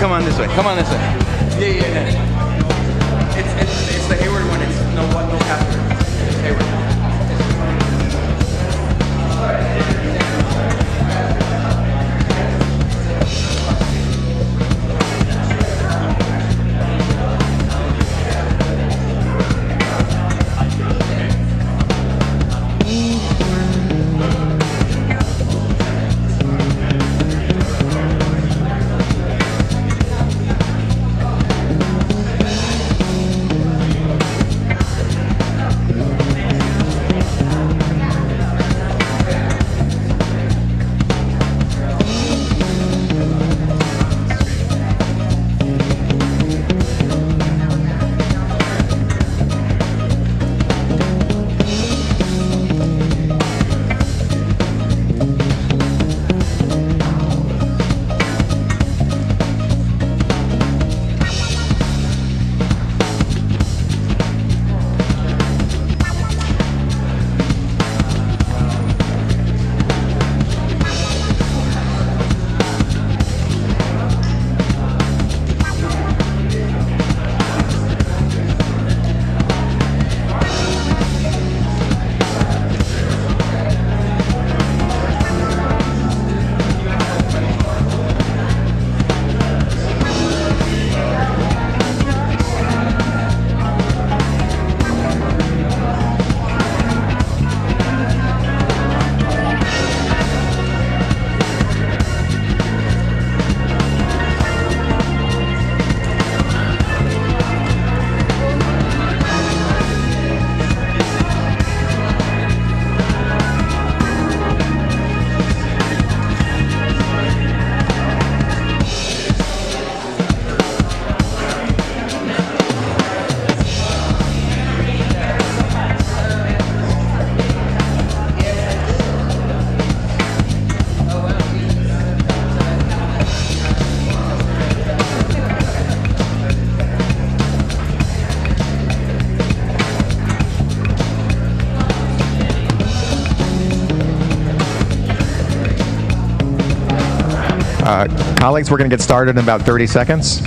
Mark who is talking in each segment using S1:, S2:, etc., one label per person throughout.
S1: come on this way. Come on this way. Yeah. It's the Hayward one. It's no password. It's Hayward.
S2: Colleagues, we're going to get started in about 30 seconds.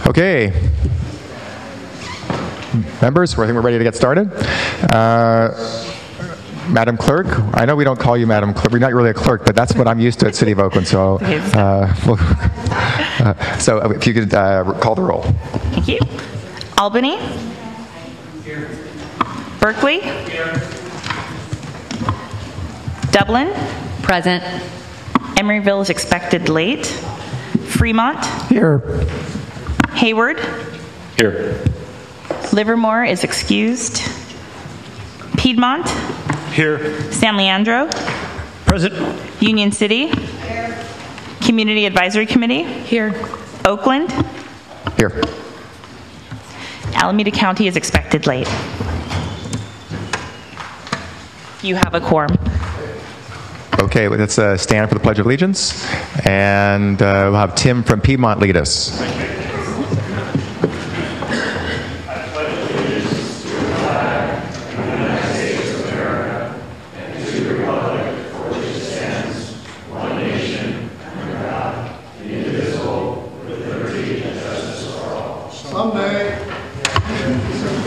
S2: Okay. Members, I think we're ready to get started. Madam Clerk, I know we don't call you Madam Clerk. We're not really a clerk, but that's what I'm used to at City of Oakland. So, so if you could call the roll.
S3: Thank you. Albany. Here. Berkeley. Here. Dublin.
S4: Present.
S3: Emeryville is expected late. Fremont.
S2: Here.
S3: Hayward.
S5: Here.
S3: Livermore is excused. Piedmont.
S5: Here.
S3: San Leandro.
S5: Present.
S3: Union City. Here. Community Advisory Committee.
S4: Here.
S3: Oakland.
S2: Here.
S3: Alameda County is expected late. You have a quorum.
S2: Okay, let's stand for the Pledge of Allegiance. And we'll have Tim from Piedmont lead us.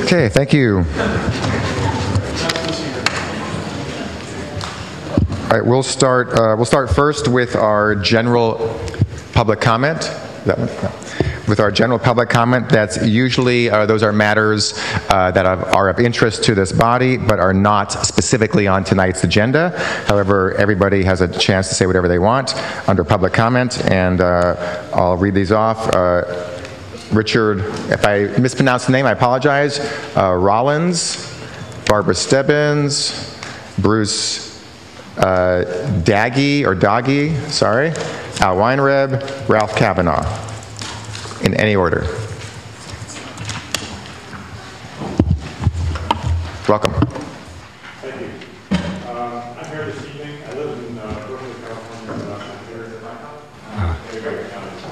S2: Okay, thank you. All right, we'll start first with our general public comment. That one? No. With our general public comment, that's usually those are matters that are of interest to this body, but are not specifically on tonight's agenda. However, everybody has a chance to say whatever they want under public comment, and I'll read these off. Richard, if I mispronounce the name, I apologize, Rollins, Barbara Stebbins, Bruce Daggy, sorry, Al Weinreb, Ralph Kavanaugh, in any order. Welcome.
S5: Thank you. I'm here this evening. I live in Berkeley, California. I'm here at my house.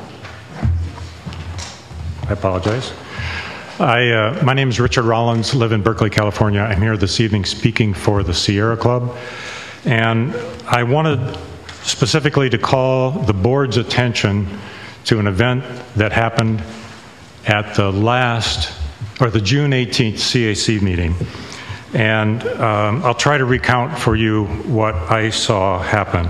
S5: I apologize. My name is Richard Rollins, live in Berkeley, California. I'm here this evening speaking for the Sierra Club. And I wanted specifically to call the board's attention to an event that happened at the June 18th CAC meeting. And I'll try to recount for you what I saw happen.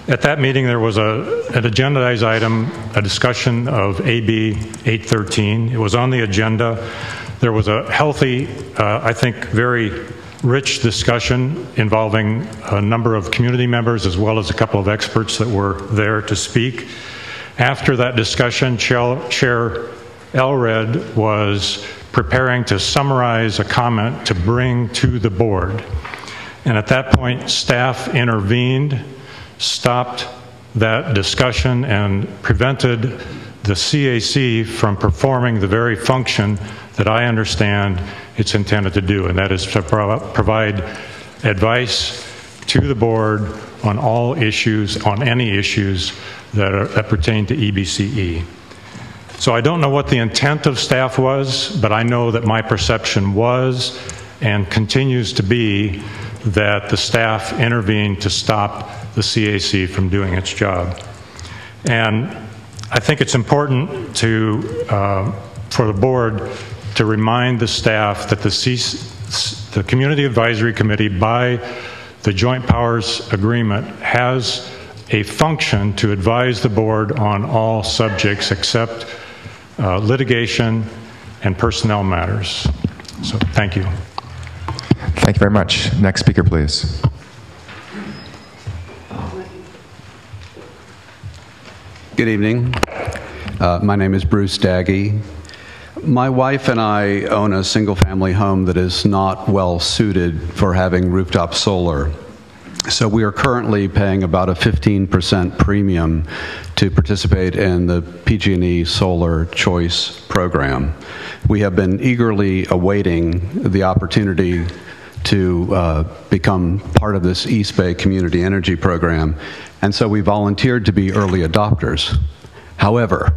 S5: At that meeting, there was an agendized item, a discussion of AB 813. It was on the agenda. There was a healthy, I think, very rich discussion involving a number of community members as well as a couple of experts that were there to speak. After that discussion, Chair Elred was preparing to summarize a comment to bring to the board. And at that point, staff intervened, stopped that discussion, and prevented the CAC from performing the very function that I understand it's intended to do, and that is to provide advice to the board on all issues, on any issues that pertain to EBCE. So I don't know what the intent of staff was, but I know that my perception was and continues to be that the staff intervened to stop the CAC from doing its job. And I think it's important for the board to remind the staff that the Community Advisory Committee, by the Joint Powers Agreement, has a function to advise the board on all subjects except litigation and personnel matters. So thank you.
S2: Thank you very much. Next speaker, please.
S4: Good evening. My name is Bruce Daggy. My wife and I own a single-family home that is not well suited for having rooftop solar. So we are currently paying about a 15% premium to participate in the PG&E Solar Choice program. We have been eagerly awaiting the opportunity to become part of this East Bay Community Energy Program, and so we volunteered to be early adopters. However,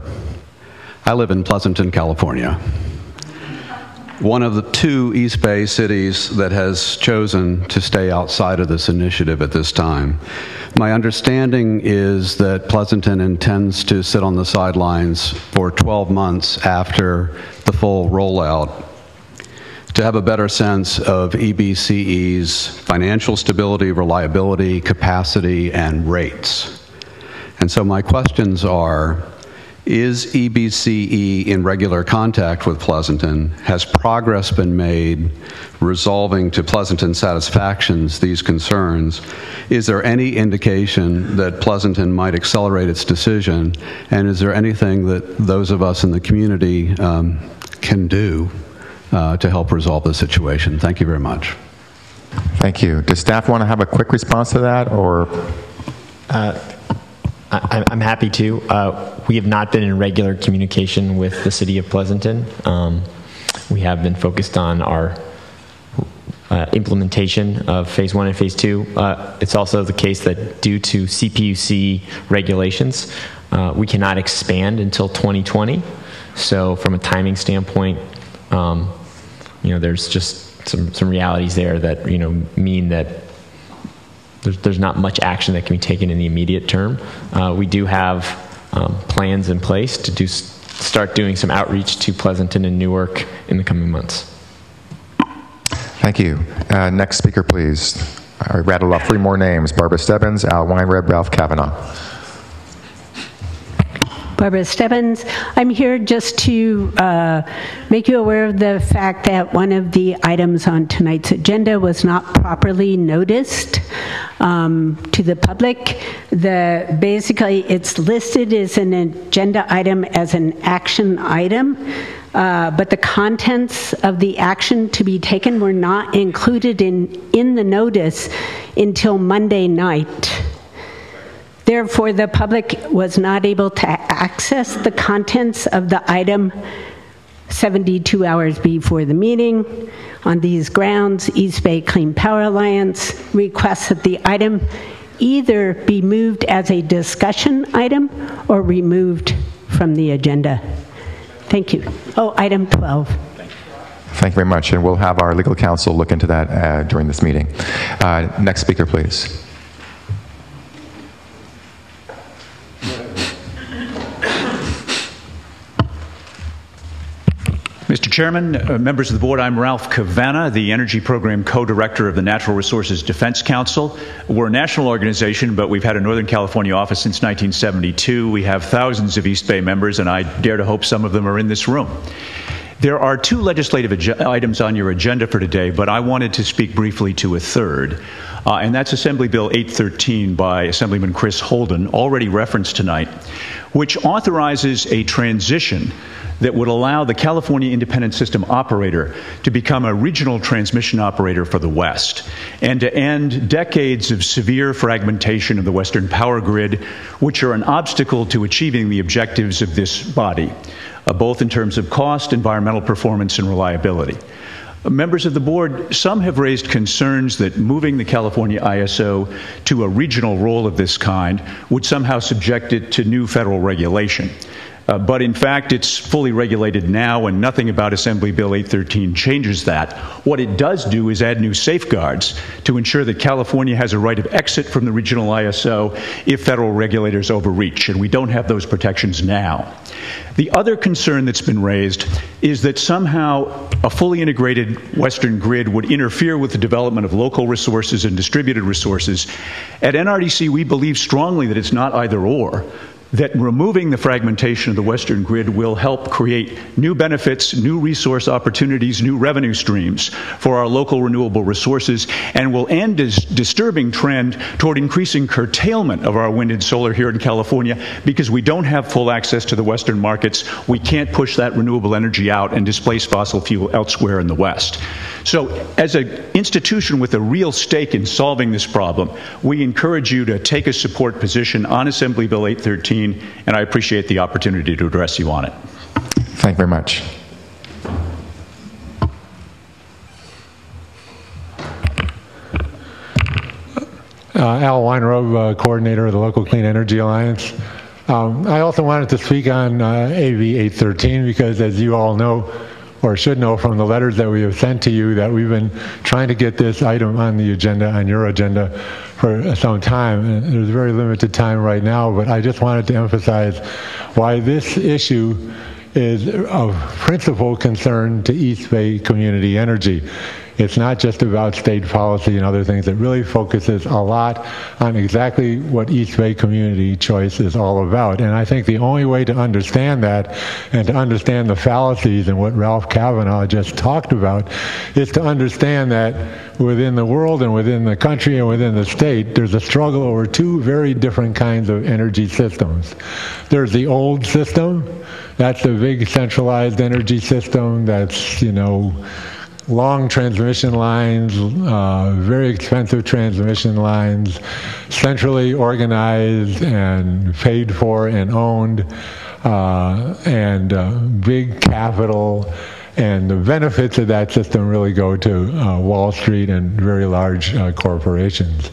S4: I live in Pleasanton, California, one of the two East Bay cities that has chosen to stay outside of this initiative at this time. My understanding is that Pleasanton intends to sit on the sidelines for 12 months after the full rollout to have a better sense of EBCE's financial stability, reliability, capacity, and rates. And so my questions are, is EBCE in regular contact with Pleasanton? Has progress been made resolving to Pleasanton's satisfactions these concerns? Is there any indication that Pleasanton might accelerate its decision? And is there anything that those of us in the community can do to help resolve the situation? Thank you very much.
S2: Thank you. Does staff want to have a quick response to that, or?
S6: I'm happy to. We have not been in regular communication with the City of Pleasanton. We have been focused on our implementation of Phase 1 and Phase 2. It's also the case that due to CPUC regulations, we cannot expand until 2020. So from a timing standpoint, there's just some realities there that mean that there's not much action that can be taken in the immediate term. We do have plans in place to start doing some outreach to Pleasanton and Newark in the coming months.
S2: Thank you. Next speaker, please. I rattled off 3 more names: Barbara Stebbins, Al Weinreb, Ralph Kavanaugh.
S7: Barbara Stebbins. I'm here just to make you aware of the fact that one of the items on tonight's agenda was not properly noticed to the public. Basically, it's listed as an agenda item as an action item, but the contents of the action to be taken were not included in the notice until Monday night. Therefore, the public was not able to access the contents of the item 72 hours before the meeting. On these grounds, East Bay Clean Power Alliance requests that the item either be moved as a discussion item or removed from the agenda. Thank you. Oh, item 12.
S2: Thank you very much, and we'll have our legal counsel look into that during this meeting. Next speaker, please.
S8: Mr. Chairman, members of the board, I'm Ralph Cavanna, the Energy Program Co-Director of the Natural Resources Defense Council. We're a national organization, but we've had a Northern California office since 1972. We have thousands of East Bay members, and I dare to hope some of them are in this room. There are two legislative items on your agenda for today, but I wanted to speak briefly to a third, and that's Assembly Bill 813 by Assemblyman Chris Holden, already referenced tonight, which authorizes a transition that would allow the California Independent System Operator to become a regional transmission operator for the West, and to end decades of severe fragmentation of the Western power grid, which are an obstacle to achieving the objectives of this body, both in terms of cost, environmental performance, and reliability. Members of the board, some have raised concerns that moving the California ISO to a regional role of this kind would somehow subject it to new federal regulation. But in fact, it's fully regulated now, and nothing about Assembly Bill 813 changes that. What it does do is add new safeguards to ensure that California has a right of exit from the regional ISO if federal regulators overreach, and we don't have those protections now. The other concern that's been raised is that somehow a fully integrated Western grid would interfere with the development of local resources and distributed resources. At NRDC, we believe strongly that it's not either or, that removing the fragmentation of the Western grid will help create new benefits, new resource opportunities, new revenue streams for our local renewable resources, and will end this disturbing trend toward increasing curtailment of our wind and solar here in California because we don't have full access to the Western markets. We can't push that renewable energy out and displace fossil fuel elsewhere in the West. So as an institution with a real stake in solving this problem, we encourage you to take a support position on Assembly Bill 813, and I appreciate the opportunity to address you on it.
S2: Thank you very much.
S9: Al Weinrob, coordinator of the Local Clean Energy Alliance. I also wanted to speak on AB 813 because, as you all know, or should know from the letters that we have sent to you, that we've been trying to get this item on the agenda, on your agenda, for some time. And there's very limited time right now, but I just wanted to emphasize why this issue is of principal concern to East Bay Community Energy. It's not just about state policy and other things. It really focuses a lot on exactly what East Bay Community Choice is all about. And I think the only way to understand that and to understand the fallacies and what Ralph Cavanagh just talked about is to understand that within the world and within the country and within the state, there's a struggle over two very different kinds of energy systems. There's the old system. That's a big centralized energy system that's, long transmission lines, very expensive transmission lines, centrally organized and paid for and owned, and big capital. And the benefits of that system really go to Wall Street and very large corporations.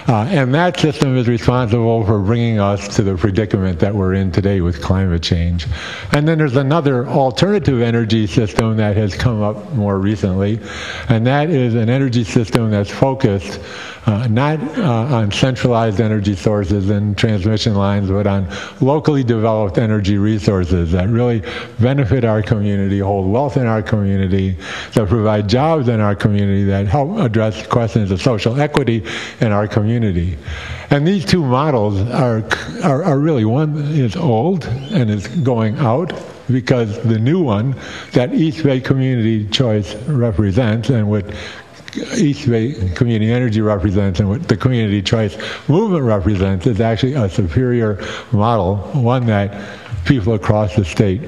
S9: And that system is responsible for bringing us to the predicament that we're in today with climate change. And then there's another alternative energy system that has come up more recently, and that is an energy system that's focused not on centralized energy sources and transmission lines, but on locally developed energy resources that really benefit our community, hold wealth in our community, that provide jobs in our community, that help address questions of social equity in our community. And these two models are really, one is old and is going out, because the new one that East Bay Community Choice represents, and what East Bay Community Energy represents, and what the Community Choice Movement represents, is actually a superior model, one that people across the state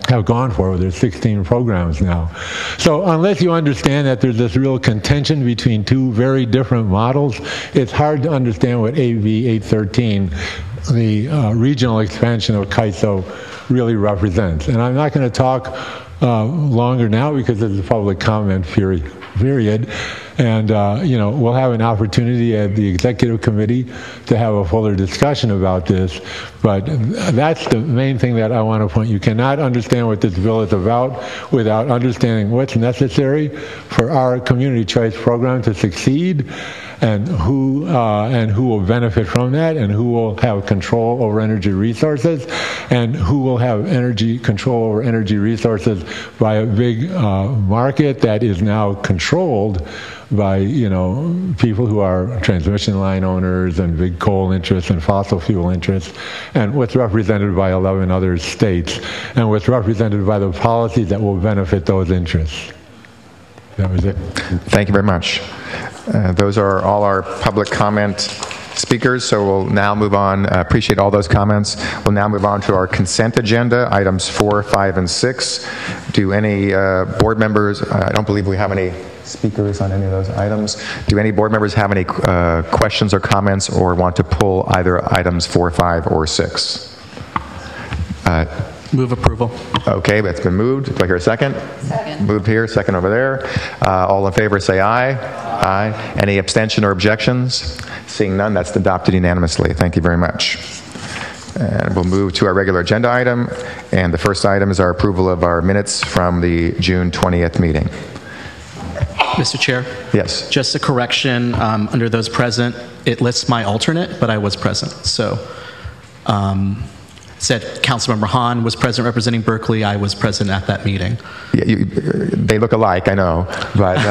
S9: have gone for. There's 16 programs now. So unless you understand that there's this real contention between two very different models, it's hard to understand what AB 813, the regional expansion of CAISO, really represents. And I'm not going to talk longer now because it's a public comment period. And we'll have an opportunity at the executive committee to have a fuller discussion about this. But that's the main thing that I want to point. You cannot understand what this bill is about without understanding what's necessary for our community choice program to succeed, and who will benefit from that, and who will have control over energy resources, and who will have control over energy resources by a big market that is now controlled by people who are transmission line owners and big coal interests and fossil fuel interests, and what's represented by 11 other states, and what's represented by the policies that will benefit those interests. That was it.
S2: Thank you very much. Those are all our public comment speakers, so we'll now move on. Appreciate all those comments. We'll now move on to our consent agenda, items 4, 5, and 6. Do any board members, I don't believe we have any speakers on any of those items. Do any board members have any questions or comments, or want to pull either items 4, 5, or 6?
S1: Move approval.
S2: Okay, that's been moved. Do I hear a second? Second. Moved here, second over there. All in favor say aye. Aye. Any abstention or objections? Seeing none, that's adopted unanimously. Thank you very much. And we'll move to our regular agenda item. And the first item is our approval of our minutes from the June 20th meeting.
S1: Mr. Chair?
S2: Yes.
S1: Just a correction, under those present, it lists my alternate, but I was present. So said Councilmember Hahn was present representing Berkeley. I was present at that meeting.
S2: Yeah, they look alike, I know, but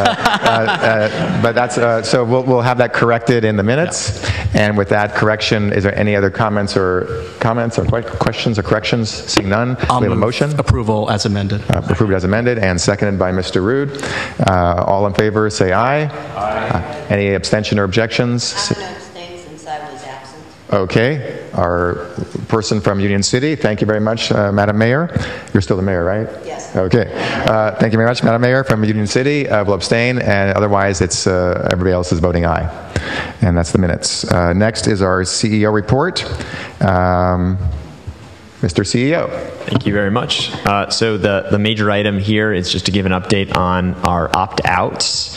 S2: but that's so we'll have that corrected in the minutes. Yeah. And with that correction, is there any other comments or questions or corrections? Seeing none, we have a motion.
S1: Approval as amended.
S2: Approved as amended, and seconded by Mr. Rood. All in favor, say aye. Aye. Any abstention or objections?
S10: I'm going to abstain since I was absent.
S2: Okay. Our person from Union City, thank you very much, Madam Mayor. You're still the mayor, right?
S10: Yes.
S2: Okay. Thank you very much, Madam Mayor from Union City. Will abstain, and otherwise it's everybody else is voting aye. And that's the minutes. Next is our CEO report. Mr. CEO.
S6: Thank you very much. So the major item here is just to give an update on our opt-outs.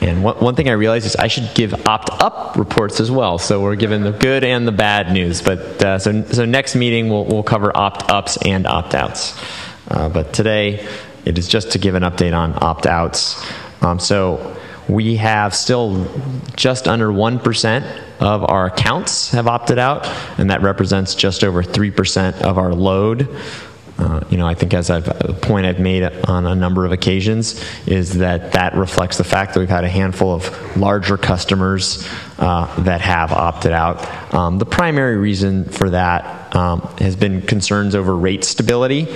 S6: And one thing I realized is I should give opt-up reports as well. So we're given the good and the bad news. But so next meeting we'll cover opt-ups and opt-outs. But today it is just to give an update on opt-outs. So we have still just under 1% of our accounts have opted out, and that represents just over 3% of our load. I think as a point I've made on a number of occasions is that reflects the fact that we've had a handful of larger customers that have opted out. The primary reason for that has been concerns over rate stability.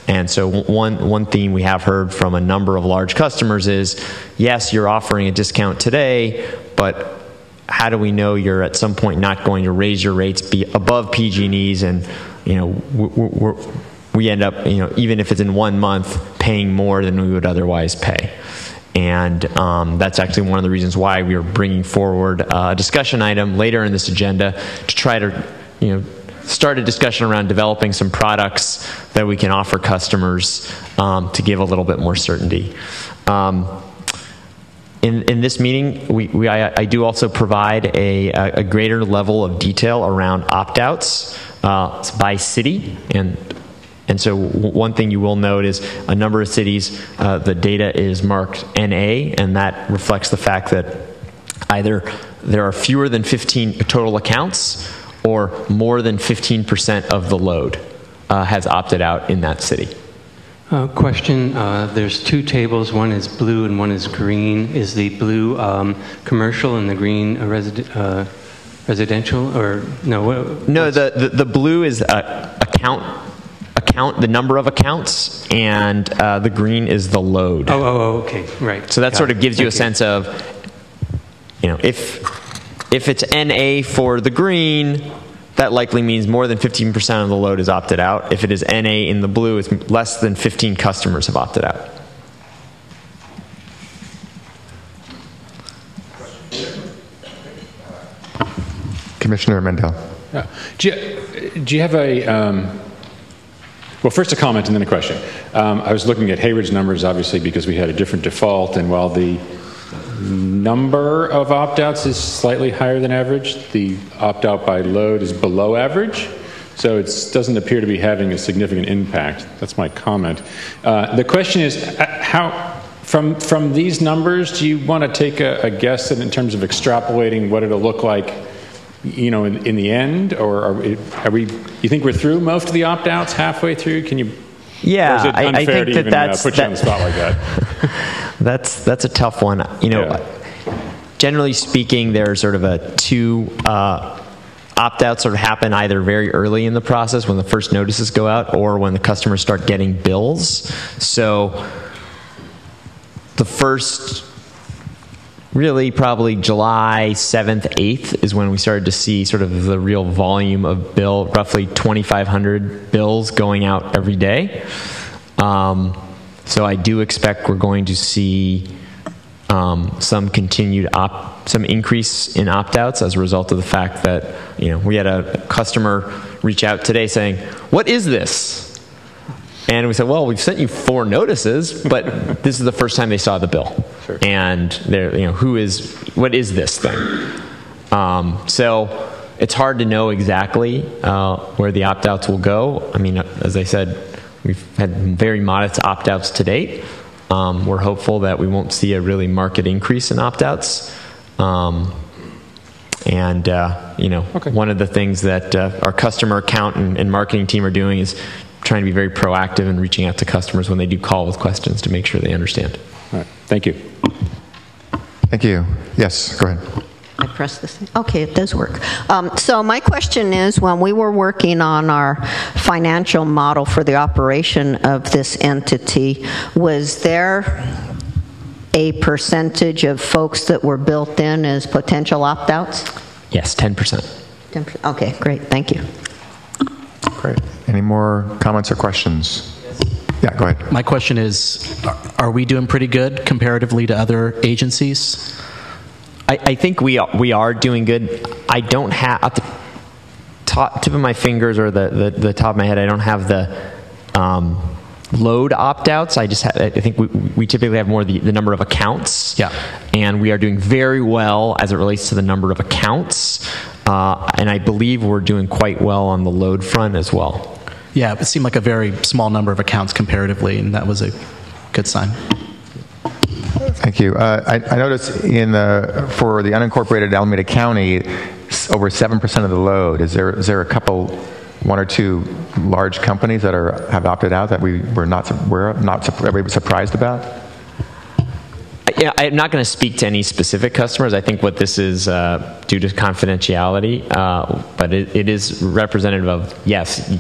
S6: And so one theme we have heard from a number of large customers is, yes, you're offering a discount today, but how do we know you're at some point not going to raise your rates be above PG&E's, and we end up, even if it's in 1 month, paying more than we would otherwise pay. And that's actually one of the reasons why we are bringing forward a discussion item later in this agenda to try to, start a discussion around developing some products that we can offer customers to give a little bit more certainty. In this meeting, I do also provide a greater level of detail around opt-outs by city, and And so one thing you will note is a number of cities, the data is marked NA, and that reflects the fact that either there are fewer than 15 total accounts or more than 15% of the load has opted out in that city.
S11: Question, there's two tables, one is blue and one is green. Is the blue commercial and the green residential, or no?
S6: No, the blue is account, the number of accounts, and the green is the load.
S11: Oh, okay, right.
S6: So that sort of gives you a sense of, if it's NA for the green, that likely means more than 15% of the load is opted out. If it is NA in the blue, it's less than 15 customers have opted out.
S2: Commissioner Mendel.
S12: Do you have a, well, first a comment and then a question. I was looking at Hayward's numbers, obviously, because we had a different default, and while the number of opt-outs is slightly higher than average, the opt-out by load is below average, so it doesn't appear to be having a significant impact. That's my comment. The question is, how, from these numbers, do you want to take a guess in terms of extrapolating what it'll look like, in the end, or are we? You think we're through most of the opt-outs, halfway through? Can you?
S6: Yeah,
S12: or is it unfair
S6: I think
S12: to even put you on the spot like that?
S6: That's a tough one. Generally speaking, there's sort of two opt-outs sort of happen either very early in the process when the first notices go out, or when the customers start getting bills. So the first, really probably July 7th, 8th is when we started to see sort of the real volume of roughly 2,500 bills going out every day. So I do expect we're going to see some continued some increase in opt-outs as a result of the fact that we had a customer reach out today saying, "What is this?" And we said, "Well, we've sent you 4 notices, but this is the first time they saw the bill." Sure. And they're, what is this thing? So it's hard to know exactly where the opt-outs will go. I mean, as I said, we've had very modest opt-outs to date. We're hopeful that we won't see a really marked increase in opt-outs. Okay. One of the things that our customer account and marketing team are doing is trying to be very proactive in reaching out to customers when they do call with questions to make sure they understand.
S12: All right. Thank you.
S2: Thank you. Yes, go ahead.
S10: I press this thing. Okay, it does work. So my question is, when we were working on our financial model for the operation of this entity, was there a percentage of folks that were built in as potential opt-outs?
S6: Yes, 10%.
S10: 10%. Okay, great. Thank you.
S2: Great. Any more comments or questions? Yeah, go ahead.
S1: My question is, are we doing pretty good comparatively to other agencies?
S6: I think we are doing good. I don't have, at the tip of my fingers or the top of my head, I don't have the load opt-outs. I think we typically have more the number of accounts. Yeah. And we are doing very well as it relates to the number of accounts. And I believe we're doing quite well on the load front as well.
S1: Yeah, it seemed like a very small number of accounts comparatively, and that was a good sign.
S2: Thank you. I noticed for the unincorporated Alameda County, over 7% of the load. Is there a couple, 1 or 2 large companies that have opted out that we were not surprised about?
S6: Yeah, I'm not going to speak to any specific customers. I think what this is due to confidentiality, but it is representative of, yes,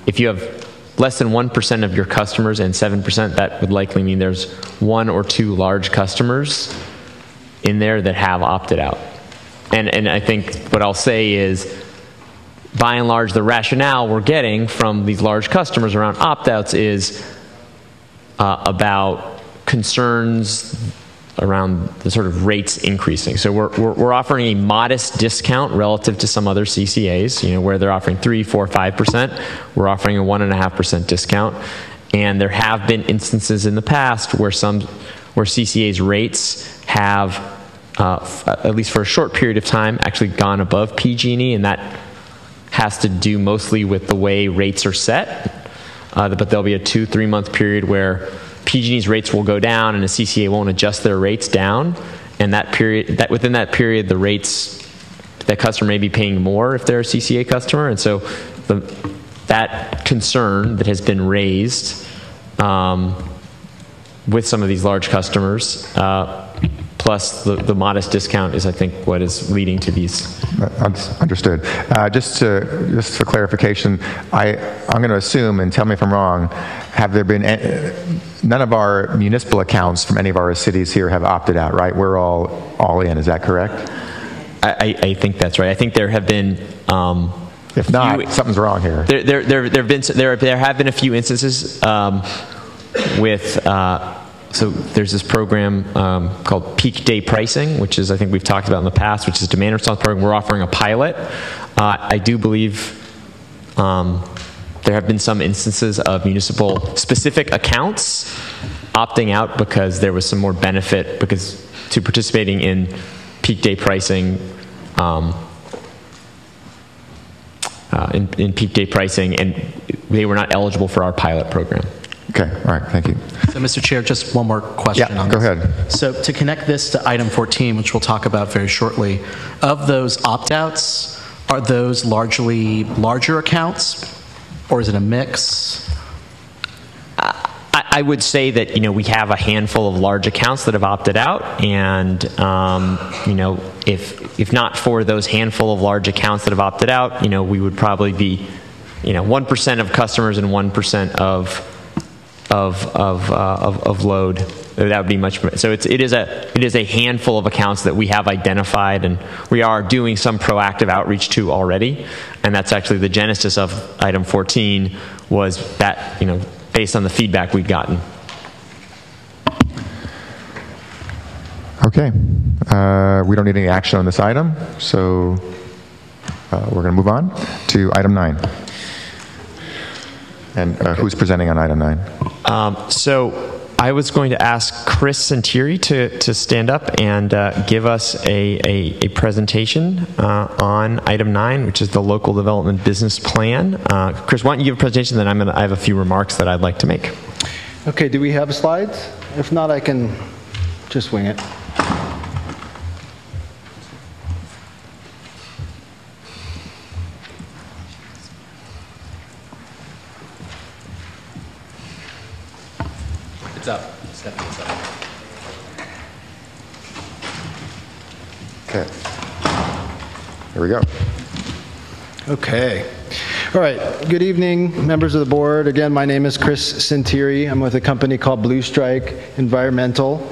S6: if you have less than 1% of your customers and 7%, that would likely mean there's 1 or 2 large customers in there that have opted out. And I think what I'll say is, by and large, the rationale we're getting from these large customers around opt-outs is about concerns around the sort of rates increasing. So we're offering a modest discount relative to some other CCAs, where they're offering 3%, 4%, 5%. We're offering a 1.5% discount. And there have been instances in the past where CCA's rates have, at least for a short period of time, actually gone above PG&E, and that has to do mostly with the way rates are set. but there'll be a 2-3 month period where PG&E's rates will go down and the CCA won't adjust their rates down, and within that period, the rates, that customer may be paying more if they're a CCA customer, and so that concern that has been raised with some of these large customers, plus the modest discount is, I think, what is leading to these.
S2: Understood. Just for clarification, I'm going to assume, and tell me if I'm wrong, have there been none of our municipal accounts from any of our cities here have opted out, right? We're all in. Is that correct?
S6: I think that's right. I think there have been.
S2: If not, something's wrong here.
S6: There have been a few instances with. So there's this program called Peak Day Pricing, which is, I think we've talked about in the past, which is a demand response program. We're offering a pilot. I do believe there have been some instances of municipal specific accounts opting out because there was some more benefit to participating in peak day pricing. In peak day pricing, and they were not eligible for our pilot program.
S2: Okay, all right, thank you.
S1: So, Mr. Chair, just one more question on
S2: this.
S1: Go
S2: ahead.
S1: So, to connect this to item 14, which we'll talk about very shortly, of those opt-outs, are those largely larger accounts, or is it a mix?
S6: I would say that, we have a handful of large accounts that have opted out, and, if not for those handful of large accounts that have opted out, we would probably be, 1% of customers and 1% of load. That would be much. So it is a handful of accounts that we have identified, and we are doing some proactive outreach to already. And that's actually the genesis of item 14, was that, based on the feedback we'd gotten.
S2: Okay. We don't need any action on this item, so we're going to move on to item 9. And who's presenting on item 9?
S6: So I was going to ask Chris Sentieri to stand up and give us a presentation on item 9, which is the local development business plan. Chris, why don't you give a presentation, then I have a few remarks that I'd like to make.
S13: Okay, do we have slides? If not, I can just wing it.
S1: It's up. Stephanie's up.
S2: Okay. Here we go.
S13: Okay. All right. Good evening, members of the board. Again, my name is Chris Sentieri. I'm with a company called Blue Strike Environmental,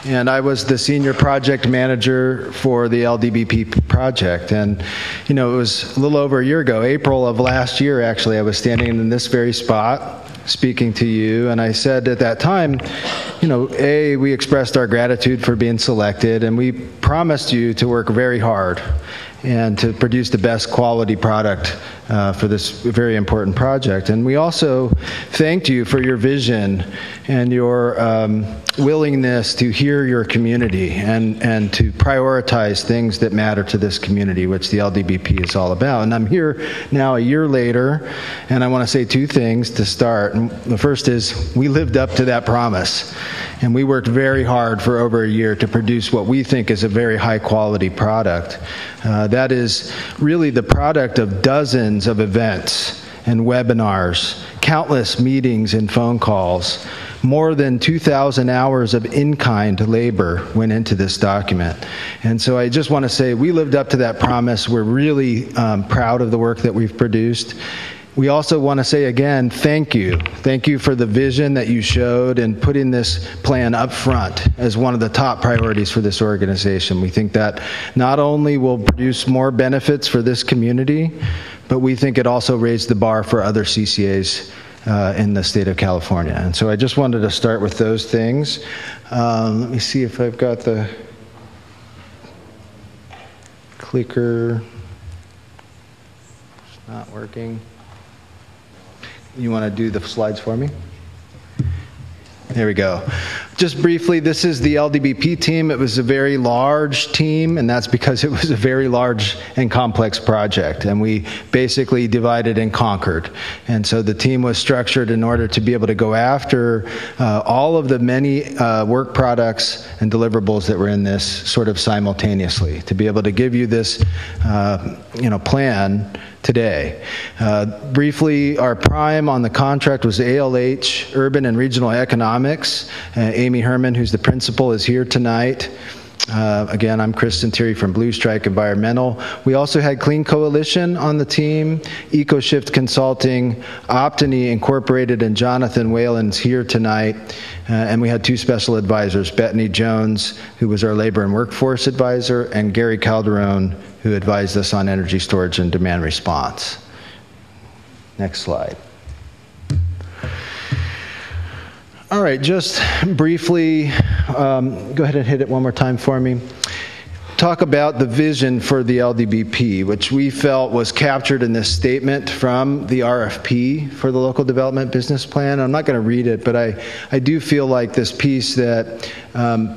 S13: and I was the senior project manager for the LDBP project. And, it was a little over a year ago, April of last year, actually, I was standing in this very spot speaking to you, and I said at that time, we expressed our gratitude for being selected, and we promised you to work very hard and to produce the best quality product for this very important project. And we also thanked you for your vision and your willingness to hear your community and to prioritize things that matter to this community, which the LDBP is all about. And I'm here now a year later, and I want to say two things to start. And the first is we lived up to that promise, and we worked very hard for over a year to produce what we think is a very high quality product. That is really the product of dozens of events and webinars, countless meetings and phone calls. More than 2,000 hours of in-kind labor went into this document. And so I just want to say we lived up to that promise. We're really proud of the work that we've produced. We also want to say again, thank you. Thank you for the vision that you showed and putting this plan up front as one of the top priorities for this organization. We think that not only will produce more benefits for this community, but we think it also raised the bar for other CCAs in the state of California. And so I just wanted to start with those things. Let me see if I've got the clicker. It's not working. You want to do the slides for me? There we go. just briefly, this is the LDBP team. It was a very large team, and that's because it was a very large and complex project, and we basically divided and conquered. And so the team was structured in order to be able to go after all of the many work products and deliverables that were in this sort of simultaneously, to be able to give you this plan today. Briefly, our prime on the contract was ALH, Urban and Regional Economics. Amy Herman, who's the principal, is here tonight. Again, I'm Chris Centieri from Blue Strike Environmental. We also had Clean Coalition on the team, EcoShift Consulting, Optany Incorporated, and Jonathan Whalen's here tonight. And we had two special advisors, Bethany Jones, who was our labor and workforce advisor, and Gary Calderon, who advised us on energy storage and demand response. Next slide. All right, just briefly, go ahead and hit it one more time for me. Talk about the vision for the LDBP, which we felt was captured in this statement from the RFP for the Local Development Business Plan. I'm not going to read it, but I do feel like this piece that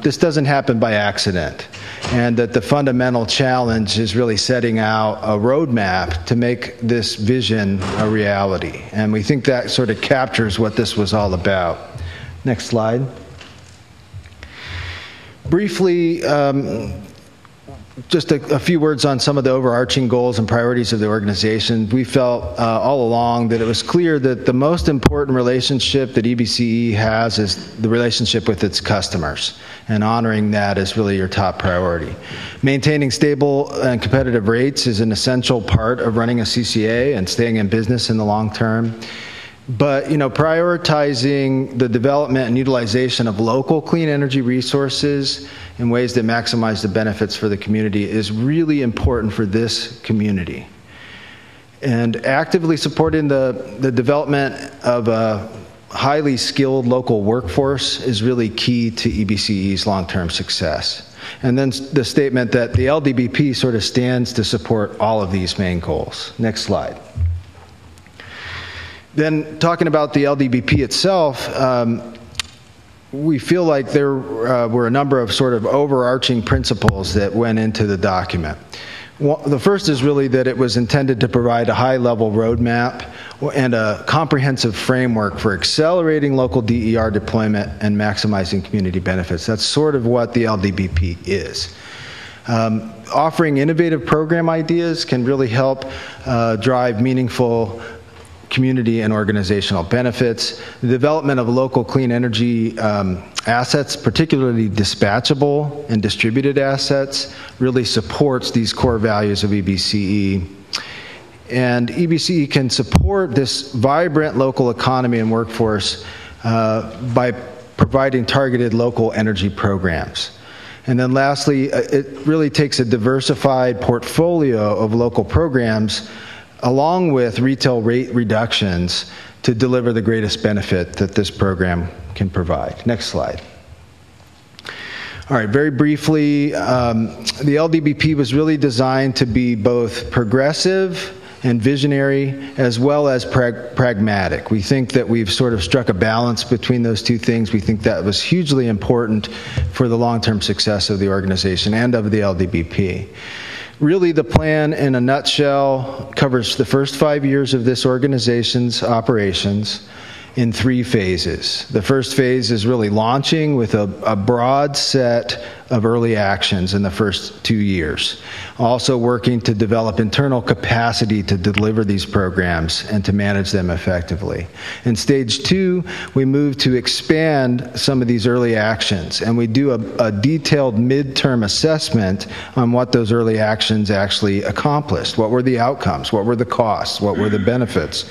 S13: this doesn't happen by accident, and that the fundamental challenge is really setting out a roadmap to make this vision a reality. And we think that sort of captures what this was all about. Next slide. Briefly, just a few words on some of the overarching goals and priorities of the organization. We felt all along that it was clear that the most important relationship that EBCE has is the relationship with its customers, and honoring that is really your top priority. Maintaining stable and competitive rates is an essential part of running a CCA and staying in business in the long term. But, prioritizing the development and utilization of local clean energy resources in ways that maximize the benefits for the community is really important for this community. And actively supporting the development of a highly skilled local workforce is really key to EBCE's long-term success. And then the statement that the LDBP sort of stands to support all of these main goals. Next slide. Then talking about the LDBP itself, we feel like there were a number of sort of overarching principles that went into the document. Well, the first is really that it was intended to provide a high-level roadmap and a comprehensive framework for accelerating local DER deployment and maximizing community benefits. That's sort of what the LDBP is. Offering innovative program ideas can really help drive meaningful community and organizational benefits. The development of local clean energy assets, particularly dispatchable and distributed assets, really supports these core values of EBCE. And EBCE can support this vibrant local economy and workforce by providing targeted local energy programs. And then lastly, it really takes a diversified portfolio of local programs along with retail rate reductions to deliver the greatest benefit that this program can provide. Next slide. All right, very briefly, the LDBP was really designed to be both progressive and visionary, as well as pragmatic. We think that we've sort of struck a balance between those two things. We think that was hugely important for the long-term success of the organization and of the LDBP. Really, the plan, in a nutshell, covers the first 5 years of this organization's operations in 3 phases. The first phase is really launching with a broad set of early actions in the first 2 years. Also working to develop internal capacity to deliver these programs and to manage them effectively. In stage 2, we move to expand some of these early actions, and we do a detailed midterm assessment on what those early actions actually accomplished. What were the outcomes? What were the costs? What were the benefits?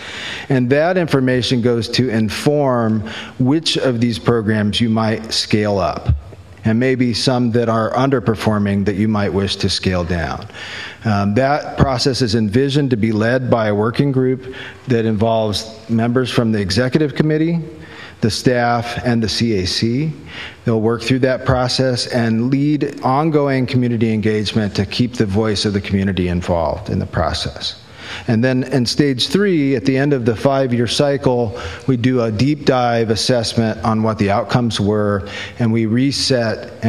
S13: And that information goes to inform which of these programs you might scale up, and maybe some that are underperforming that you might wish to scale down. That process is envisioned to be led by a working group that involves members from the executive committee, the staff, and the CAC. They'll work through that process and lead ongoing community engagement to keep the voice of the community involved in the process. And then in stage 3, at the end of the 5-year cycle, we do a deep dive assessment on what the outcomes were, and we reset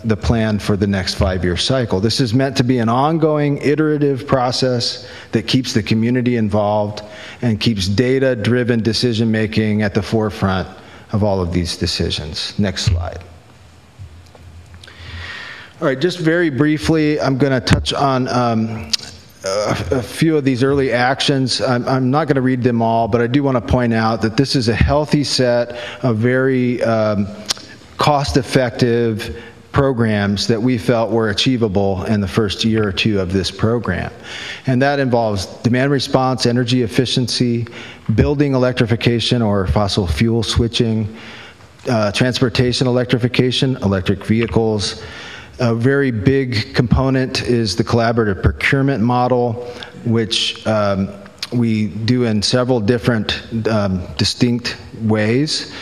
S13: the plan for the next 5-year cycle. This is meant to be an ongoing, iterative process that keeps the community involved and keeps data-driven decision-making at the forefront of all of these decisions. Next slide. All right, just very briefly, I'm going to touch on a few of these early actions. I'm not going to read them all, but I do want to point out that this is a healthy set of very cost-effective programs that we felt were achievable in the first year or two of this program. And that involves demand response, energy efficiency, building electrification or fossil fuel switching, transportation electrification, electric vehicles. A very big component is the collaborative procurement model, which we do in several different distinct ways.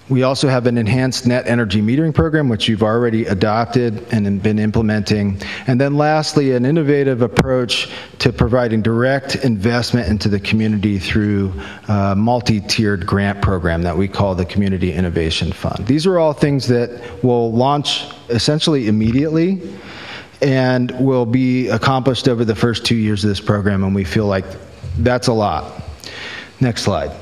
S13: We also have an enhanced net energy metering program, which you've already adopted and been implementing. And then lastly, an innovative approach to providing direct investment into the community through a multi-tiered grant program that we call the Community Innovation Fund. These are all things that will launch essentially immediately and will be accomplished over the first 2 years of this program, and we feel like that's a lot. Next slide.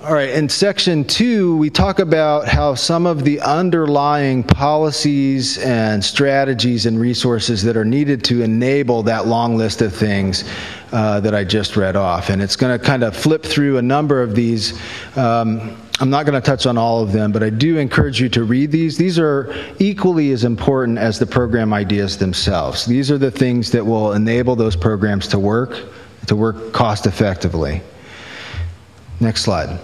S13: All right, in section 2, we talk about how some of the underlying policies and strategies and resources that are needed to enable that long list of things that I just read off. And it's going to kind of flip through a number of these. I'm not going to touch on all of them, but I do encourage you to read these. These are equally as important as the program ideas themselves. These are the things that will enable those programs to work cost effectively. Next slide.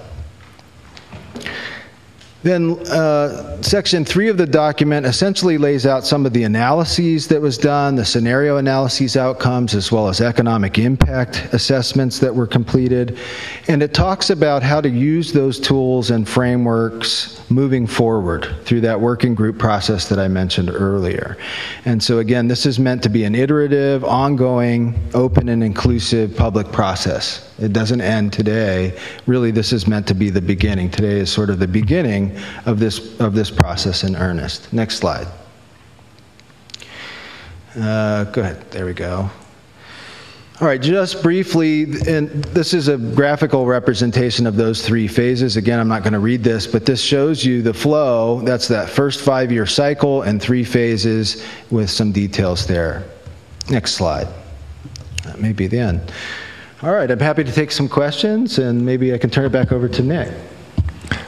S13: Then section 3 of the document essentially lays out some of the analyses that was done, the scenario analyses outcomes, as well as economic impact assessments that were completed. And it talks about how to use those tools and frameworks moving forward through that working group process that I mentioned earlier. And so again, this is meant to be an iterative, ongoing, open and inclusive public process. It doesn't end today. Really, this is meant to be the beginning. Today is sort of the beginning of this process in earnest. Next slide. Go ahead. There we go. All right, just briefly, and this is a graphical representation of those 3 phases. Again, I'm not going to read this, but this shows you the flow. That's that first 5-year cycle and 3 phases with some details there. Next slide. That may be the end. All right, I'm happy to take some questions, and maybe I can turn it back over to Nick.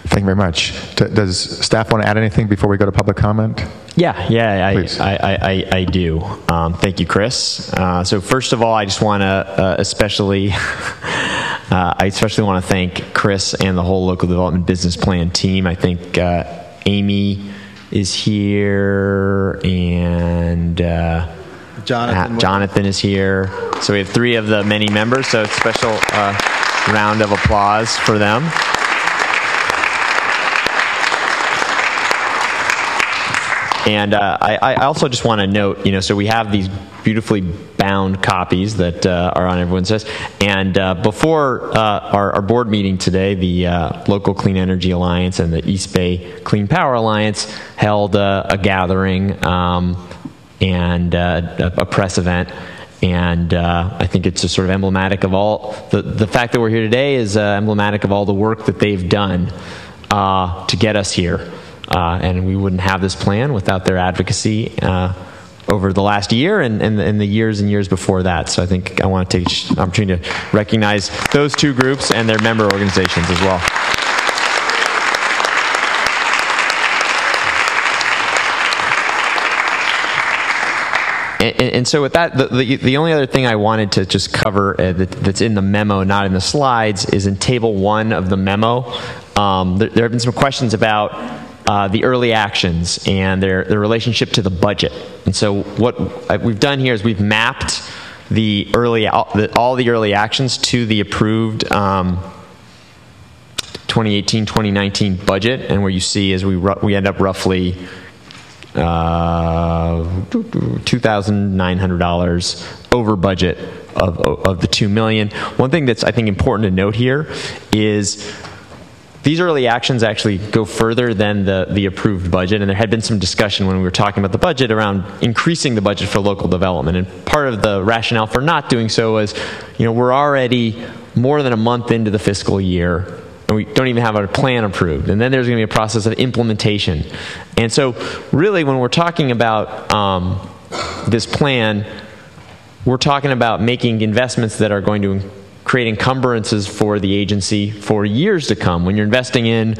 S2: Thank you very much. Does staff want to add anything before we go to public comment?
S6: Yeah, I do. Thank you, Chris. So first of all, I just want to especially want to thank Chris and the whole local development business plan team. I think Amy is here, and Jonathan is here. So we have 3 of the many members, so it's a special round of applause for them. And I also just want to note, so we have these beautifully bound copies that are on everyone's desk. And before our board meeting today, the Local Clean Energy Alliance and the East Bay Clean Power Alliance held a gathering and a press event. And I think it's just sort of emblematic of all, the fact that we're here today is emblematic of all the work that they've done to get us here. And we wouldn't have this plan without their advocacy over the last year and the years and years before that. So I think I want to take the opportunity to recognize those 2 groups and their member organizations as well. And so with that, the only other thing I wanted to just cover that's in the memo, not in the slides, is in Table 1 of the memo. There have been some questions about the early actions and their relationship to the budget. And so what we've done here is we've mapped all the early actions to the approved 2018-2019 budget, and where you see is we end up roughly $2,900 over budget of the $2 million. One thing that's, I think, important to note here is these early actions actually go further than the approved budget, and there had been some discussion when we were talking about the budget around increasing the budget for local development. And part of the rationale for not doing so was, we're already more than a month into the fiscal year, and we don't even have our plan approved. And then there's going to be a process of implementation. And so really when we're talking about this plan, we're talking about making investments that are going to create encumbrances for the agency for years to come. When you're investing in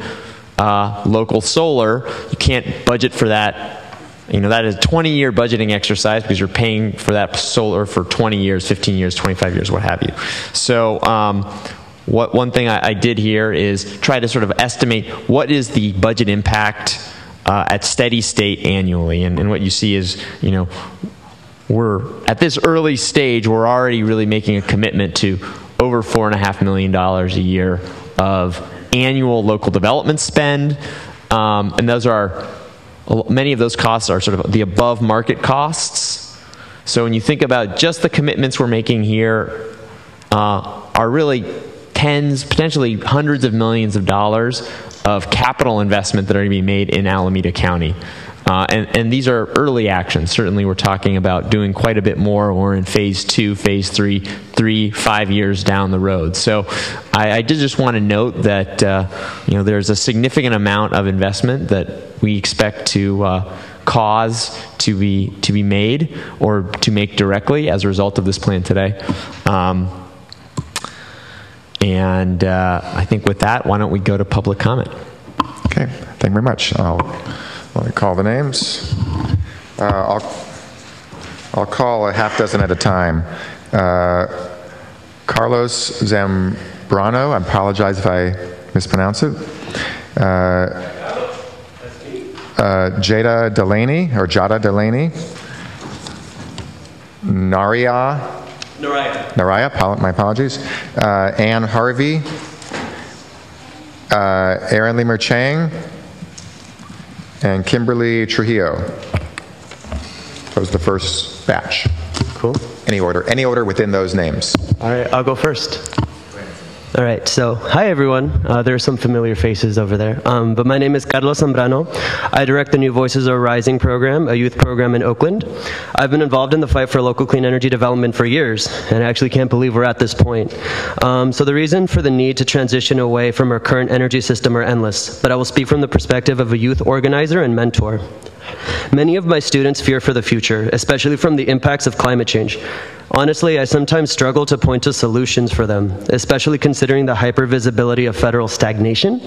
S6: local solar, you can't budget for that. That is a 20-year budgeting exercise because you're paying for that solar for 20 years, 15 years, 25 years, what have you. So one thing I did here is try to sort of estimate what is the budget impact at steady state annually. And what you see is, we're at this early stage, we're already really making a commitment to over $4.5 million a year of annual local development spend. And those are, many of those costs are sort of the above market costs. So when you think about just the commitments we're making here are really tens, potentially hundreds of millions of dollars of capital investment that are going to be made in Alameda County. And these are early actions. Certainly we're talking about doing quite a bit more. We're in phase 2, phase 3, 5 years down the road. So I did just want to note that there's a significant amount of investment that we expect to cause to be made or to make directly as a result of this plan today. And I think with that, why don't we go to public comment?
S2: Okay, thank you very much. Let me call the names. I'll call a half dozen at a time. Carlos Zambrano, I apologize if I mispronounce it. Jada Delaney, Naraya, my apologies. Ann Harvey, Aaron Lemur Chang, and Kimberly Trujillo. That was the first batch.
S14: Cool.
S2: Any order within those names.
S14: All right, I'll go first. All right, so hi everyone. There are some familiar faces over there. But my name is Carlos Zambrano. I direct the New Voices Are Rising program, a youth program in Oakland. I've been involved in the fight for local clean energy development for years, and I actually can't believe we're at this point. So the reason for the need to transition away from our current energy system are endless, but I will speak from the perspective of a youth organizer and mentor. Many of my students fear for the future, especially from the impacts of climate change. Honestly, I sometimes struggle to point to solutions for them, especially considering the hypervisibility of federal stagnation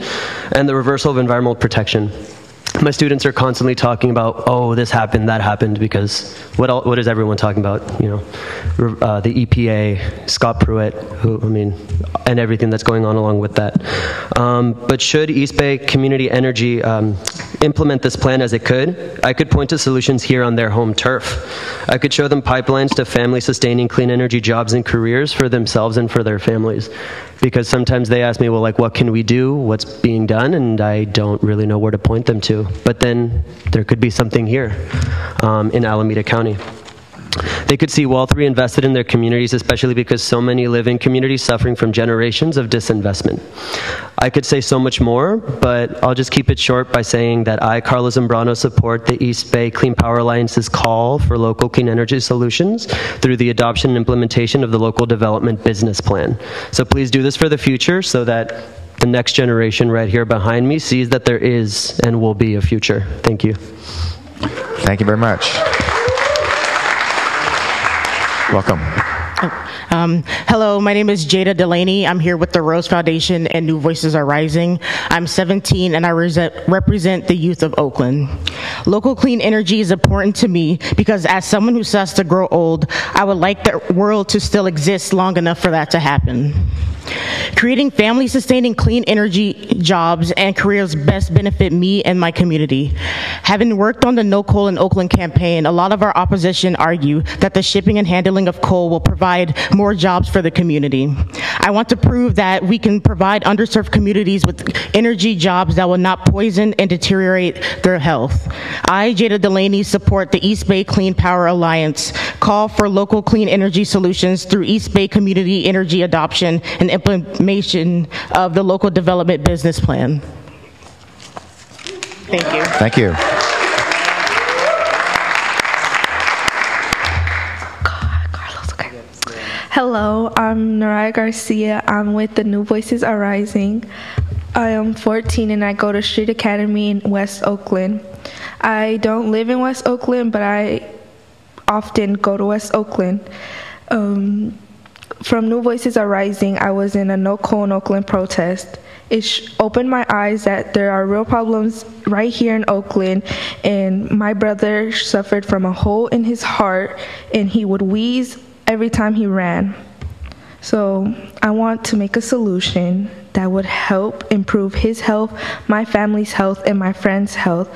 S14: and the reversal of environmental protection. My students are constantly talking about, oh, this happened, that happened, because what is everyone talking about? The EPA, Scott Pruitt, and everything that's going on along with that. But should East Bay Community Energy implement this plan as it could, I could point to solutions here on their home turf. I could show them pipelines to family-sustaining clean energy jobs and careers for themselves and for their families. Because sometimes they ask me, well, what can we do? What's being done? And I don't really know where to point them to. But then there could be something here in Alameda County. They could see Wall 3 invested in their communities, especially because so many live in communities suffering from generations of disinvestment. I could say so much more, but I'll just keep it short by saying that I, Carlos Zambrano, support the East Bay Clean Power Alliance's call for local clean energy solutions through the adoption and implementation of the Local Development Business Plan. So please do this for the future so that the next generation right here behind me sees that there is and will be a future. Thank you.
S2: Thank you very much. Welcome.
S15: Hello, my name is Jada Delaney. I'm here with the Rose Foundation and New Voices Are Rising. I'm 17 and I represent the youth of Oakland. Local clean energy is important to me because as someone who starts to grow old, I would like the world to still exist long enough for that to happen. Creating family-sustaining clean energy jobs and careers best benefit me and my community. Having worked on the No Coal in Oakland campaign, a lot of our opposition argue that the shipping and handling of coal will provide more jobs for the community. I want to prove that we can provide underserved communities with energy jobs that will not poison and deteriorate their health. I, Jada Delaney, support the East Bay Clean Power Alliance call for local clean energy solutions through East Bay Community Energy Adoption and implementation of the local development business plan. Thank you.
S2: Thank you.
S16: Hello, I'm Naraya Garcia. I'm with the New Voices Are Rising. I am 14 and I go to Street Academy in West Oakland. I don't live in West Oakland, but I often go to West Oakland. From New Voices Are Rising, I was in a No Coal in Oakland protest. It opened my eyes that there are real problems right here in Oakland, and my brother suffered from a hole in his heart, and he would wheeze every time he ran. So I want to make a solution that would help improve his health, my family's health, and my friends' health.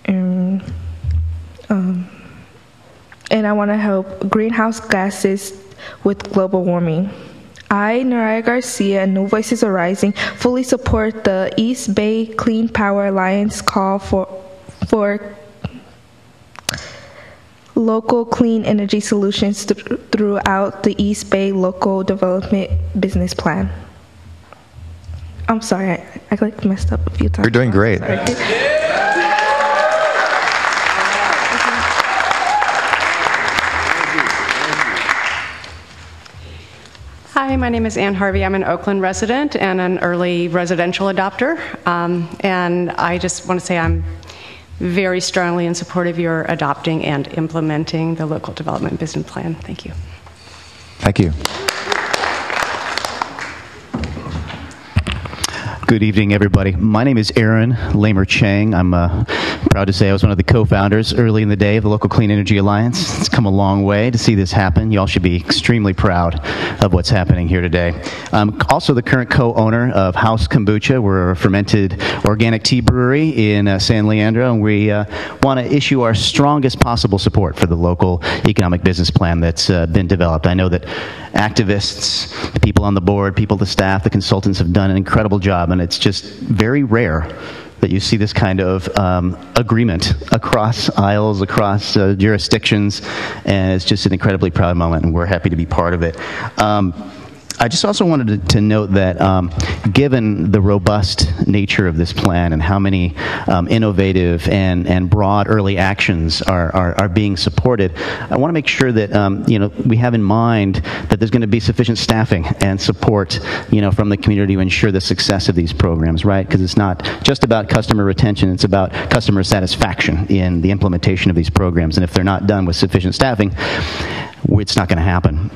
S16: And I want to help greenhouse gases with global warming. I, Naraya Garcia, and New Voices Are Rising, fully support the East Bay Clean Power Alliance call for local clean energy solutions throughout the East Bay Local Development Business Plan. I'm sorry, I like messed up a few times.
S2: You're doing great.
S17: Hi, my name is Ann Harvey. I'm an Oakland resident and an early residential adopter. And I just want to say I'm very strongly in support of your adopting and implementing the local development business plan. Thank you.
S2: Thank you.
S18: Good evening, everybody. My name is Aaron Lamer Chang. I'm proud to say I was one of the co-founders early in the day of the Local Clean Energy Alliance. It's come a long way to see this happen. Y'all should be extremely proud of what's happening here today. I'm also the current co-owner of House Kombucha. We're a fermented organic tea brewery in San Leandro, and we want to issue our strongest possible support for the local economic business plan that's been developed. I know that activists, the people on the board, people, the staff, the consultants have done an incredible job, and it's just very rare that you see this kind of agreement across aisles, across jurisdictions, and it's just an incredibly proud moment, and we're happy to be part of it. I just also wanted to note that given the robust nature of this plan and how many innovative and broad early actions are being supported, I want to make sure that we have in mind that there's going to be sufficient staffing and support from the community to ensure the success of these programs, right? Because it's not just about customer retention, it's about customer satisfaction in the implementation of these programs. And if they're not done with sufficient staffing, it's not going to happen.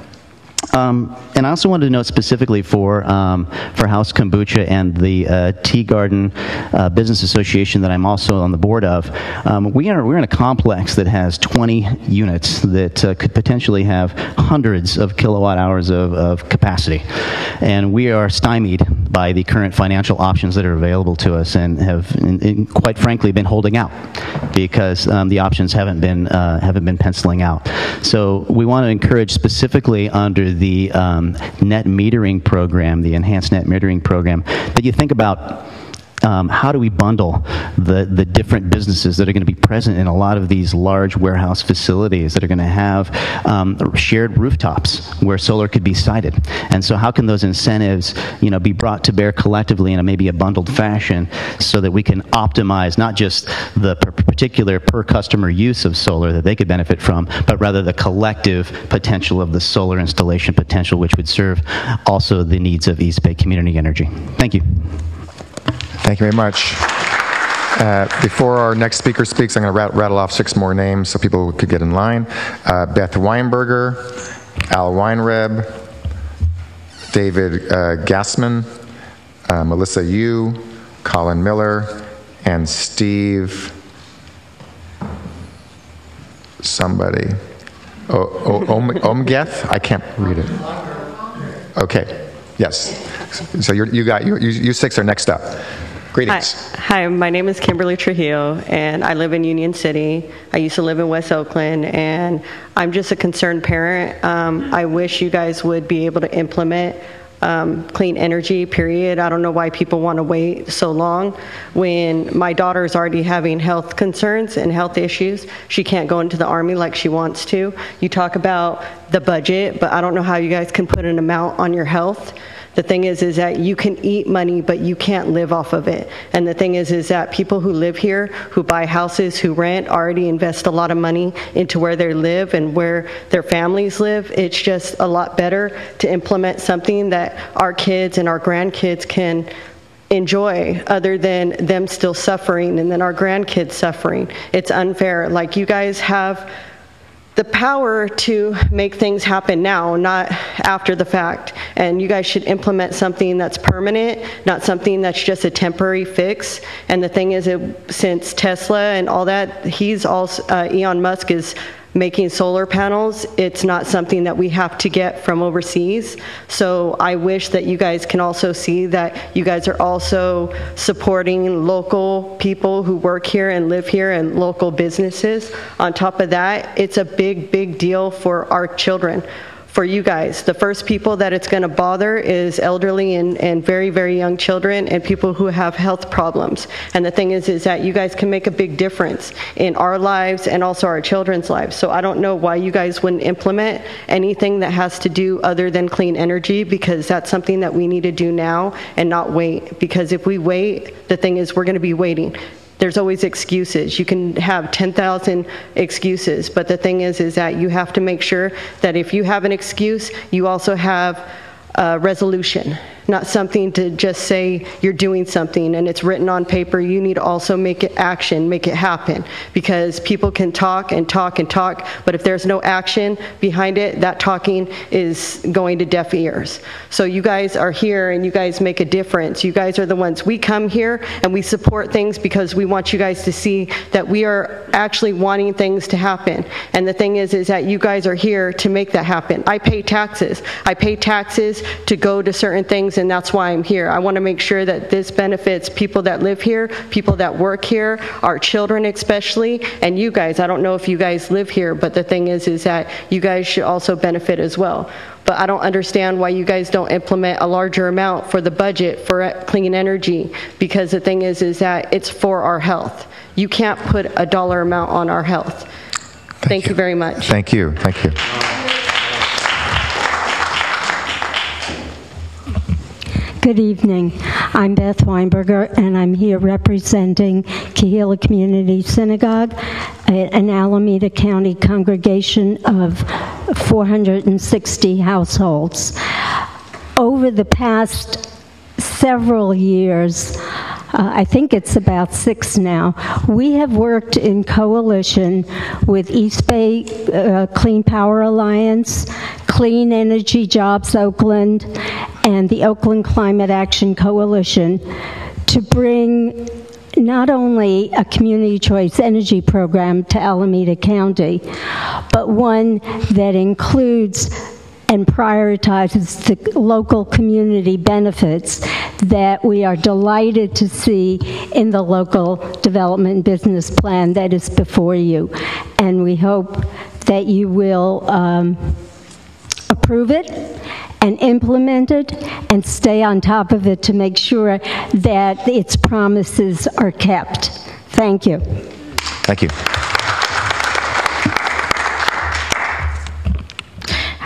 S18: And I also wanted to note specifically for House Kombucha and the Tea Garden Business Association that I'm also on the board of, we're in a complex that has 20 units that could potentially have hundreds of kilowatt hours of capacity. And we are stymied by the current financial options that are available to us and have, quite frankly, been holding out because the options haven't been penciling out. So we want to encourage specifically under the net metering program, the enhanced net metering program, that you think about how do we bundle the different businesses that are going to be present in a lot of these large warehouse facilities that are going to have shared rooftops where solar could be sited. And so how can those incentives be brought to bear collectively in maybe a bundled fashion so that we can optimize not just the particular per customer use of solar that they could benefit from, but rather the collective potential of the solar installation potential, which would serve also the needs of East Bay Community Energy. Thank you.
S2: Thank you very much. Before our next speaker speaks, I'm going to rattle off 6 more names so people could get in line. Beth Weinberger, Al Weinreb, David Gassman, Melissa Yu, Colin Miller, and Steve somebody. Omgeth? I can't read it. Okay. Yes. So you six are next up. Greetings.
S19: Hi, my name is Kimberly Trujillo, and I live in Union City. I used to live in West Oakland, and I'm just a concerned parent. I wish you guys would be able to implement clean energy, period. I don't know why people want to wait so long when my daughter is already having health concerns and health issues. She can't go into the Army like she wants to. You talk about the budget, but I don't know how you guys can put an amount on your health. The thing is that you can eat money, but you can't live off of it. And the thing is that people who live here, who buy houses, who rent, already invest a lot of money into where they live and where their families live. It's just a lot better to implement something that our kids and our grandkids can enjoy other than them still suffering and then our grandkids suffering. It's unfair. Like, you guys have the power to make things happen now, not after the fact. And you guys should implement something that's permanent, not something that's just a temporary fix. And the thing is, since Tesla and all that, Elon Musk is making solar panels, it's not something that we have to get from overseas. So I wish that you guys can also see that you guys are also supporting local people who work here and live here and local businesses. On top of that, it's a big, big deal for our children. For you guys, the first people that it's going to bother is elderly and very, very young children and people who have health problems. And the thing is that you guys can make a big difference in our lives and also our children's lives. So I don't know why you guys wouldn't implement anything that has to do other than clean energy, because that's something that we need to do now and not wait. Because if we wait, the thing is we're going to be waiting. There's always excuses. You can have 10,000 excuses, but the thing is that you have to make sure that if you have an excuse, you also have a resolution, not something to just say you're doing something and it's written on paper. You need to also make it action, make it happen, because people can talk and talk and talk, but if there's no action behind it, that talking is going to deaf ears. So you guys are here and you guys make a difference. You guys are the ones. We come here and we support things because we want you guys to see that we are actually wanting things to happen. And the thing is that you guys are here to make that happen. I pay taxes. I pay taxes to go to certain things, and that's why I'm here. I want to make sure that this benefits people that live here, people that work here, our children especially, and you guys. I don't know if you guys live here, but the thing is that you guys should also benefit as well. But I don't understand why you guys don't implement a larger amount for the budget for clean energy, because the thing is that it's for our health. You can't put a dollar amount on our health. Thank you very much.
S2: Thank you. Thank you.
S20: Good evening. I'm Beth Weinberger, and I'm here representing Kehila Community Synagogue, an Alameda County congregation of 460 households. Over the past several years, I think it's about 6 now, we have worked in coalition with East Bay Clean Power Alliance, Clean Energy Jobs Oakland, and the Oakland Climate Action Coalition to bring not only a community choice energy program to Alameda County, but one that includes and prioritizes the local community benefits that we are delighted to see in the local development business plan that is before you. And we hope that you will approve it and implement it and stay on top of it to make sure that its promises are kept. Thank you.
S2: Thank you.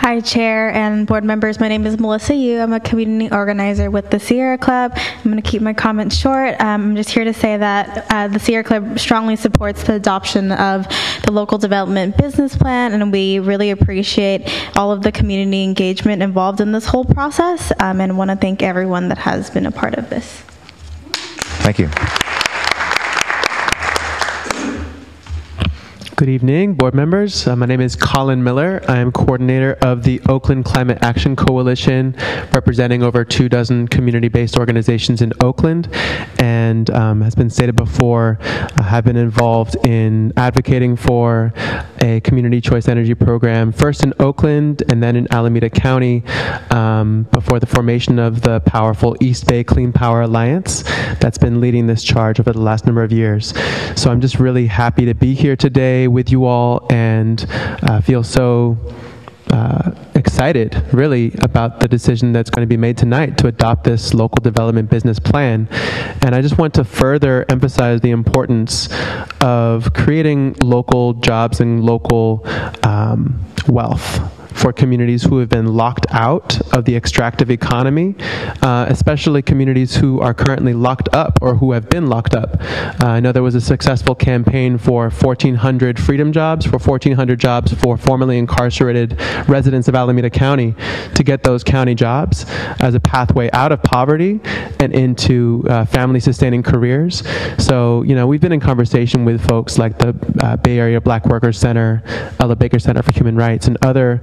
S21: Hi, Chair and board members. My name is Melissa Yu. I'm a community organizer with the Sierra Club. I'm going to keep my comments short. I'm just here to say that the Sierra Club strongly supports the adoption of the local development business plan, and we really appreciate all of the community engagement involved in this whole process, and want to thank everyone that has been a part of this.
S2: Thank you.
S3: Good evening, board members. My name is Colin Miller. I am coordinator of the Oakland Climate Action Coalition, representing over 24 community-based organizations in Oakland. And has been stated before, I have been involved in advocating for a community choice energy program, first in Oakland and then in Alameda County, before the formation of the powerful East Bay Clean Power Alliance that's been leading this charge over the last number of years. So I'm just really happy to be here today with you all, and feel so excited, really, about the decision that's going to be made tonight to adopt this local development business plan. And I just want to further emphasize the importance of creating local jobs and local wealth for communities who have been locked out of the extractive economy, especially communities who are currently locked up or who have been locked up. I know there was a successful campaign for 1,400 freedom jobs, for 1,400 jobs for formerly incarcerated residents of Alameda County, to get those county jobs as a pathway out of poverty and into family-sustaining careers. So, you know, we've been in conversation with folks like the Bay Area Black Workers Center, Ella Baker Center for Human Rights, and other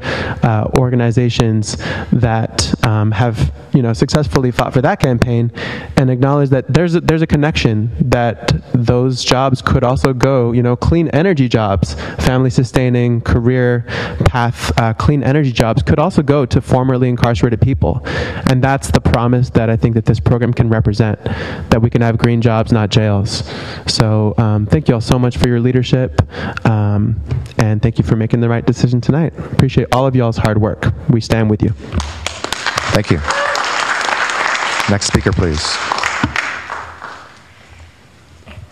S3: organizations that have, you know, successfully fought for that campaign, and acknowledge that there's a connection, that those jobs could also go, you know, clean energy jobs, family sustaining, career path, clean energy jobs could also go to formerly incarcerated people. And that's the promise that I think that this program can represent, that we can have green jobs, not jails. So thank you all so much for your leadership, and thank you for making the right decision tonight. Appreciate all of y'all's hard work. We stand with you.
S2: Thank you. Next speaker, please.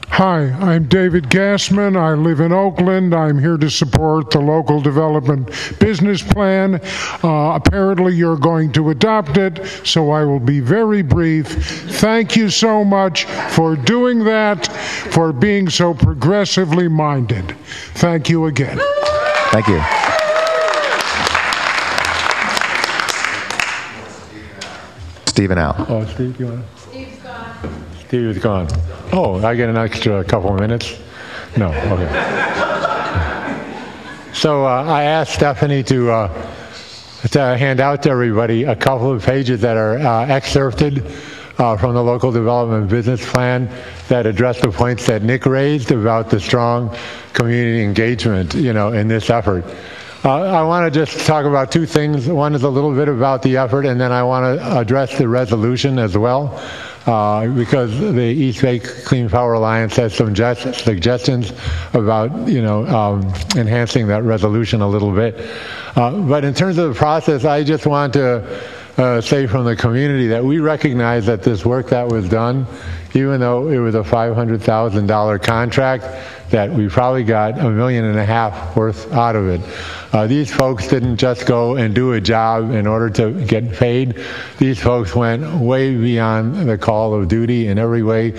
S22: Hi, I'm David Gassman. I live in Oakland. I'm here to support the local development business plan. Apparently you're going to adopt it, so I will be very brief. Thank you so much for doing that, for being so progressively minded. Thank you again.
S2: Thank you. Stephen Al.
S9: Oh, Steve, you want to? Steve's gone. Steve is gone. Oh, I get an extra couple of minutes? No, okay. So I asked Stephanie to hand out to everybody a couple of pages that are excerpted from the local development business plan that address the points that Nick raised about the strong community engagement, you know, in this effort. I want to just talk about two things. One is a little bit about the effort, and then I want to address the resolution as well, because the East Bay Clean Power Alliance has some suggestions about, you know, enhancing that resolution a little bit. But in terms of the process, I just want to say from the community that we recognize that this work that was done, even though it was a $500,000 contract, that we probably got $1.5 million worth out of it. These folks didn't just go and do a job in order to get paid. These folks went way beyond the call of duty in every way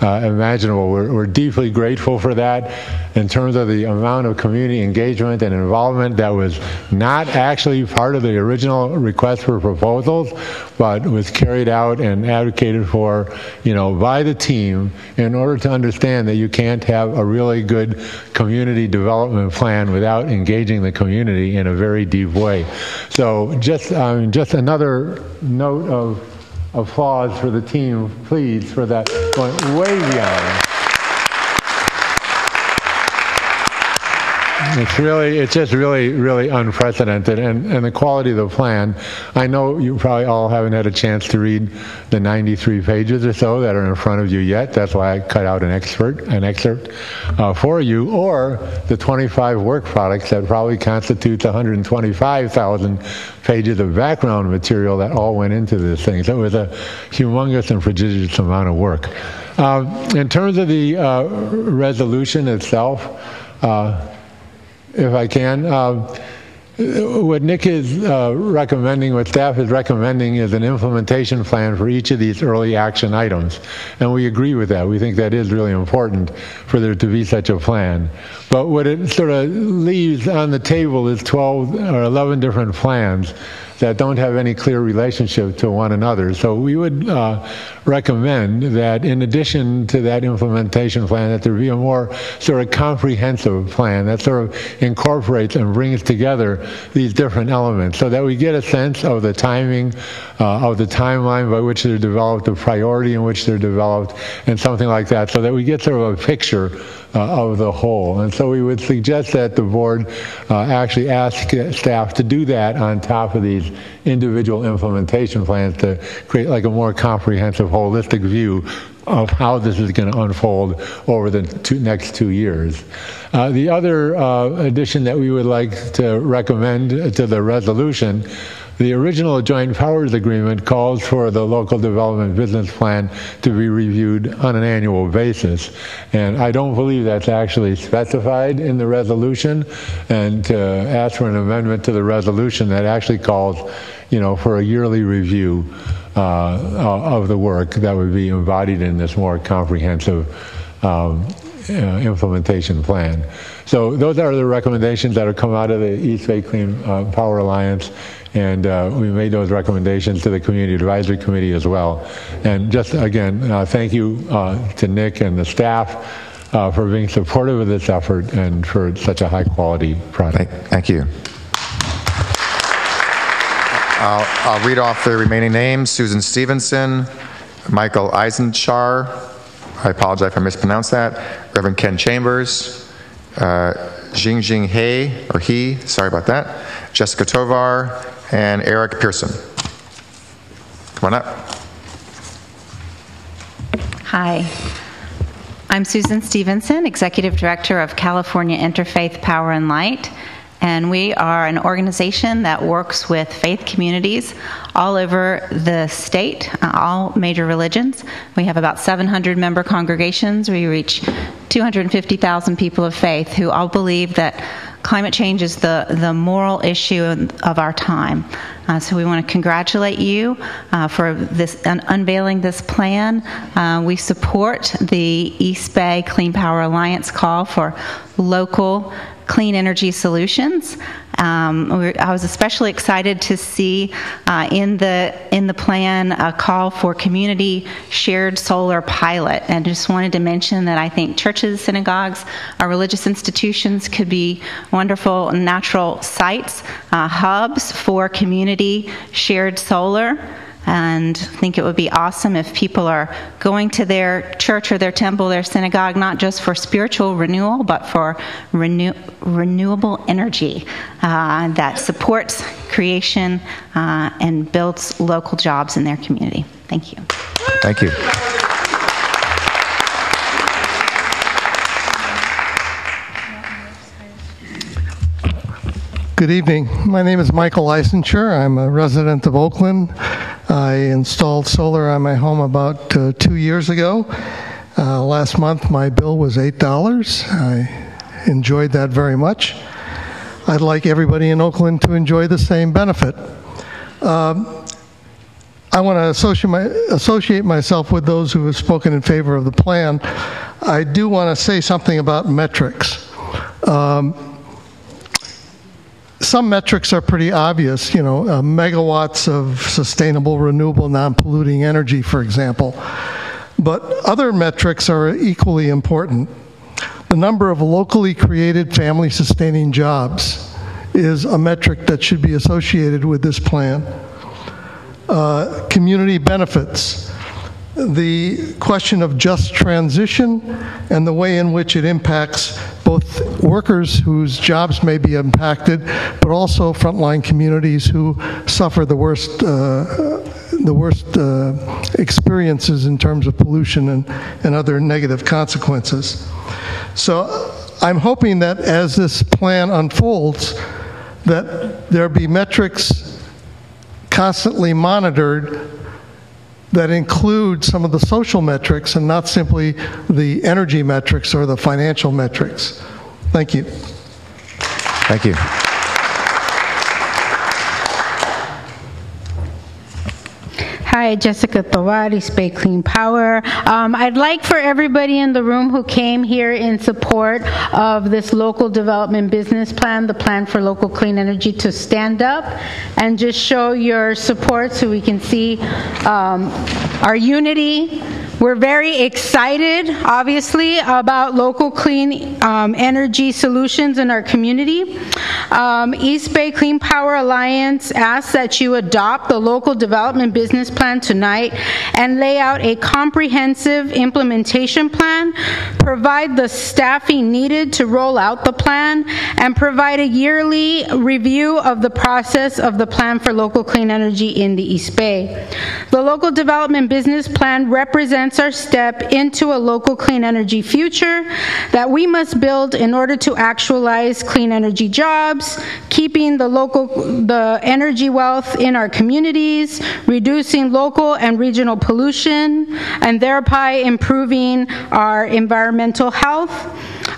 S9: imaginable. We're deeply grateful for that. In terms of the amount of community engagement and involvement that was not actually part of the original request for proposals, but was carried out and advocated for, you know, by the team, in order to understand that you can't have a really good community development plan without engaging the community in a very deep way. So just another note of applause for the team, please, for that going way beyond. It's just really unprecedented, and the quality of the plan. I know you probably all haven't had a chance to read the 93 pages or so that are in front of you yet. That's why I cut out an excerpt for you, or the 25 work products that probably constitutes 125,000 pages of background material that all went into this thing. So it was a humongous and prodigious amount of work. In terms of the resolution itself, if I can, what Nick is recommending, what staff is recommending, is an implementation plan for each of these early action items. And we agree with that. We think that is really important for there to be such a plan. But what it sort of leaves on the table is 12 or 11 different plans that don't have any clear relationship to one another. So we would recommend that in addition to that implementation plan, that there be a more sort of comprehensive plan that sort of incorporates and brings together these different elements so that we get a sense of the timing, of the timeline by which they're developed, the priority in which they're developed, and something like that, so that we get sort of a picture of the whole. And so we would suggest that the board actually ask staff to do that on top of these individual implementation plans to create like a more comprehensive, holistic view of how this is going to unfold over the next 2 years. The other addition that we would like to recommend to the resolution, the original joint powers agreement calls for the local development business plan to be reviewed on an annual basis. And I don't believe that's actually specified in the resolution, and to ask for an amendment to the resolution that actually calls, for a yearly review of the work that would be embodied in this more comprehensive implementation plan. So those are the recommendations that have come out of the East Bay Clean Power Alliance, and we made those recommendations to the Community Advisory Committee as well. And just again, thank you to Nick and the staff for being supportive of this effort and for such a high quality product.
S2: Thank you. I'll read off the remaining names: Susan Stevenson, Michael Eisenchar, I apologize if I mispronounced that, Reverend Ken Chambers, Jingjing He, or He, sorry about that, Jessica Tovar, and Eric Pearson. Come on up.
S4: Hi. I'm Susan Stevenson, Executive Director of California Interfaith Power and Light. And we are an organization that works with faith communities all over the state, all major religions. We have about 700 member congregations. We reach 250,000 people of faith who all believe that climate change is the moral issue of our time. So we want to congratulate you for this unveiling this plan. We support the East Bay Clean Power Alliance call for local clean energy solutions. I was especially excited to see in the plan a call for community shared solar pilot, and just wanted to mention that I think churches, synagogues, our religious institutions could be wonderful natural sites, hubs for community shared solar. And I think it would be awesome if people are going to their church or their temple, their synagogue, not just for spiritual renewal, but for renewable energy that supports creation and builds local jobs in their community. Thank you.
S2: Thank you.
S5: Good evening. My name is Michael Eisencher. I'm a resident of Oakland. I installed solar on my home about 2 years ago. Last month my bill was $8. I enjoyed that very much. I'd like everybody in Oakland to enjoy the same benefit. I want to associate myself with those who have spoken in favor of the plan. I do want to say something about metrics. Some metrics are pretty obvious, megawatts of sustainable, renewable, non-polluting energy, for example. But other metrics are equally important. The number of locally created family-sustaining jobs is a metric that should be associated with this plan. Community benefits. The question of just transition and the way in which it impacts both workers whose jobs may be impacted, but also frontline communities who suffer the worst experiences in terms of pollution and other negative consequences. So I'm hoping that as this plan unfolds, that there be metrics constantly monitored that include some of the social metrics and not simply the energy metrics or the financial metrics. Thank you.
S2: Thank you.
S23: Hi,
S7: Hi, Jessica Tovar, East Bay Clean Power. I'd like for everybody in the room who came here in support of this local development business plan, the plan for local clean energy, to stand up and just show your support so we can see our unity. We're very excited, obviously, about local clean energy solutions in our community. East Bay Clean Power Alliance asks that you adopt the local development business plan tonight and lay out a comprehensive implementation plan, provide the staffing needed to roll out the plan, and provide a yearly review of the process of the plan for local clean energy in the East Bay. The local development business plan represents our step into a local clean energy future that we must build in order to actualize clean energy jobs, keeping the energy wealth in our communities, reducing local and regional pollution, and thereby improving our environmental health,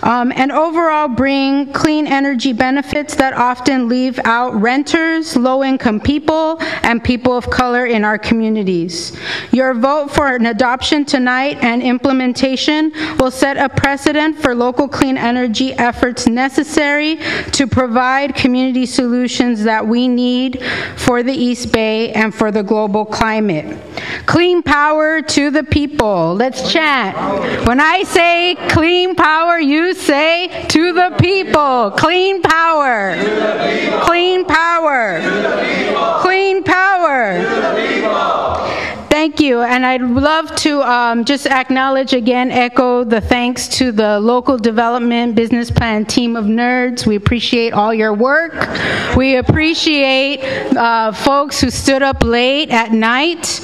S7: and overall bring clean energy benefits that often leave out renters, low-income people, and people of color in our communities. Your vote for an adoption tonight and implementation will set a precedent for local clean energy efforts necessary to provide community solutions that we need for the East Bay and for the global climate. Clean power to the people. Let's chant. When I say clean power, you say to the people. Clean power. Clean power. Clean power. Thank you, and I'd love to just acknowledge again, echo the thanks to the local development business plan team of nerds. We appreciate all your work. We appreciate folks who stood up late at night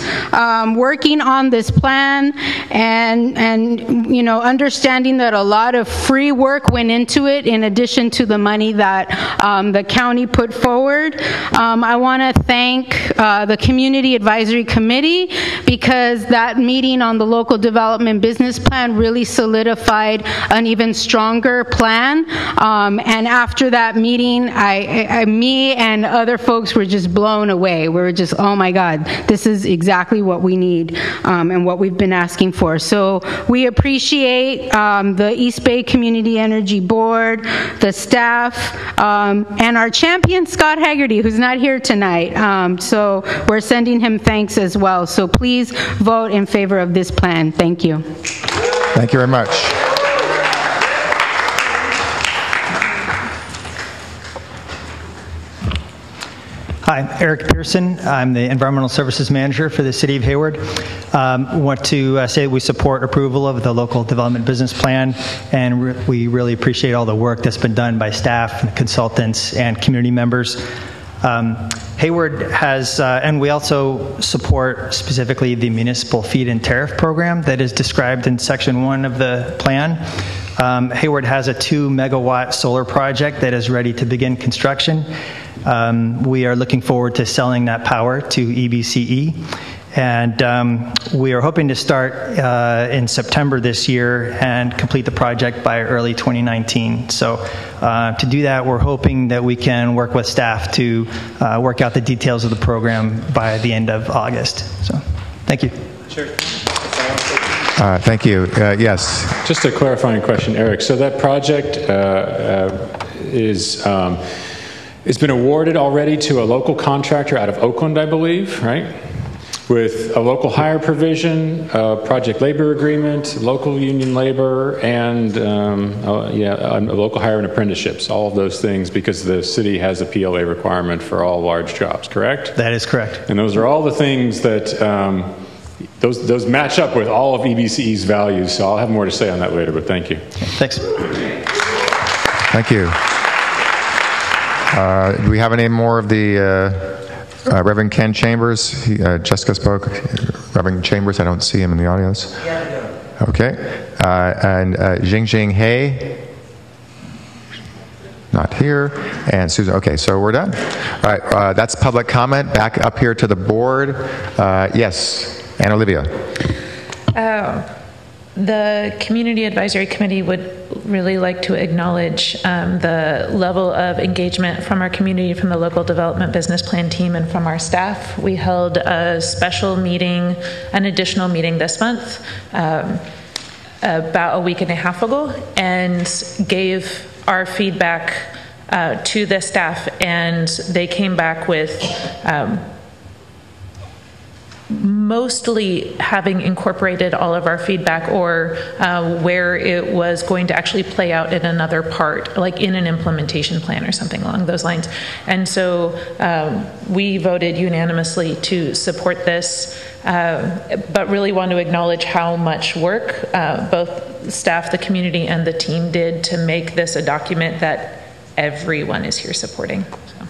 S7: working on this plan, and you know, understanding that a lot of free work went into it in addition to the money that the county put forward. I want to thank the Community Advisory Committee, because that meeting on the local development business plan really solidified an even stronger plan. And after that meeting, me and other folks were just blown away. We were just, oh my God, this is exactly what we need and what we've been asking for. So we appreciate the East Bay Community Energy Board, the staff, and our champion, Scott Haggerty, who's not here tonight. So we're sending him thanks as well. So please vote in favor of this plan. Thank you.
S2: Thank you very much.
S8: Hi, I'm Eric Pearson. I'm the Environmental Services Manager for the City of Hayward. I want to say we support approval of the local development business plan, and we really appreciate all the work that's been done by staff, and consultants, and community members. Hayward has, and we also support specifically the municipal feed-in tariff program that is described in Section 1 of the plan. Hayward has a 2-megawatt solar project that is ready to begin construction. We are looking forward to selling that power to EBCE. And we are hoping to start in September this year and complete the project by early 2019. So to do that, we're hoping that we can work with staff to work out the details of the program by the end of August. So thank you.
S12: Sure.
S2: Thank you. Yes.
S12: Just a clarifying question, Eric. So that project it's been awarded already to a local contractor out of Oakland, I believe, right? With a local hire provision, a project labor agreement, local union labor, and a local hire and apprenticeships, all of those things, because the city has a PLA requirement for all large jobs, correct?
S8: That is correct.
S12: And those are all the things that, those match up with all of EBCE's values, so I'll have more to say on that later, but thank you.
S8: Thanks.
S2: Thank you. Do we have any more of the Reverend Ken Chambers? Jessica spoke. Reverend Chambers, I don't see him in the audience. Okay. And Jingjing He? Not here. And Susan, okay, so we're done. All right, that's public comment. Back up here to the board. Yes, Anna Olivia.
S23: The Community Advisory Committee would
S10: really like to acknowledge the level of engagement from our community, from the local development business plan team, and from our staff. We held a special meeting, an additional meeting this month, about a week and a half ago, and gave our feedback to the staff, and they came back with mostly having incorporated all of our feedback, or where it was going to actually play out in another part, like in an implementation plan or something along those lines. And so we voted unanimously to support this, but really want to acknowledge how much work both staff, the community, and the team did to make this a document that everyone is here supporting. So.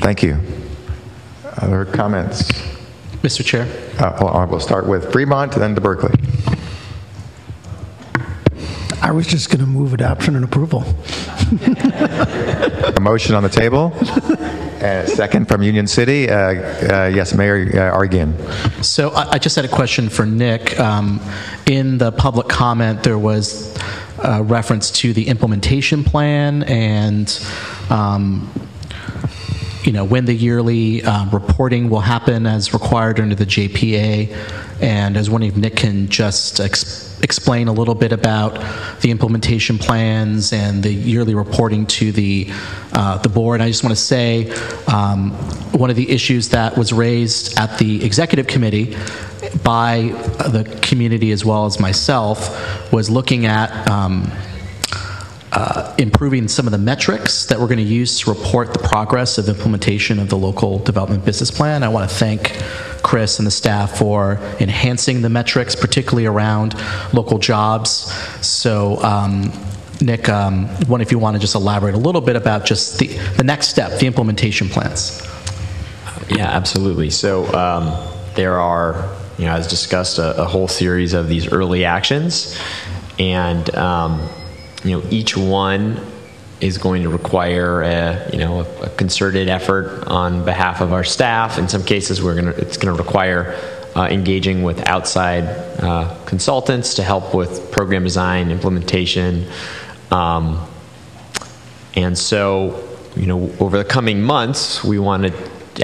S2: Thank you. Other comments?
S1: Mr. Chair?
S2: We'll start with Fremont, then to Berkeley.
S11: I was just going to move adoption and approval.
S2: A motion on the table. And a second from Union City. Yes, Mayor Arreguín.
S1: So I just had a question for Nick. In the public comment, there was a reference to the implementation plan and when the yearly reporting will happen as required under the JPA. And I was wondering if Nick can just explain a little bit about the implementation plans and the yearly reporting to the board. And I just want to say one of the issues that was raised at the executive committee by the community as well as myself was looking at improving some of the metrics that we're going to use to report the progress of implementation of the local development business plan. I want to thank Chris and the staff for enhancing the metrics, particularly around local jobs. So, Nick, wonder if you want to just elaborate a little bit about just the next step, the implementation plans.
S6: Yeah, absolutely. So there are, as discussed, a whole series of these early actions, and each one is going to require a concerted effort on behalf of our staff. In some cases, it's going to require engaging with outside consultants to help with program design, implementation, and so over the coming months, we want to,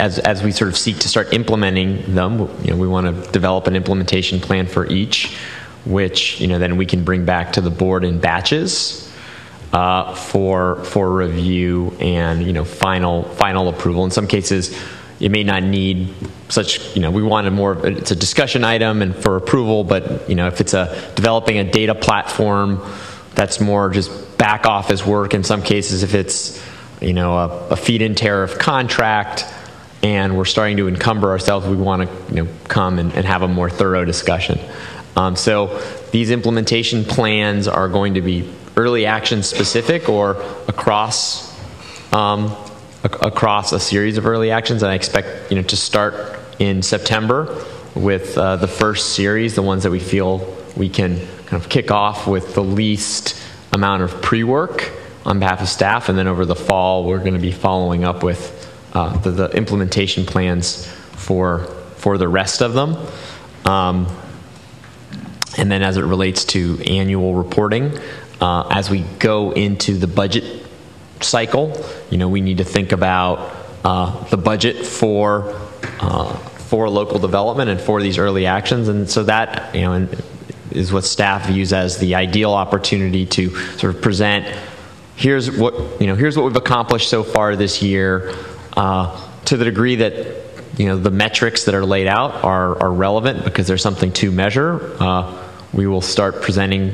S6: as we sort of seek to start implementing them, we want to develop an implementation plan for each, which then we can bring back to the board in batches for review and final approval. In some cases, it may not need such. We wanted more. It's a discussion item and for approval, but if it's developing a data platform, that's more just back office work. In some cases, if it's a feed-in tariff contract and we're starting to encumber ourselves, we want to come and have a more thorough discussion. So these implementation plans are going to be early action specific or across a series of early actions. And I expect to start in September with the first series, the ones that we feel we can kind of kick off with the least amount of pre-work on behalf of staff. And then over the fall, we're going to be following up with the implementation plans for the rest of them. And then as it relates to annual reporting, as we go into the budget cycle, we need to think about the budget for local development and for these early actions. And so that is what staff views as the ideal opportunity to sort of present, here's what we've accomplished so far this year, to the degree that the metrics that are laid out are relevant because there's something to measure. We will start presenting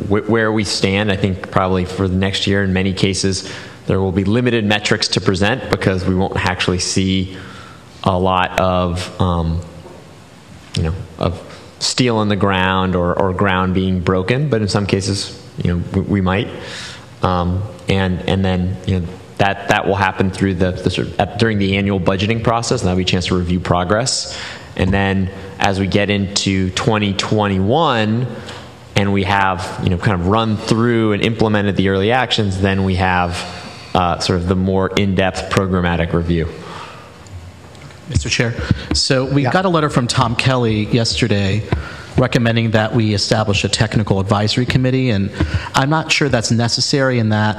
S6: where we stand. I think probably for the next year, in many cases, there will be limited metrics to present because we won't actually see a lot of, of steel in the ground or ground being broken. But in some cases, we might, and then that will happen through during the annual budgeting process, and that'll be a chance to review progress. And then as we get into 2021 and we have kind of run through and implemented the early actions, then we have sort of the more in-depth programmatic review.
S1: Mr. Chair, so we got a letter from Tom Kelly yesterday recommending that we establish a technical advisory committee, and I'm not sure that's necessary in that,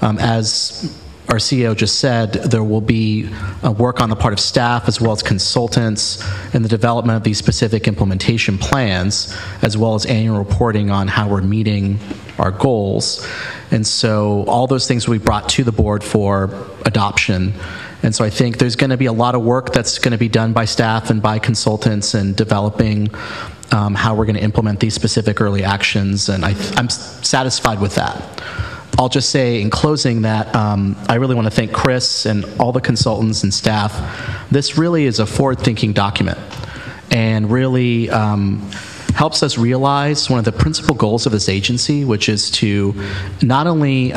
S1: as our CEO just said, there will be work on the part of staff as well as consultants in the development of these specific implementation plans, as well as annual reporting on how we're meeting our goals. And so all those things will be brought to the board for adoption. And so I think there's going to be a lot of work that's going to be done by staff and by consultants in developing how we're going to implement these specific early actions, and I'm satisfied with that. I'll just say in closing that I really want to thank Chris and all the consultants and staff. This really is a forward-thinking document and really helps us realize one of the principal goals of this agency, which is to not only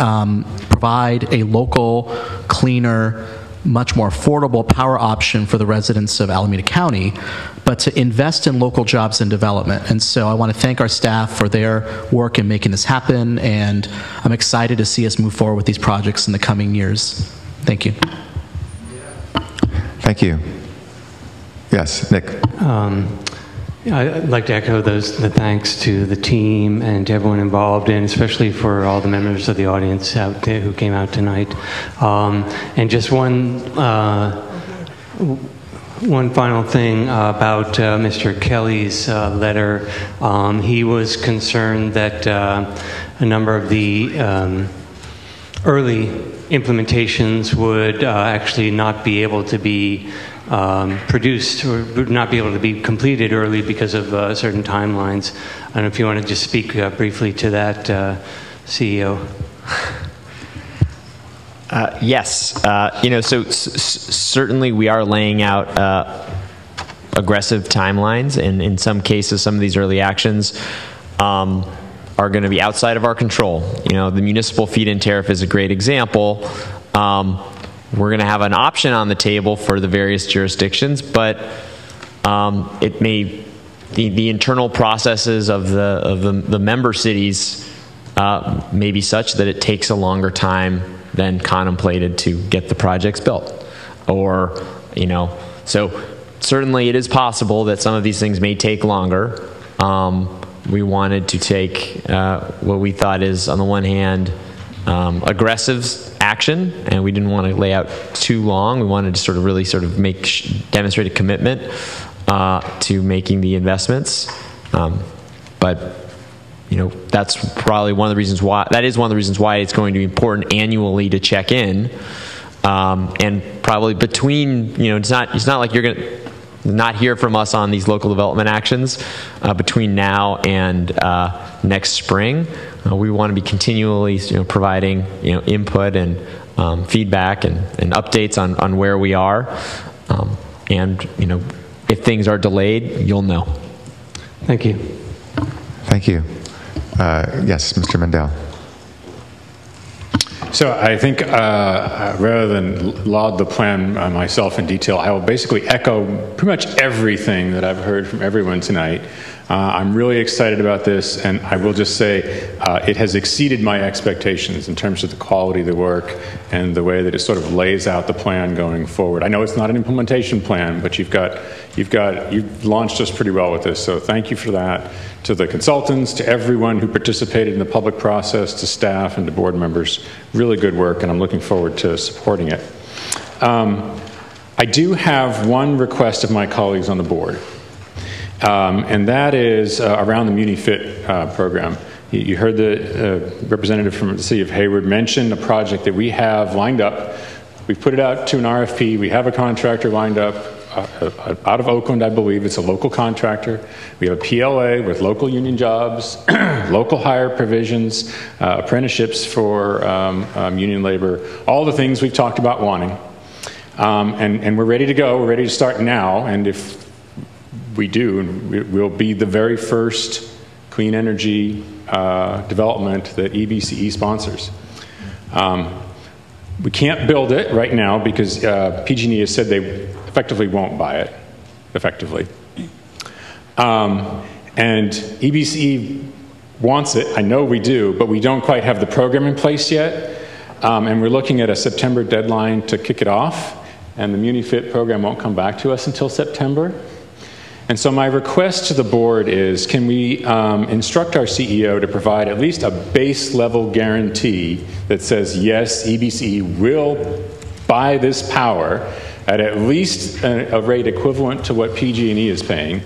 S1: provide a local, cleaner, much more affordable power option for the residents of Alameda County, but to invest in local jobs and development. And so I want to thank our staff for their work in making this happen, and I'm excited to see us move forward with these projects in the coming years. Thank you.
S2: Thank you. Yes, Nick.
S13: I'd like to echo the thanks to the team and to everyone involved, and especially for all the members of the audience out there who came out tonight. And just one final thing about Mr. Kelly's letter. He was concerned that a number of the early implementations would actually not be able to be produced or would not be able to be completed early because of certain timelines. I don't know if you want to just speak briefly to that, CEO.
S6: Yes, so certainly we are laying out aggressive timelines, and in some cases, some of these early actions are going to be outside of our control. The municipal feed-in tariff is a great example. We're going to have an option on the table for the various jurisdictions, but it may the internal processes of the member cities may be such that it takes a longer time than contemplated to get the projects built, or so certainly it is possible that some of these things may take longer. We wanted to take what we thought is, on the one hand, aggressive action, and we didn't want to lay out too long. We wanted to really demonstrate a commitment to making the investments. But that's probably one of the reasons why. That is one of the reasons why it's going to be important annually to check in, and probably between it's not like you're going to not hear from us on these local development actions between now and next spring. We want to be continually providing input and feedback and updates on where we are, and if things are delayed, you'll know.
S13: Thank you.
S2: Thank you. Yes, Mr. Mendel.
S12: So I think rather than laud the plan myself in detail, I will basically echo pretty much everything that I've heard from everyone tonight. I'm really excited about this, and I will just say it has exceeded my expectations in terms of the quality of the work and the way that it sort of lays out the plan going forward. I know it's not an implementation plan, but you've launched us pretty well with this, so thank you for that. To the consultants, to everyone who participated in the public process, to staff and to board members, really good work, and I'm looking forward to supporting it. I do have one request of my colleagues on the board, and that is around the MuniFit program. You heard the representative from the City of Hayward mention a project that we have lined up. We've put it out to an RFP. We have a contractor lined up out of Oakland, I believe. It's a local contractor. We have a PLA with local union jobs, local hire provisions, apprenticeships for union labor, all the things we've talked about wanting. And we're ready to go. We're ready to start now. And if we do, we'll be the very first clean energy development that EBCE sponsors. We can't build it right now because PG&E has said they effectively won't buy it, effectively. And EBCE wants it, I know we do, but we don't quite have the program in place yet. And we're looking at a September deadline to kick it off, and the MuniFit program won't come back to us until September. And so my request to the board is, can we instruct our CEO to provide at least a base level guarantee that says, yes, EBCE will buy this power at least a rate equivalent to what PG&E is paying.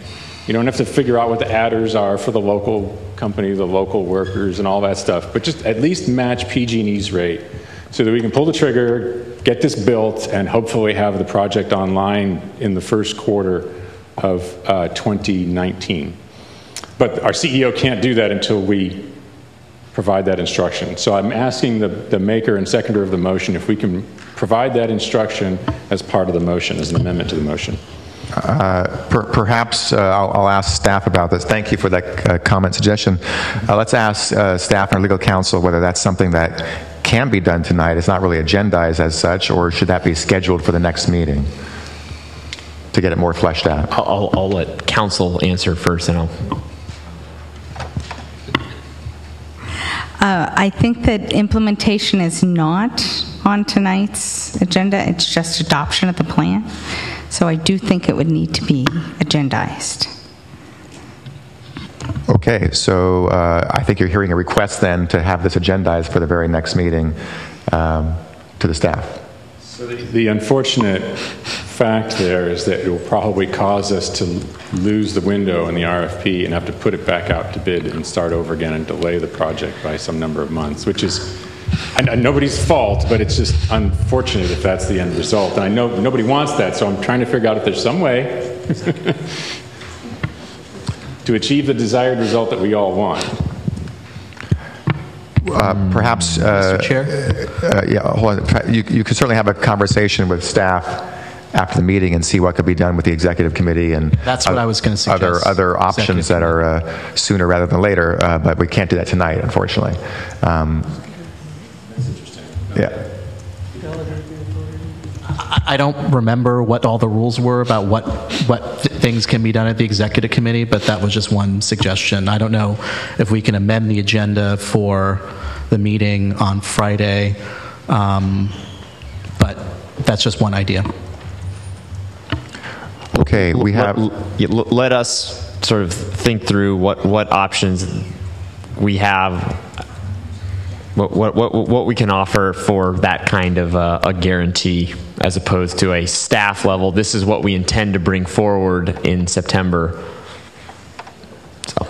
S12: You don't have to figure out what the adders are for the local company, the local workers, and all that stuff, but just at least match PG&E's rate so that we can pull the trigger, get this built, and hopefully have the project online in the first quarter of 2019. But our CEO can't do that until we provide that instruction. So I'm asking the maker and seconder of the motion if we can provide that instruction as part of the motion, as an amendment to the motion.
S2: Perhaps I'll ask staff about this. Thank you for that comment suggestion. Let's ask staff and our legal counsel whether that's something that can be done tonight. It's not really agendized as such, or should that be scheduled for the next meeting to get it more fleshed out?
S6: I'll let counsel answer first, and I'll...
S14: I think that implementation is not on tonight's agenda. It's just adoption of the plan. So I do think it would need to be agendized.
S2: Okay, so I think you're hearing a request then to have this agendized for the very next meeting to the staff.
S12: So the unfortunate fact there is that it will probably cause us to lose the window in the RFP and have to put it back out to bid and start over again and delay the project by some number of months, which is nobody's fault, but it's just unfortunate if that's the end result. And I know nobody wants that, so I'm trying to figure out if there's some way to achieve the desired result that we all want.
S2: Perhaps,
S1: Mr. Chair?
S2: Yeah, hold on. You could certainly have a conversation with staff after the meeting and see what could be done with the executive committee and
S1: that's what I was going to suggest.
S2: Other options that are sooner rather than later, but we can't do that tonight, unfortunately. Yeah.
S1: I don't remember what all the rules were about what things can be done at the executive committee, but that was just one suggestion. I don't know if we can amend the agenda for the meeting on Friday, but that's just one idea.
S2: Okay, we have...
S6: Let us sort of think through what options we have, what we can offer for that kind of a guarantee, as opposed to a staff level. This is what we intend to bring forward in September. So.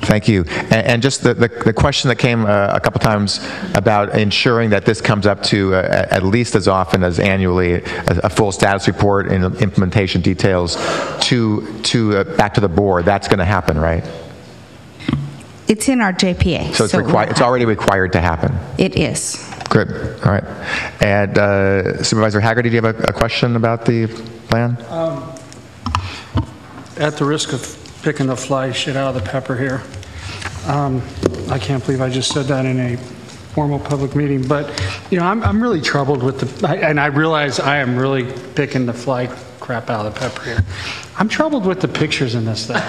S2: Thank you. And just the question that came a couple times about ensuring that this comes up to at least as often as annually a full status report and implementation details to back to the board. That's going to happen, right?
S14: It's in our JPA.
S2: So it's already required to happen.
S14: It is.
S2: Good. All right. And Supervisor Hagerty, do you have a question about the plan?
S11: At the risk of picking the fly shit out of the pepper here, I can't believe I just said that in a formal public meeting, but you know, I'm really troubled with and I realize I am really picking the fly crap out of the pepper here. I'm troubled with the pictures in this thing.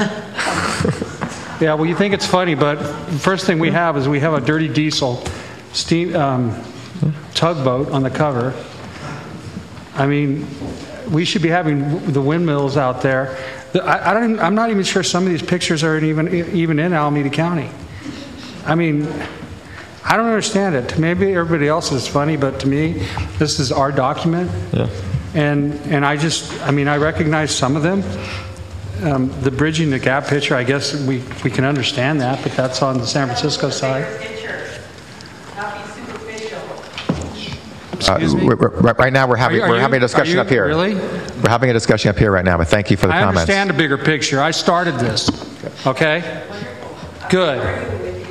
S11: Yeah, well, you think it's funny, but the first thing we have is we have a dirty diesel steam tugboat on the cover. I mean, we should be having the windmills out there. I'm not even sure some of these pictures are even in Alameda County. I mean, I don't understand it. Maybe everybody else is funny, but to me, this is our document.
S6: Yeah.
S11: And I recognize some of them. The bridging the gap picture, I guess we can understand that, but that's on the San Francisco side.
S2: Right now, we're having a discussion up here.
S11: Really?
S2: We're having a discussion up here right now, but thank you for the comments.
S11: I understand a bigger picture. I started this. Okay? Good.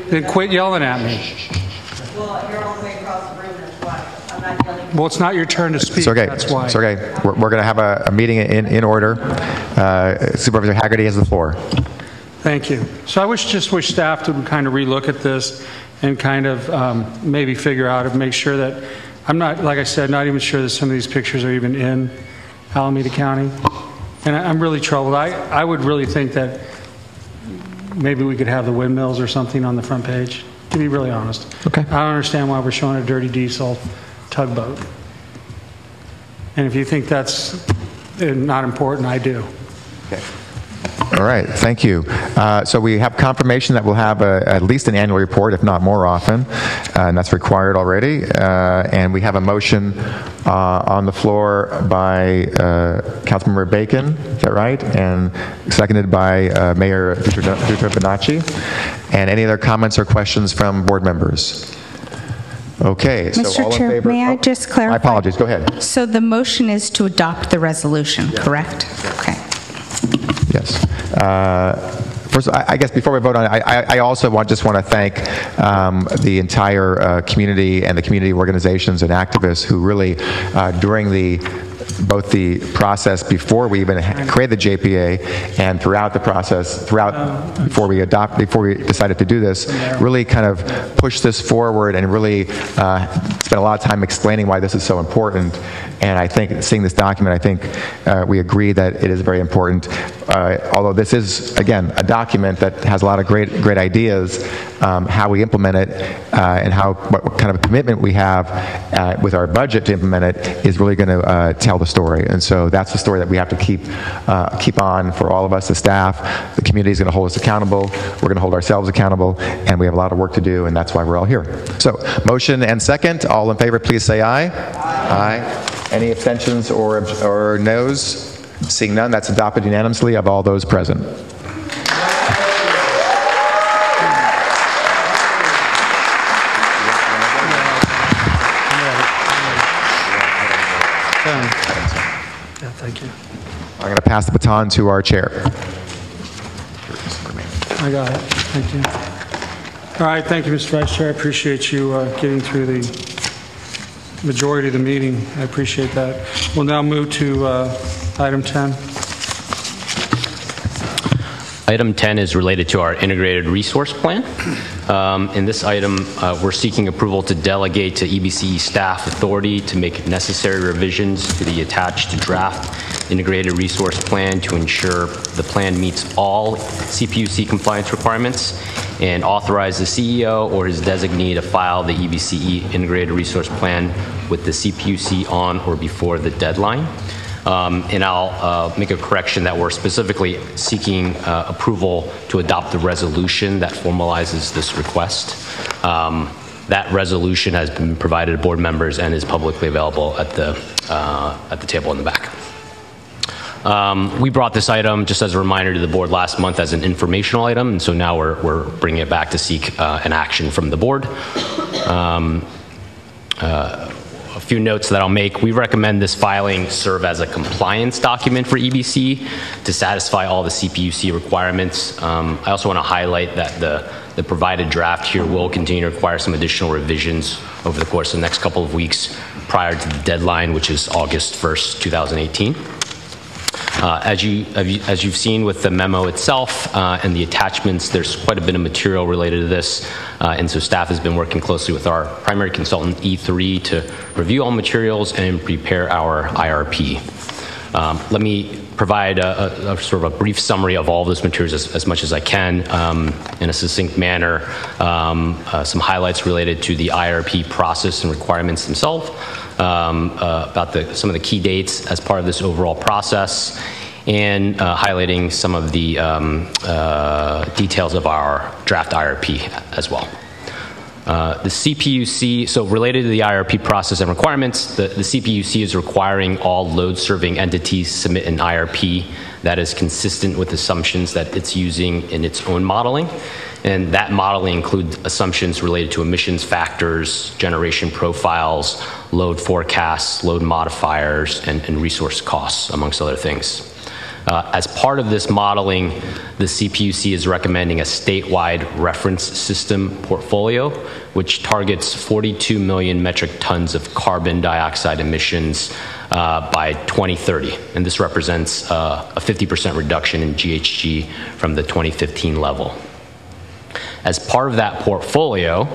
S11: Then quit yelling at me.
S15: Well, you're all the way across the room, that's why. I'm not yelling.
S11: Well, it's not your turn to speak.
S2: It's okay.
S11: That's why.
S2: It's okay. We're going to have a meeting in order. Supervisor Hagerty has the floor.
S11: Thank you. So I just wish staff to kind of relook at this and kind of maybe figure out and make sure that I'm not, like I said, not even sure that some of these pictures are even in Alameda County. And I'm really troubled. I would really think that maybe we could have the windmills or something on the front page, to be really honest.
S6: Okay.
S11: I don't understand why we're showing a dirty diesel tugboat. And if you think that's not important, I do.
S2: Okay. All right, thank you. So we have confirmation that we'll have at least an annual report, if not more often, and that's required already. And we have a motion on the floor by Councilmember Bacon, is that right? And seconded by Mayor Duterte-Bonacci. And any other comments or questions from board members? Okay, so
S14: Mr.
S2: all in
S14: Chair,
S2: favor?
S14: may I just clarify?
S2: My apologies, go ahead.
S14: So the motion is to adopt the resolution, correct? Okay.
S2: Yes. First, I guess before we vote on it, I also just want to thank the entire community and the community organizations and activists who really, during both the process before we even created the JPA and throughout the process, before we decided to do this, really kind of pushed this forward and really spent a lot of time explaining why this is so important. And I think seeing this document, I think we agree that it is very important. Although this is, again, a document that has a lot of great ideas, how we implement it and what kind of a commitment we have with our budget to implement it is really going to tell the story. And so that's the story that we have to keep on for all of us, the staff. The community is going to hold us accountable. We're going to hold ourselves accountable, and we have a lot of work to do, and that's why we're all here. So motion and second. All in favor, please say aye. Aye. Any abstentions or noes? Seeing none, that's adopted unanimously of all those present.
S11: Yeah, thank you.
S2: I'm going to pass the baton to our chair.
S11: I got it. Thank you. All right, thank you, Mr. Vice Chair. I appreciate you getting through the majority of the meeting. I appreciate that. We'll now move to item 10.
S16: Item 10 is related to our integrated resource plan. In this item, we're seeking approval to delegate to EBCE staff authority to make necessary revisions to the attached draft integrated resource plan to ensure the plan meets all CPUC compliance requirements, and authorize the CEO or his designee to file the EBCE integrated resource plan with the CPUC on or before the deadline. And I'll make a correction that we're specifically seeking approval to adopt the resolution that formalizes this request. That resolution has been provided to board members and is publicly available at the table in the back. We brought this item just as a reminder to the board last month as an informational item, and so now we're bringing it back to seek an action from the board. A few notes that I'll make. We recommend this filing serve as a compliance document for EBC to satisfy all the CPUC requirements. I also want to highlight that the provided draft here will continue to require some additional revisions over the course of the next couple of weeks prior to the deadline, which is August 1st, 2018. As you've seen with the memo itself and the attachments, there's quite a bit of material related to this, and so staff has been working closely with our primary consultant, E3, to review all materials and prepare our IRP. Let me provide a sort of a brief summary of all of those materials as much as I can in a succinct manner. Some highlights related to the IRP process and requirements themselves, about some of the key dates as part of this overall process, and highlighting some of the details of our draft IRP as well. The CPUC, so related to the IRP process and requirements, the CPUC is requiring all load-serving entities submit an IRP that is consistent with assumptions that it's using in its own modeling. And that modeling includes assumptions related to emissions factors, generation profiles, load forecasts, load modifiers, and resource costs, amongst other things. As part of this modeling, the CPUC is recommending a statewide reference system portfolio, which targets 42 million metric tons of carbon dioxide emissions by 2030. And this represents a 50% reduction in GHG from the 2015 level. As part of that portfolio,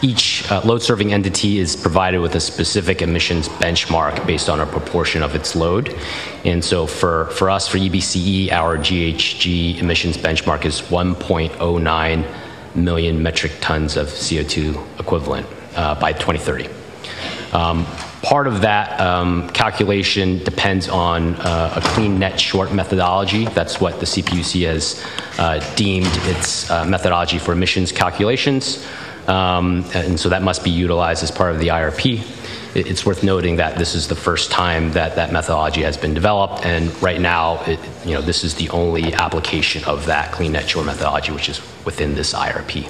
S16: each load-serving entity is provided with a specific emissions benchmark based on a proportion of its load. And so for us, for EBCE, our GHG emissions benchmark is 1.09 million metric tons of CO2 equivalent by 2030. Part of that calculation depends on a clean net short methodology. That's what the CPUC has deemed its methodology for emissions calculations. And so that must be utilized as part of the IRP. It's worth noting that this is the first time that that methodology has been developed, and right now, this is the only application of that clean net short methodology, which is within this IRP.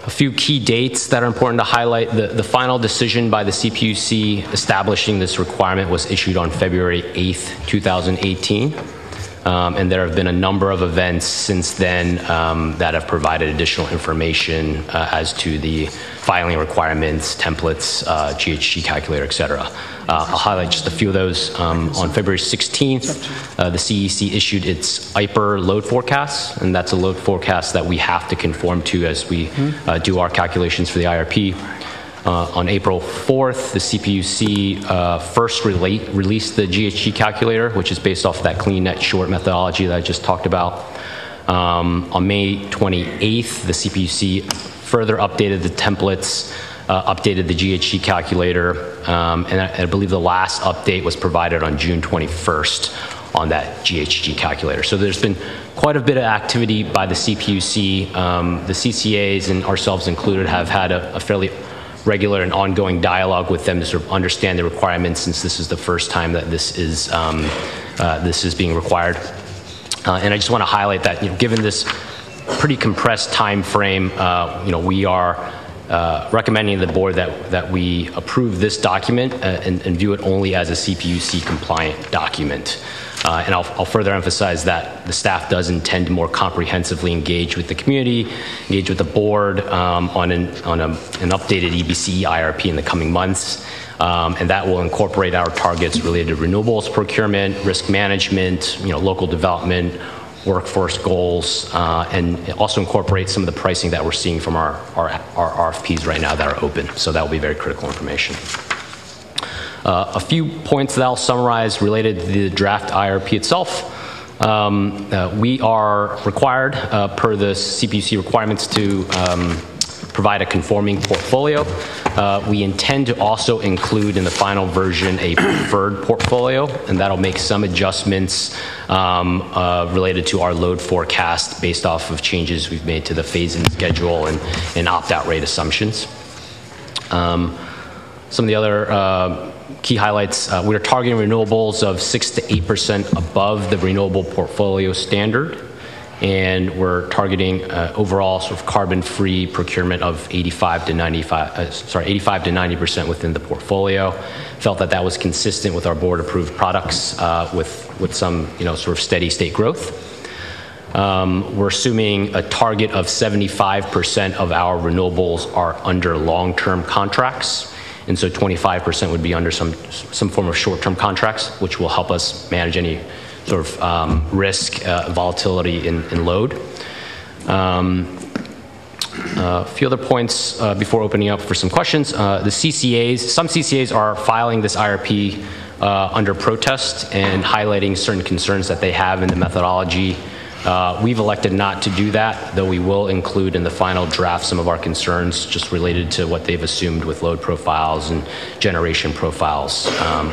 S16: A few key dates that are important to highlight. The final decision by the CPUC establishing this requirement was issued on February 8th, 2018. And there have been a number of events since then that have provided additional information as to the filing requirements, templates, GHG calculator, et cetera. I'll highlight just a few of those. On February 16th, the CEC issued its IPER load forecast, and that's a load forecast that we have to conform to as we do our calculations for the IRP. On April 4th, the CPUC first released the GHG calculator, which is based off of that clean net short methodology that I just talked about. On May 28th, the CPUC further updated the templates, updated the GHG calculator, and I believe the last update was provided on June 21st on that GHG calculator. So there's been quite a bit of activity by the CPUC. The CCAs, and ourselves included, have had a fairly regular and ongoing dialogue with them to sort of understand the requirements, since this is the first time that this is being required. And I just want to highlight that, given this pretty compressed time frame, we are recommending to the board that we approve this document and view it only as a CPUC compliant document. And I'll further emphasize that the staff does intend to more comprehensively engage with the community, engage with the board on an updated EBC IRP in the coming months. And that will incorporate our targets related to renewables procurement, risk management, local development, workforce goals, and also incorporate some of the pricing that we're seeing from our RFPs right now that are open. So that will be very critical information. A few points that I'll summarize related to the draft IRP itself. We are required, per the CPUC requirements, to provide a conforming portfolio. We intend to also include in the final version a preferred portfolio, and that'll make some adjustments related to our load forecast based off of changes we've made to the phase-in schedule and opt-out rate assumptions. Some of the other key highlights, we're targeting renewables of 6 to 8% above the renewable portfolio standard, and we're targeting overall sort of carbon-free procurement of 85 to 90% within the portfolio. Felt that was consistent with our board-approved products with some sort of steady state growth. We're assuming a target of 75% of our renewables are under long-term contracts. And so 25% would be under some form of short-term contracts, which will help us manage any sort of risk, volatility in load. A few other points before opening up for some questions. The CCAs, some CCAs are filing this IRP under protest and highlighting certain concerns that they have in the methodology. We've elected not to do that, though we will include in the final draft some of our concerns just related to what they've assumed with load profiles and generation profiles,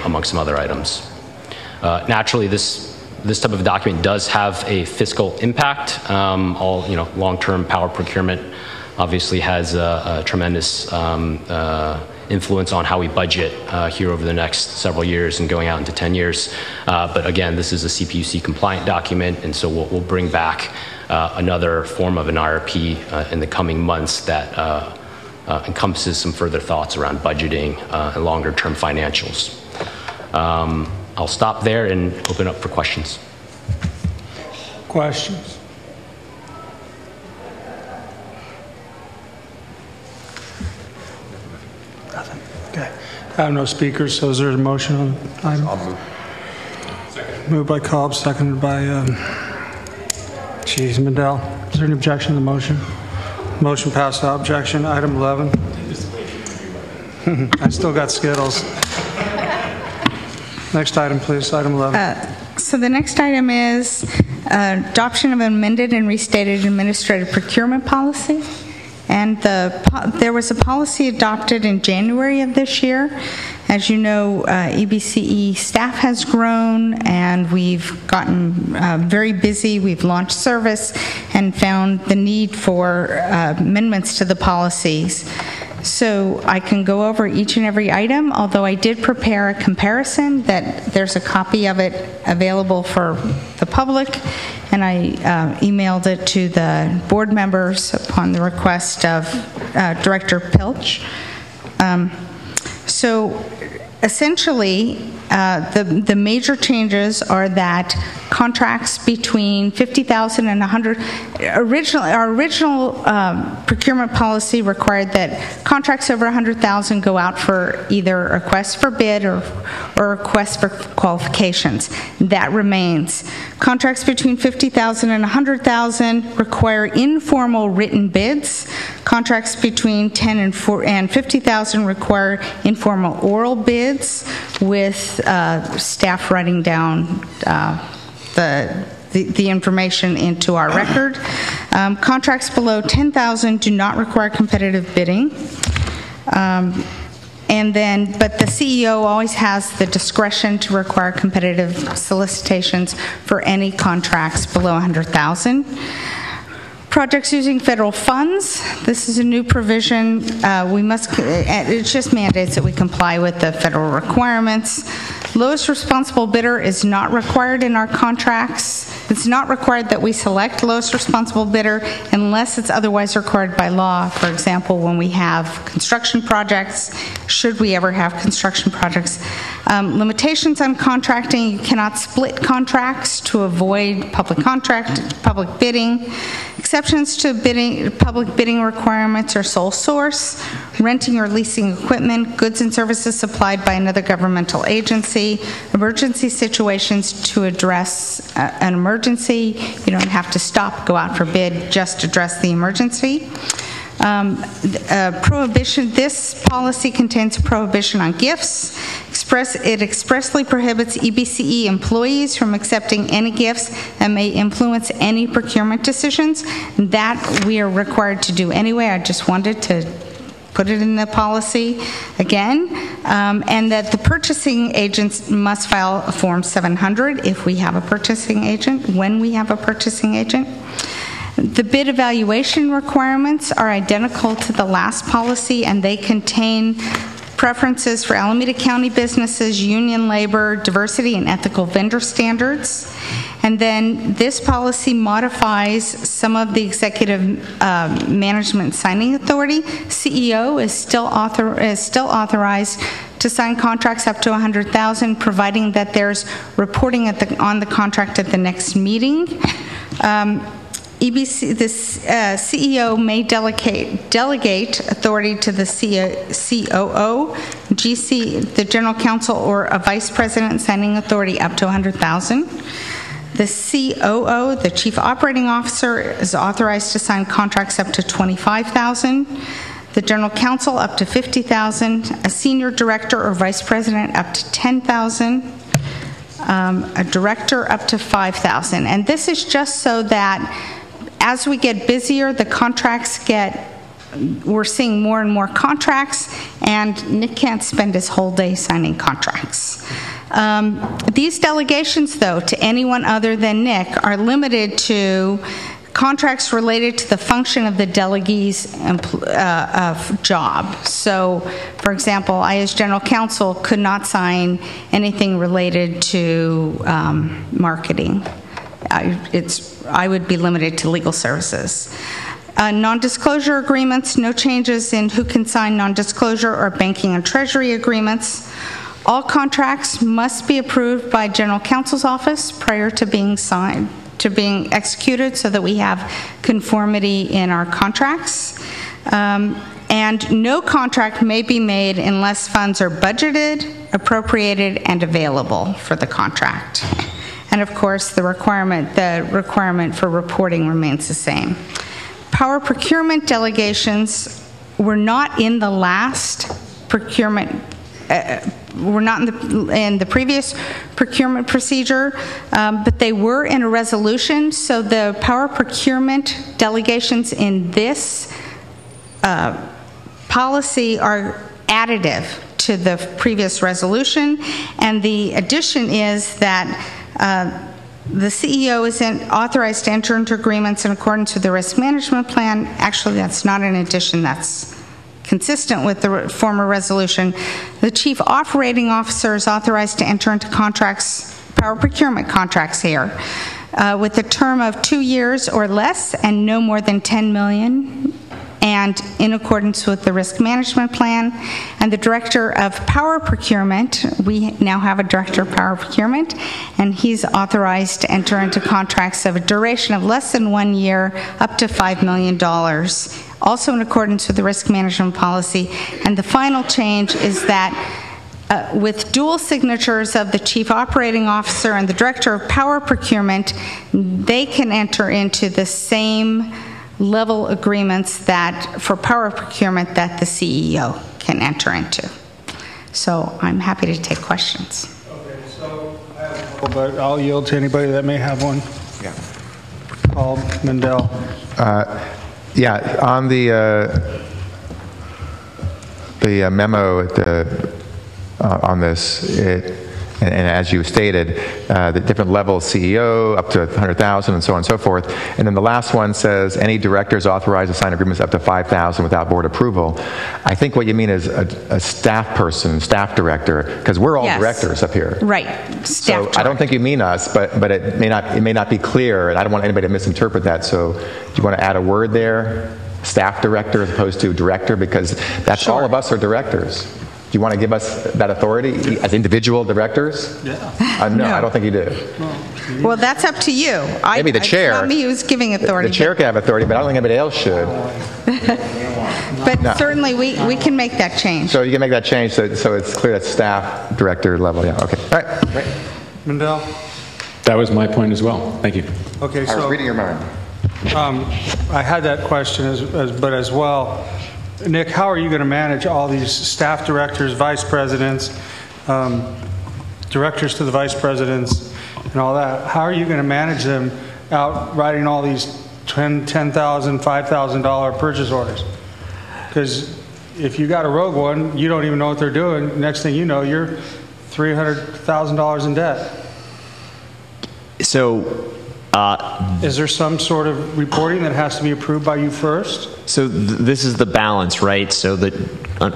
S16: among some other items. Naturally, this type of document does have a fiscal impact. Long-term power procurement obviously has a tremendous influence on how we budget here over the next several years and going out into 10 years. But again, this is a CPUC compliant document, and so we'll bring back another form of an IRP in the coming months that encompasses some further thoughts around budgeting and longer term financials. I'll stop there and open up for questions.
S11: Questions? Okay. I have no speakers, so is there a motion on the item?
S2: I'll move.
S11: Second. Moved by Cobb, seconded by Mandel. Is there any objection to the motion? Motion passed without objection. Item 11. I still got Skittles. Next item, please. Item 11.
S14: So the next item is adoption of amended and restated administrative procurement policy. And there was a policy adopted in January of this year. As you know, EBCE staff has grown, and we've gotten very busy. We've launched service and found the need for amendments to the policies. So I can go over each and every item, although I did prepare a comparison that there's a copy of it available for the public, and I emailed it to the board members upon the request of Director Pilch. So essentially, the major changes are that contracts between 50,000 and 100. Our original procurement policy required that contracts over 100,000 go out for either a request for bid or request for qualifications. That remains. Contracts between 50,000 and 100,000 require informal written bids. Contracts between 10 and 50,000 require informal oral bids with staff writing down the information into our record. Contracts below 10,000 do not require competitive bidding. But the CEO always has the discretion to require competitive solicitations for any contracts below 100,000. Projects using federal funds. This is a new provision. It just mandates that we comply with the federal requirements. Lowest responsible bidder is not required in our contracts. It's not required that we select lowest responsible bidder unless it's otherwise required by law. For example, when we have construction projects, should we ever have construction projects. Limitations on contracting: you cannot split contracts to avoid public bidding. Exceptions to public bidding requirements are sole source, renting or leasing equipment, goods and services supplied by another governmental agency, emergency situations to address an emergency. You don't have to stop, go out for bid, just address the emergency. Prohibition. This policy contains a prohibition on gifts. It expressly prohibits EBCE employees from accepting any gifts that may influence any procurement decisions. That we are required to do anyway. I just wanted to put it in the policy again, and that the purchasing agents must file a Form 700 if we have a purchasing agent, when we have a purchasing agent. The bid evaluation requirements are identical to the last policy, and they contain preferences for Alameda County businesses, union labor, diversity, and ethical vendor standards. And then this policy modifies some of the executive management signing authority. CEO is still authorized to sign contracts up to 100,000, providing that there's reporting on the contract at the next meeting. The CEO may delegate authority to the COO, GC, the general counsel, or a vice president signing authority up to 100,000. The COO, the chief operating officer, is authorized to sign contracts up to 25,000. The general counsel up to 50,000. A senior director or vice president up to 10,000. A director up to 5,000. And this is just so that as we get busier, the contracts we're seeing more and more contracts, and Nick can't spend his whole day signing contracts. These delegations, though, to anyone other than Nick are limited to contracts related to the function of the delegate's job. So, for example, I, as general counsel, could not sign anything related to marketing. I would be limited to legal services. Non-disclosure agreements, no changes in who can sign non-disclosure or banking and treasury agreements. All contracts must be approved by general counsel's office prior to being signed, to being executed, so that we have conformity in our contracts. And no contract may be made unless funds are budgeted, appropriated, and available for the contract. And of course, the requirement for reporting remains the same. Power procurement delegations were not in the last procurement, were not in the previous procurement procedure, but they were in a resolution. So the power procurement delegations in this policy are additive to the previous resolution, and the addition is that the CEO isn't authorized to enter into agreements in accordance with the risk management plan. Actually, that's not an addition, that's consistent with the former resolution. The chief operating officer is authorized to enter into contracts, power procurement contracts here, with a term of 2 years or less and no more than $10 million, and in accordance with the risk management plan. And the director of power procurement, we now have a director of power procurement, and he's authorized to enter into contracts of a duration of less than 1 year up to $5 million, also in accordance with the risk management policy. And the final change is that with dual signatures of the chief operating officer and the director of power procurement, they can enter into the same level agreements that for power procurement that the CEO can enter into. So I'm happy to take questions.
S11: Okay, so I have a couple, but I'll yield to anybody that may have one.
S2: Yeah.
S11: Paul Mendel.
S2: Yeah, on the memo on this, and as you stated, the different levels, CEO up to 100,000 and so on and so forth. And then the last one says any director is authorized to sign agreements up to 5,000 without board approval. I think what you mean is a staff person, staff director, because we're all directors up here.
S14: Right, staff director.
S2: I don't think you mean us, but it may not be clear, and I don't want anybody to misinterpret that. So do you want to add a word there, staff director as opposed to director, because that's all of us are directors. Do you want to give us that authority as individual directors?
S11: Yeah.
S2: No, I don't think you do.
S14: Well, that's up to you.
S2: Maybe the chair.
S14: It's not me who's giving authority.
S2: The chair can have authority, but I don't think anybody else should.
S14: But certainly we can make that change.
S2: So you can make that change so it's clear at staff director level. Yeah, okay. All right, great.
S11: Mendel?
S12: That was my point as well. Thank you.
S11: Okay,
S2: I was reading your mind.
S11: I had that question, but as well, Nick, how are you going to manage all these staff directors, vice presidents, directors to the vice presidents, and all that? How are you going to manage them out writing all these $10,000, $5,000 purchase orders? Because if you got a rogue one, you don't even know what they're doing. Next thing you know, you're $300,000 in debt.
S6: So,
S11: is there some sort of reporting that has to be approved by you first?
S6: So this is the balance, right? So that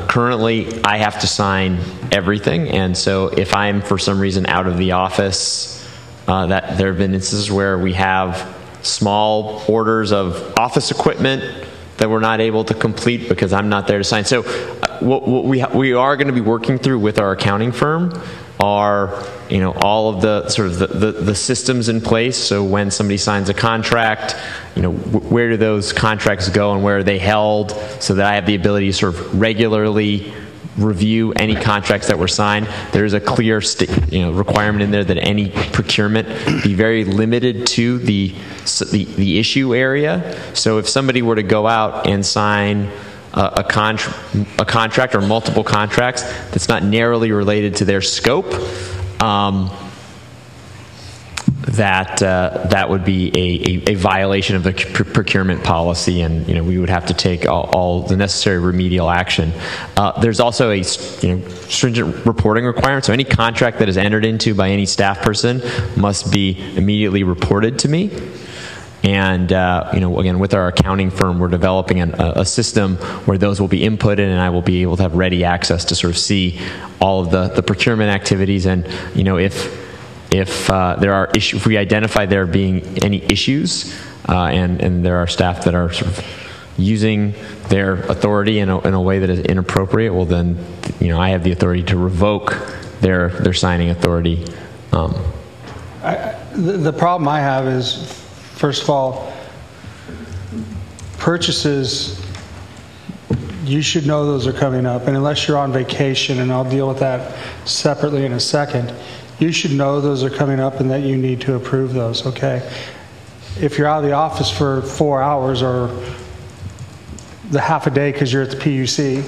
S6: currently I have to sign everything, and so if I'm for some reason out of the office, that there have been instances where we have small orders of office equipment that we're not able to complete because I'm not there to sign. So what we are going to be working through with our accounting firm are, you know, all of the sort of the systems in place. So when somebody signs a contract, you know, where do those contracts go and where are they held, so that I have the ability to sort of regularly review any contracts that were signed. There's a clear requirement in there that any procurement be very limited to the issue area. So if somebody were to go out and sign a contract or multiple contracts that's not narrowly related to their scope, that would be a violation of the procurement policy, and we would have to take all the necessary remedial action. There's also a stringent reporting requirement. So any contract that is entered into by any staff person must be immediately reported to me. And again, with our accounting firm, we're developing a system where those will be inputted, and I will be able to have ready access to sort of see all of the procurement activities. And if there are issues, if we identify there being any issues, and there are staff that are sort of using their authority in a way that is inappropriate, well then, I have the authority to revoke their signing authority.
S11: The problem I have is, first of all, purchases, you should know those are coming up. And unless you're on vacation, and I'll deal with that separately in a second, you should know those are coming up and that you need to approve those, okay? If you're out of the office for 4 hours or the half a day because you're at the PUC,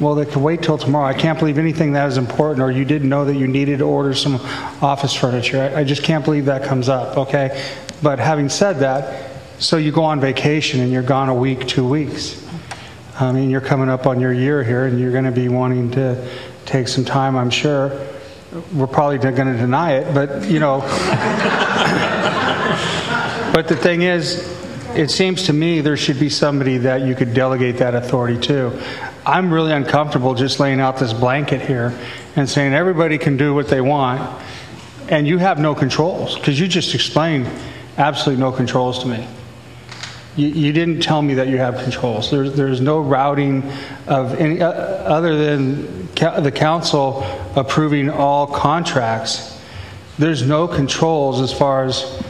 S11: well, they can wait till tomorrow. I can't believe anything that is important, or you didn't know that you needed to order some office furniture. I just can't believe that comes up, okay? But having said that, so you go on vacation and you're gone a week, 2 weeks. I mean, you're coming up on your year here, and you're going to be wanting to take some time, I'm sure. We're probably going to deny it, but, you know. But the thing is, it seems to me there should be somebody that you could delegate that authority to. I'm really uncomfortable just laying out this blanket here and saying everybody can do what they want, and you have no controls, because you just explained absolutely no controls to me. You didn't tell me that you have controls. There's no routing of any other than the council approving all contracts. There's no controls as far as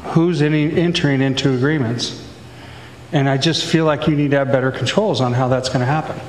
S11: who's entering into agreements. And I just feel like you need to have better controls on how that's going to happen.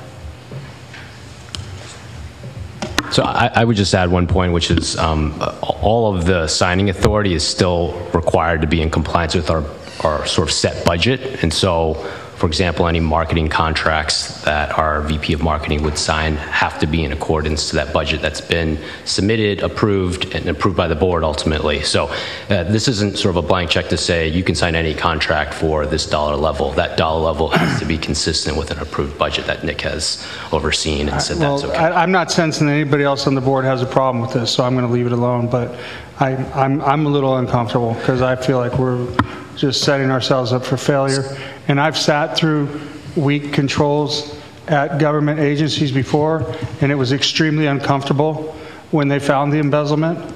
S16: So I would just add one point, which is all of the signing authority is still required to be in compliance with our sort of set budget. And so, for example, any marketing contracts that our VP of Marketing would sign have to be in accordance to that budget that's been submitted, approved, and approved by the board ultimately. So this isn't sort of a blank check to say you can sign any contract for this dollar level. That dollar level has to be consistent with an approved budget that Nick has overseen and said that's okay.
S11: I'm not sensing that anybody else on the board has a problem with this, so I'm going to leave it alone. But I'm a little uncomfortable because I feel like we're just setting ourselves up for failure. And I've sat through weak controls at government agencies before, and it was extremely uncomfortable when they found the embezzlement.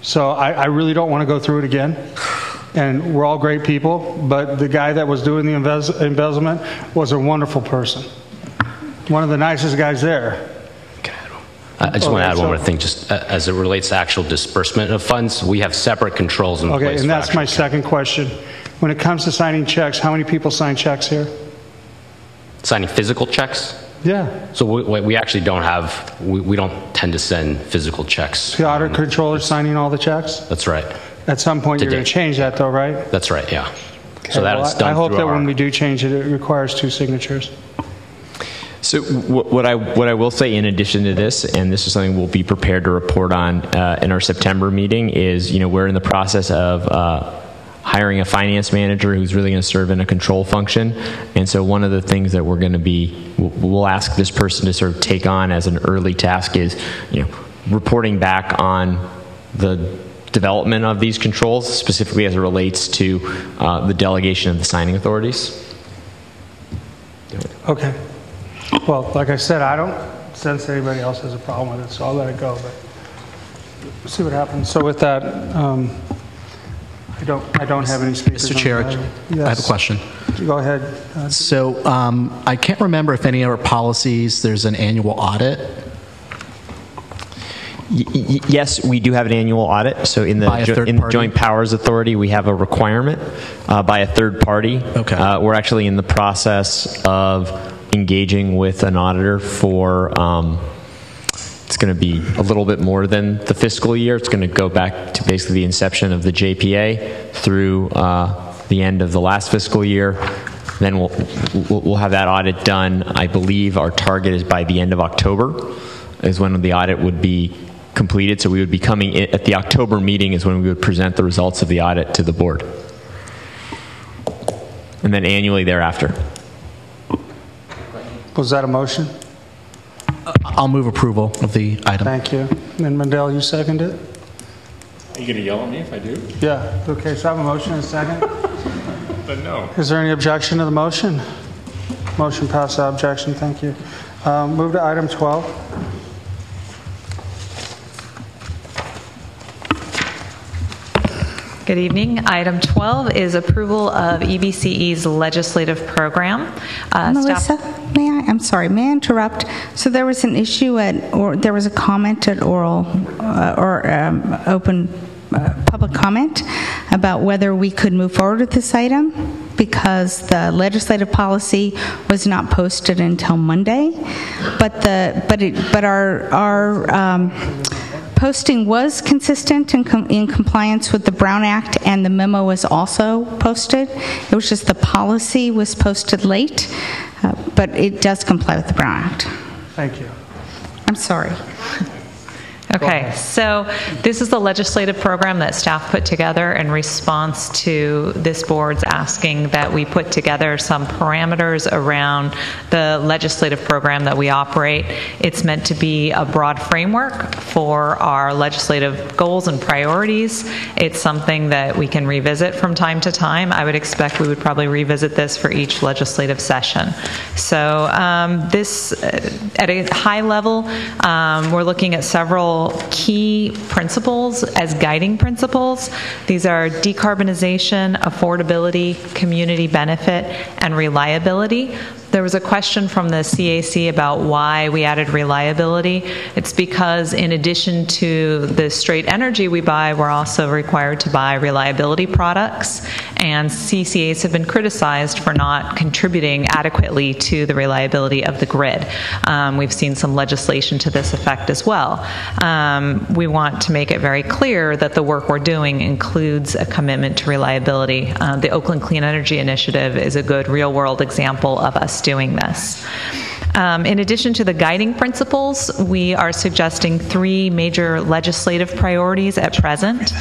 S11: So I really don't want to go through it again. And we're all great people, but the guy that was doing the embezzlement was a wonderful person. One of the nicest guys there.
S16: I just want to add one more thing, just as it relates to actual disbursement of funds, we have separate controls in place.
S11: Okay, and that's my second question. When it comes to signing checks, how many people sign checks here?
S16: Signing physical checks?
S11: Yeah.
S16: So we actually don't have, we don't tend to send physical checks.
S11: The audit controller signing all the checks?
S16: That's right.
S11: At some point you're going to change that though, right?
S16: That's right, yeah.
S11: Okay,
S16: So that is done
S11: I hope
S16: through
S11: that
S16: our,
S11: when we do change it, it requires 2 signatures.
S6: So what I will say in addition to this, and this is something we'll be prepared to report on in our September meeting, is we're in the process of hiring a finance manager who's really going to serve in a control function. And so one of the things that we're going to be, we'll ask this person to sort of take on as an early task is, reporting back on the development of these controls, specifically as it relates to the delegation of the signing authorities.
S11: Okay. Well, like I said, I don't sense anybody else has a problem with it, so I'll let it go, but we'll see what happens. So with that, I don't have any speakers.
S1: Mr. Chair,
S11: Yes.
S1: I have a question.
S11: Go ahead.
S1: So I can't remember if any of our policies, there's an annual audit.
S6: Yes, we do have an annual audit. So in the Joint Powers Authority, we have a requirement by a third party.
S1: Okay.
S6: We're actually in the process of engaging with an auditor for, it's going to be a little bit more than the fiscal year. It's going to go back to basically the inception of the JPA through the end of the last fiscal year. Then we'll have that audit done. I believe our target is by the end of October is when the audit would be completed. So we would be coming in, at the October meeting is when we would present the results of the audit to the board. And then annually thereafter.
S11: Was that a motion?
S1: I'll move approval of the item.
S11: Thank you. And Mandel, you second it?
S12: Are you going to yell at me if I do?
S11: Yeah. Okay, so I have a motion and a second.
S12: But no.
S11: Is there any objection to the motion? Motion passed without objection. Thank you. Move to item 12.
S10: Good evening. Item 12 is approval of EBCE's legislative program.
S14: Melissa, I'm sorry, may I interrupt? So there was an issue or there was a comment at oral open public comment about whether we could move forward with this item because the legislative policy was not posted until Monday, but our posting was consistent in compliance with the Brown Act, and the memo was also posted. It was just the policy was posted late, but it does comply with the Brown Act.
S11: Thank you.
S14: I'm sorry.
S10: Okay, so this is the legislative program that staff put together in response to this board's asking that we put together some parameters around the legislative program that we operate. It's meant to be a broad framework for our legislative goals and priorities. It's something that we can revisit from time to time. I would expect we would probably revisit this for each legislative session. So this, at a high level, we're looking at several key principles as guiding principles. These are decarbonization, affordability, community benefit, and reliability. There was a question from the CAC about why we added reliability. It's because in addition to the straight energy we buy, we're also required to buy reliability products, and CCAs have been criticized for not contributing adequately to the reliability of the grid. We've seen some legislation to this effect as well. We want to make it very clear that the work we're doing includes a commitment to reliability. The Oakland Clean Energy Initiative is a good real-world example of us doing this. In addition to the guiding principles, we are suggesting 3 major legislative priorities at present.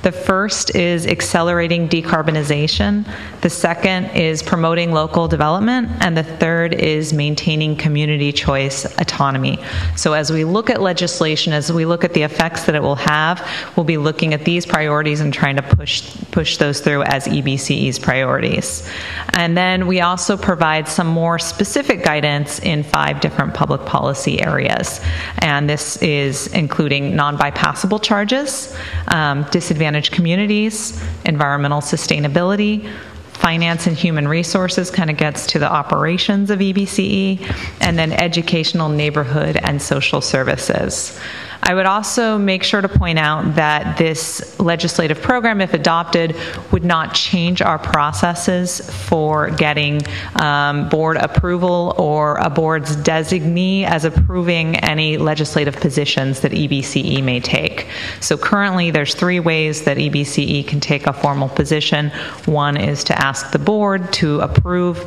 S10: The first is accelerating decarbonization. The second is promoting local development. And the third is maintaining community choice autonomy. So as we look at legislation, as we look at the effects that it will have, we'll be looking at these priorities and trying to push those through as EBCE's priorities. And then we also provide some more specific guidance in 5 different public policy areas. And this is including non-bypassable charges, disadvantaged communities, environmental sustainability, finance and human resources kind of gets to the operations of EBCE, and then educational, neighborhood, and social services. I would also make sure to point out that this legislative program, if adopted, would not change our processes for getting board approval or a board's designee as approving any legislative positions that EBCE may take. So currently there's 3 ways that EBCE can take a formal position. One is to ask the board to approve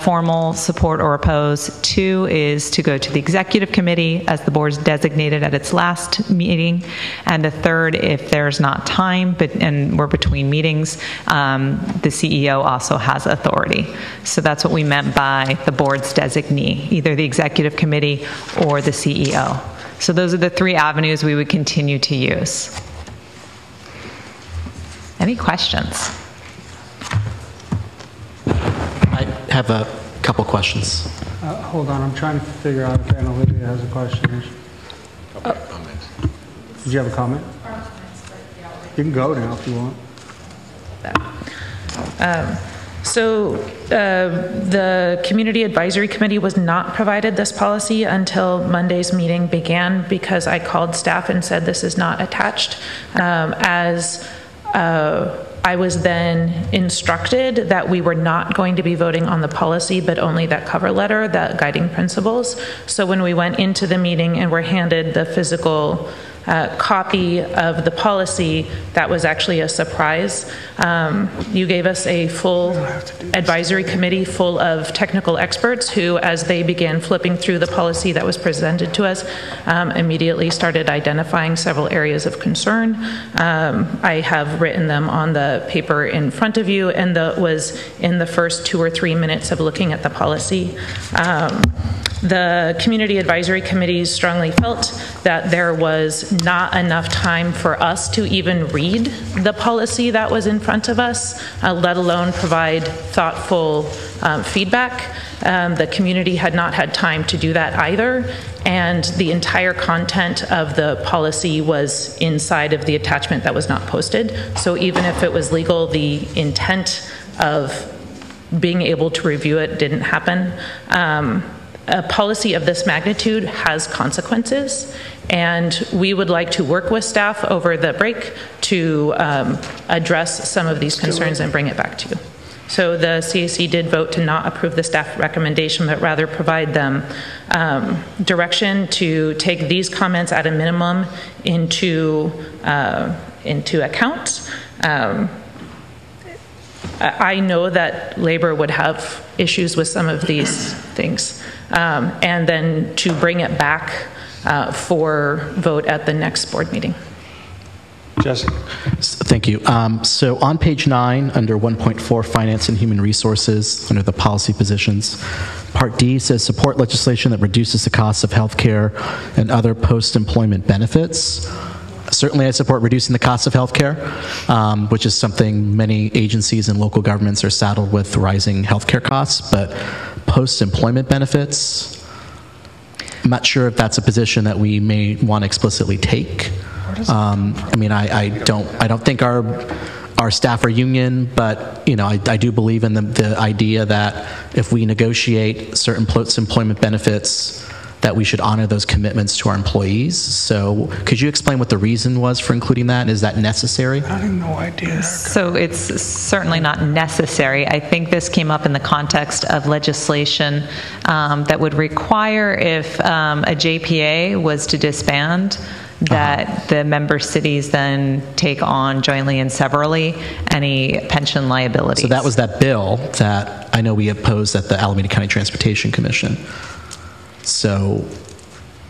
S10: formal support or oppose. 2 is to go to the executive committee as the board's designated at its last meeting, and the third, if there's not time and we're between meetings, the CEO also has authority. So that's what we meant by the board's designee, either the executive committee or the CEO. So those are the 3 avenues we would continue to use. Any questions?
S1: I have a couple questions.
S11: Hold on, I'm trying to figure out if Anna Olivia has a question. Did you have a comment? You can go now if you want.
S10: The Community Advisory Committee was not provided this policy until Monday's meeting began because I called staff and said this is not attached. I was then instructed that we were not going to be voting on the policy, but only that cover letter, that guiding principles. So when we went into the meeting and were handed the physical copy of the policy, that was actually a surprise. You gave us a full advisory committee full of technical experts who, as they began flipping through the policy that was presented to us, immediately started identifying several areas of concern. I have written them on the paper in front of you, and that was in the first 2 or 3 minutes of looking at the policy. The Community Advisory Committee strongly felt that there was not enough time for us to even read the policy that was in front of us, let alone provide thoughtful feedback. The community had not had time to do that either, and the entire content of the policy was inside of the attachment that was not posted. So even if it was legal, the intent of being able to review it didn't happen. A policy of this magnitude has consequences, and we would like to work with staff over the break to address some of these concerns and bring it back to you. So the CAC did vote to not approve the staff recommendation, but rather provide them direction to take these comments at a minimum into account. I know that labor would have issues with some of these things, and then to bring it back for vote at the next board meeting.
S11: Jesse.
S1: Thank you. So on page 9, under 1.4, Finance and Human Resources, under the policy positions, Part D says support legislation that reduces the cost of health care and other post-employment benefits. Certainly I support reducing the cost of health care, which is something many agencies and local governments are saddled with, rising health care costs, but post-employment benefits, I'm not sure if that's a position that we may want to explicitly take. I mean, I don't think our staff are union, but I do believe in the idea that if we negotiate certain post-employment benefits, that we should honor those commitments to our employees. So could you explain what the reason was for including that? Is that necessary?
S11: I have no idea.
S17: So it's certainly not necessary. I think this came up in the context of legislation that would require if a JPA was to disband, that the member cities then take on jointly and severally any pension liabilities.
S1: So that was that bill that I know we opposed at the Alameda County Transportation Commission. So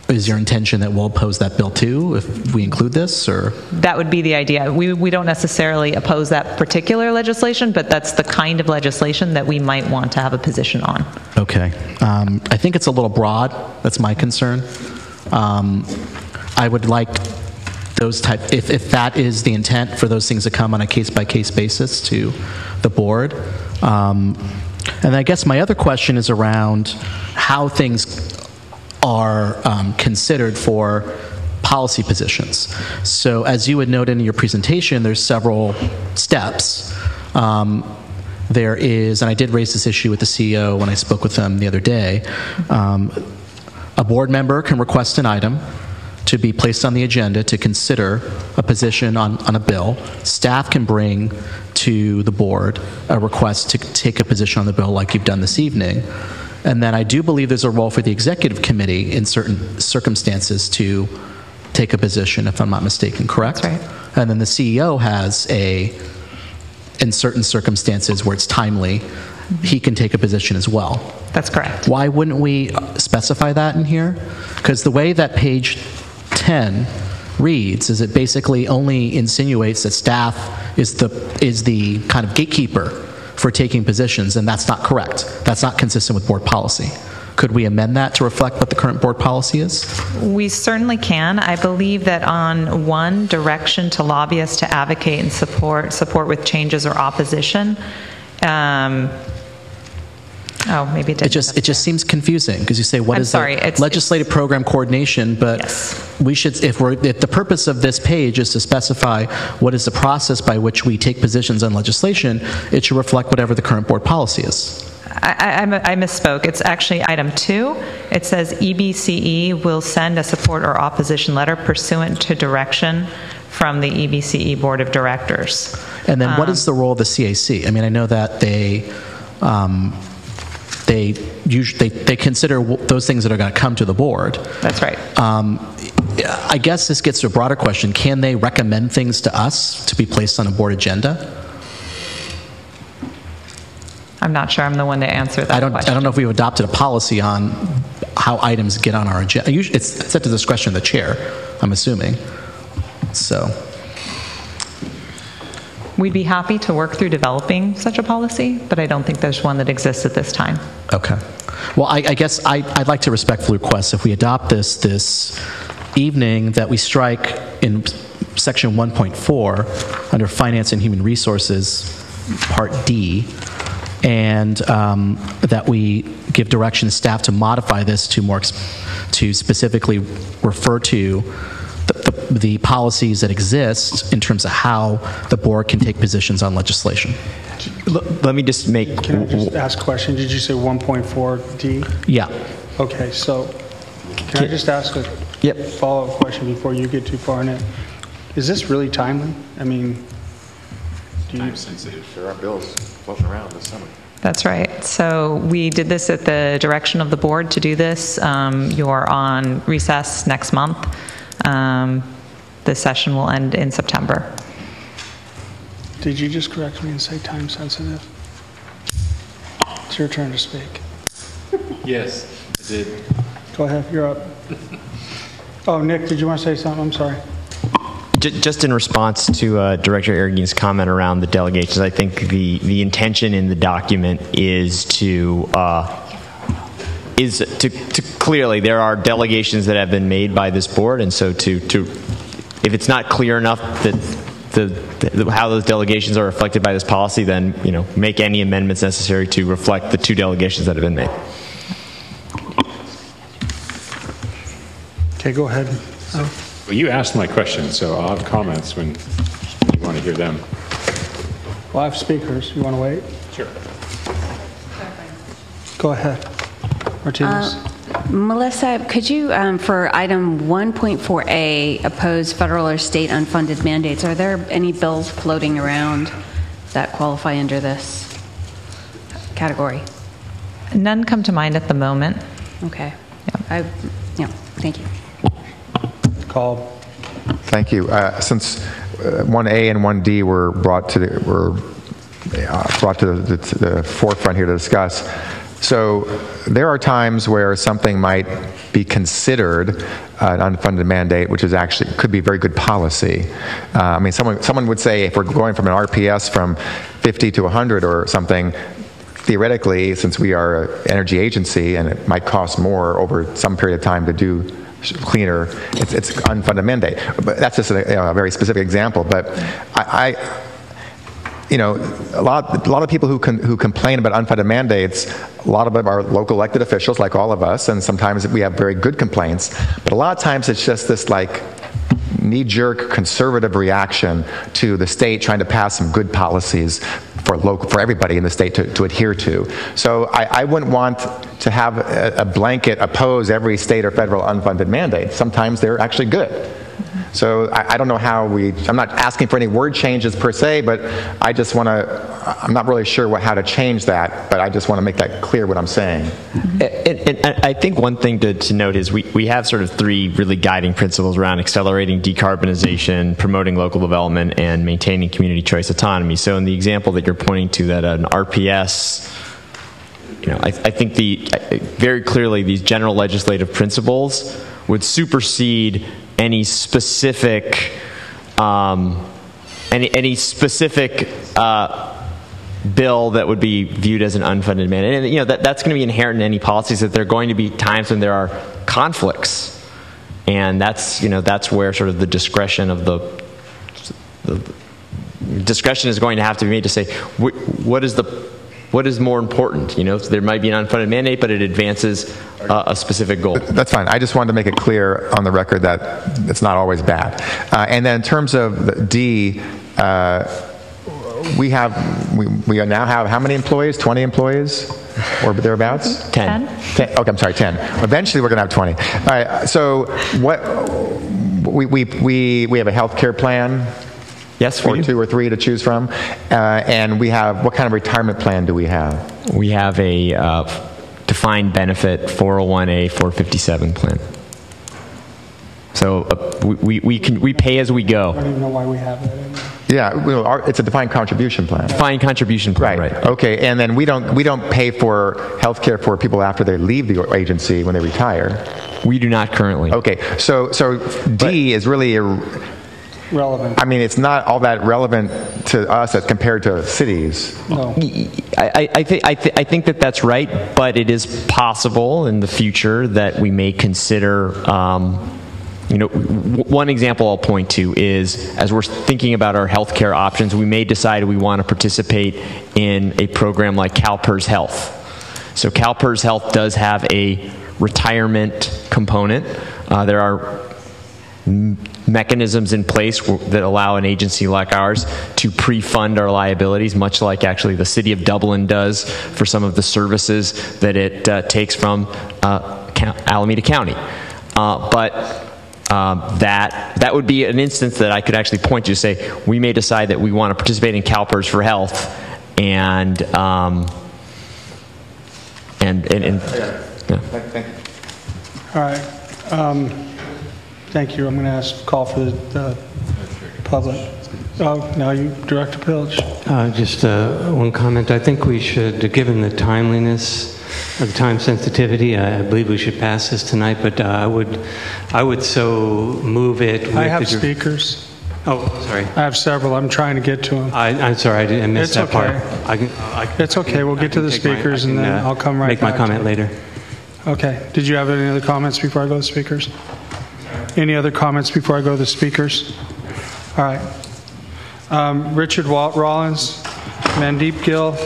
S1: is your intention that we'll oppose that bill too if we include this, or?
S17: That would be the idea. We don't necessarily oppose that particular legislation, but that's the kind of legislation that we might want to have a position on.
S1: Okay. I think it's a little broad. That's my concern. I would like those type, if that is the intent, for those things to come on a case-by-case basis to the board. And I guess my other question is around how things are considered for policy positions. So as you had noted in your presentation, there's several steps. There is, and I did raise this issue with the CEO when I spoke with them the other day, a board member can request an item to be placed on the agenda to consider a position on a bill. Staff can bring to the board a request to take a position on the bill like you've done this evening. And then I do believe there's a role for the executive committee in certain circumstances to take a position, if I'm not mistaken, correct?
S17: That's right.
S1: And then the CEO has in certain circumstances where it's timely, he can take a position as well.
S17: That's correct.
S1: Why wouldn't we specify that in here? Because the way that page 10 reads is it basically only insinuates that staff is the kind of gatekeeper for taking positions, and that's not correct. That's not consistent with board policy. Could we amend that to reflect what the current board policy is?
S17: We certainly can. I believe that on one, direction to lobbyists to advocate and support with changes or opposition. Maybe it didn't.
S1: It just seems confusing because you say what is legislative program coordination, but we should, if the purpose of this page is to specify what is the process by which we take positions on legislation, it should reflect whatever the current board policy is.
S17: I misspoke. It's actually item 2. It says EBCE will send a support or opposition letter pursuant to direction from the EBCE Board of Directors.
S1: And then what is the role of the CAC? I mean, I know that they consider those things that are going to come to the board.
S17: That's right.
S1: I guess this gets to a broader question. Can they recommend things to us to be placed on a board agenda?
S17: I'm not sure I'm the one to answer that question.
S1: I don't know if we've adopted a policy on how items get on our agenda. Usually it's at the discretion of the chair, I'm assuming. So
S17: we'd be happy to work through developing such a policy, but I don't think there's one that exists at this time.
S1: Okay. Well, I guess I'd like to respectfully request if we adopt this evening that we strike in section 1.4 under Finance and Human Resources, Part D, and that we give direction to staff to modify this to specifically refer to the policies that exist in terms of how the board can take positions on legislation.
S6: Let me just make...
S11: Can I just ask a question? Did you say 1.4D?
S1: Yeah.
S11: Okay, so can I just ask a follow-up question before you get too far in it? Is this really timely? I mean...
S18: Time sensitive. There are bills floating around this summer.
S17: That's right. So we did this at the direction of the board to do this. You're on recess next month. The session will end in September.
S11: Did you just correct me and say time sensitive? It's your turn to speak.
S18: Yes, I did.
S11: Go ahead, you're up. Oh, Nick, did you want to say something? I'm sorry.
S6: Just in response to Director Aragon's comment around the delegations, I think the intention in the document is to clearly there are delegations that have been made by this board, and so to if it's not clear enough that how those delegations are reflected by this policy, then make any amendments necessary to reflect the 2 delegations that have been made.
S11: Okay, go ahead.
S12: Well, you asked my question, so I'll have comments when you want to hear them.
S11: Well, I have speakers. You want to wait?
S12: Sure.
S11: Go ahead. Martinez.
S19: Melissa, could you, for item 1.4A, oppose federal or state unfunded mandates? Are there any bills floating around that qualify under this category?
S17: None come to mind at the moment.
S19: Okay. Thank you.
S2: Call. Thank you. Since 1A and 1D were brought to the forefront here to discuss, so there are times where something might be considered an unfunded mandate, which is actually could be very good policy. I mean, someone would say if we're going from an RPS from 50 to 100 or something, theoretically, since we are an energy agency and it might cost more over some period of time to do cleaner, it's unfunded mandate. But that's just a very specific example. But a lot of people who complain about unfunded mandates, a lot of them are local elected officials like all of us, and sometimes we have very good complaints. But a lot of times it's just this knee-jerk conservative reaction to the state trying to pass some good policies for everybody in the state to adhere to. So I wouldn't want to have a blanket oppose every state or federal unfunded mandate. Sometimes they're actually good. So I don't know how I'm not asking for any word changes per se, but I just want to, I'm not really sure how to change that, but I just want to make that clear what I'm saying.
S6: And I think one thing to note is we have sort of 3 really guiding principles around accelerating decarbonization, promoting local development, and maintaining community choice autonomy. So in the example that you're pointing to, that an RPS, I think very clearly these general legislative principles would supersede any specific any specific bill that would be viewed as an unfunded mandate. And that's going to be inherent in any policies, that there are going to be times when there are conflicts, and that's where sort of the discretion of the discretion is going to have to be made to say what is more important. There might be an unfunded mandate, but it advances a specific goal.
S2: That's fine. I just wanted to make it clear on the record that it's not always bad. And then in terms of D, we now have how many employees? 20 employees, or thereabouts?
S6: 10.
S2: Okay, I'm sorry, 10. Eventually, we're going to have 20. All right. So what we have a health care plan.
S6: Yes,
S2: or 2 or 3 to choose from. And we have, what kind of retirement plan do we have?
S6: We have a defined benefit 401A 457 plan. So we pay as we go.
S11: I don't even know why we have that in there.
S2: Yeah, it's a defined contribution plan.
S6: Defined contribution plan, right.
S2: Okay, and then we don't pay for health care for people after they leave the agency when they retire.
S6: We do not currently.
S2: Okay, so D is really
S11: relevant.
S2: I mean, it's not all that relevant to us as compared to cities.
S11: No.
S6: I think that's right, but it is possible in the future that we may consider. One example I'll point to is, as we're thinking about our healthcare options, we may decide we want to participate in a program like CalPERS Health. So CalPERS Health does have a retirement component. There are mechanisms in place that allow an agency like ours to pre-fund our liabilities, much like actually the City of Dublin does for some of the services that it takes from Alameda County. But that would be an instance that I could actually point to say we may decide that we want to participate in CalPERS for Health, and yeah.
S11: All right. Thank you. I'm going to call for the public. Oh, now you, Director Pilch.
S13: Just one comment. I think we should, given the timeliness the time sensitivity, I believe we should pass this tonight, but I would so move it.
S11: I have speakers.
S13: Oh, sorry.
S11: I have several. I'm trying to get to them.
S13: I'm sorry, I missed that part.
S11: It's okay. We'll get to the speakers, and then I'll come right back.
S13: Make my comment later.
S11: Okay. Did you have any other comments before I go to the speakers? Any other comments before I go to the speakers? All right. Richard Rollins, Mandeep Gill,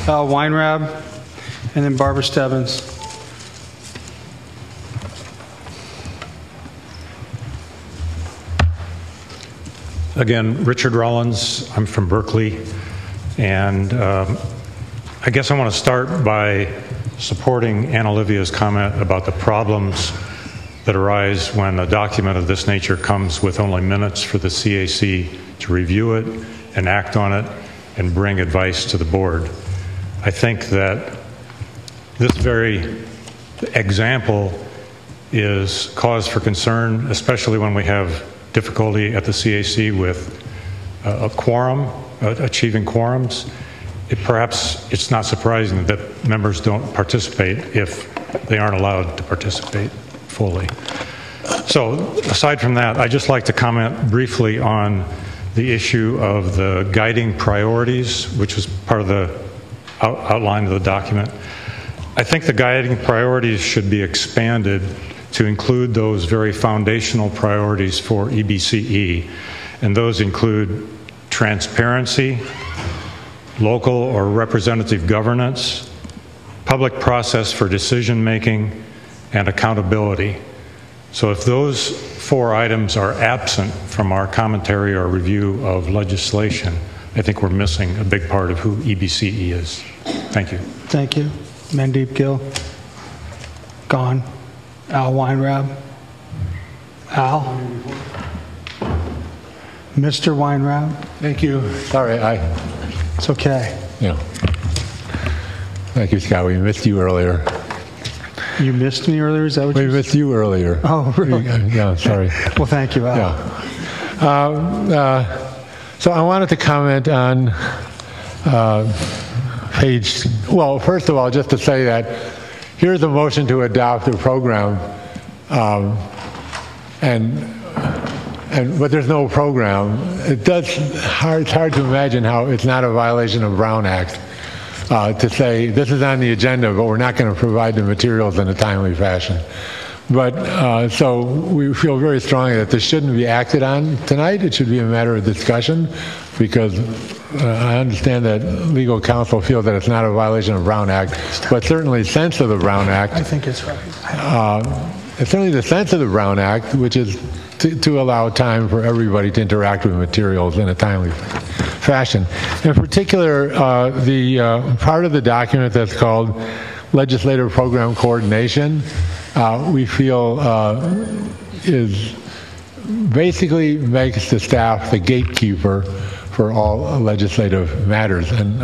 S11: Al Weinrab, and then Barbara Stebbins.
S20: Again, Richard Rollins. I'm from Berkeley, and I guess I want to start by supporting Anna Olivia's comment about the problems that arise when a document of this nature comes with only minutes for the CAC to review it and act on it and bring advice to the board. I think that this very example is cause for concern, especially when we have difficulty at the CAC with a quorum, achieving quorums. Perhaps it's not surprising that members don't participate if they aren't allowed to participate fully. So aside from that, I'd just like to comment briefly on the issue of the guiding priorities, which is part of the outline of the document. I think the guiding priorities should be expanded to include those very foundational priorities for EBCE, and those include transparency, local or representative governance, public process for decision making, and accountability. So if those 4 items are absent from our commentary or review of legislation, I think we're missing a big part of who EBCE is. Thank you.
S11: Thank you. Mandeep Gill. Gone. Al Weinrab. Al. Mr. Weinrab.
S9: Thank you. Sorry,
S11: It's okay.
S9: Yeah. Thank you, Scott. We missed you earlier.
S11: You missed me earlier? Is that what
S9: we missed you earlier?
S11: Oh, really?
S9: Yeah, sorry.
S11: Well, thank you, Al.
S9: Yeah. So I wanted to comment on well, first of all, just to say that here's a motion to adopt a program, but there's no program. It's hard to imagine how it's not a violation of Brown Act to say this is on the agenda, but we're not going to provide the materials in a timely fashion. But so we feel very strongly that this shouldn't be acted on tonight. It should be a matter of discussion, because I understand that legal counsel feels that it's not a violation of Brown Act, but certainly the sense of the Brown Act.
S11: I think it's right.
S9: It's certainly the sense of the Brown Act, which is to allow time for everybody to interact with materials in a timely fashion. In particular, the part of the document that's called Legislative Program Coordination, we feel is basically makes the staff the gatekeeper for all legislative matters. And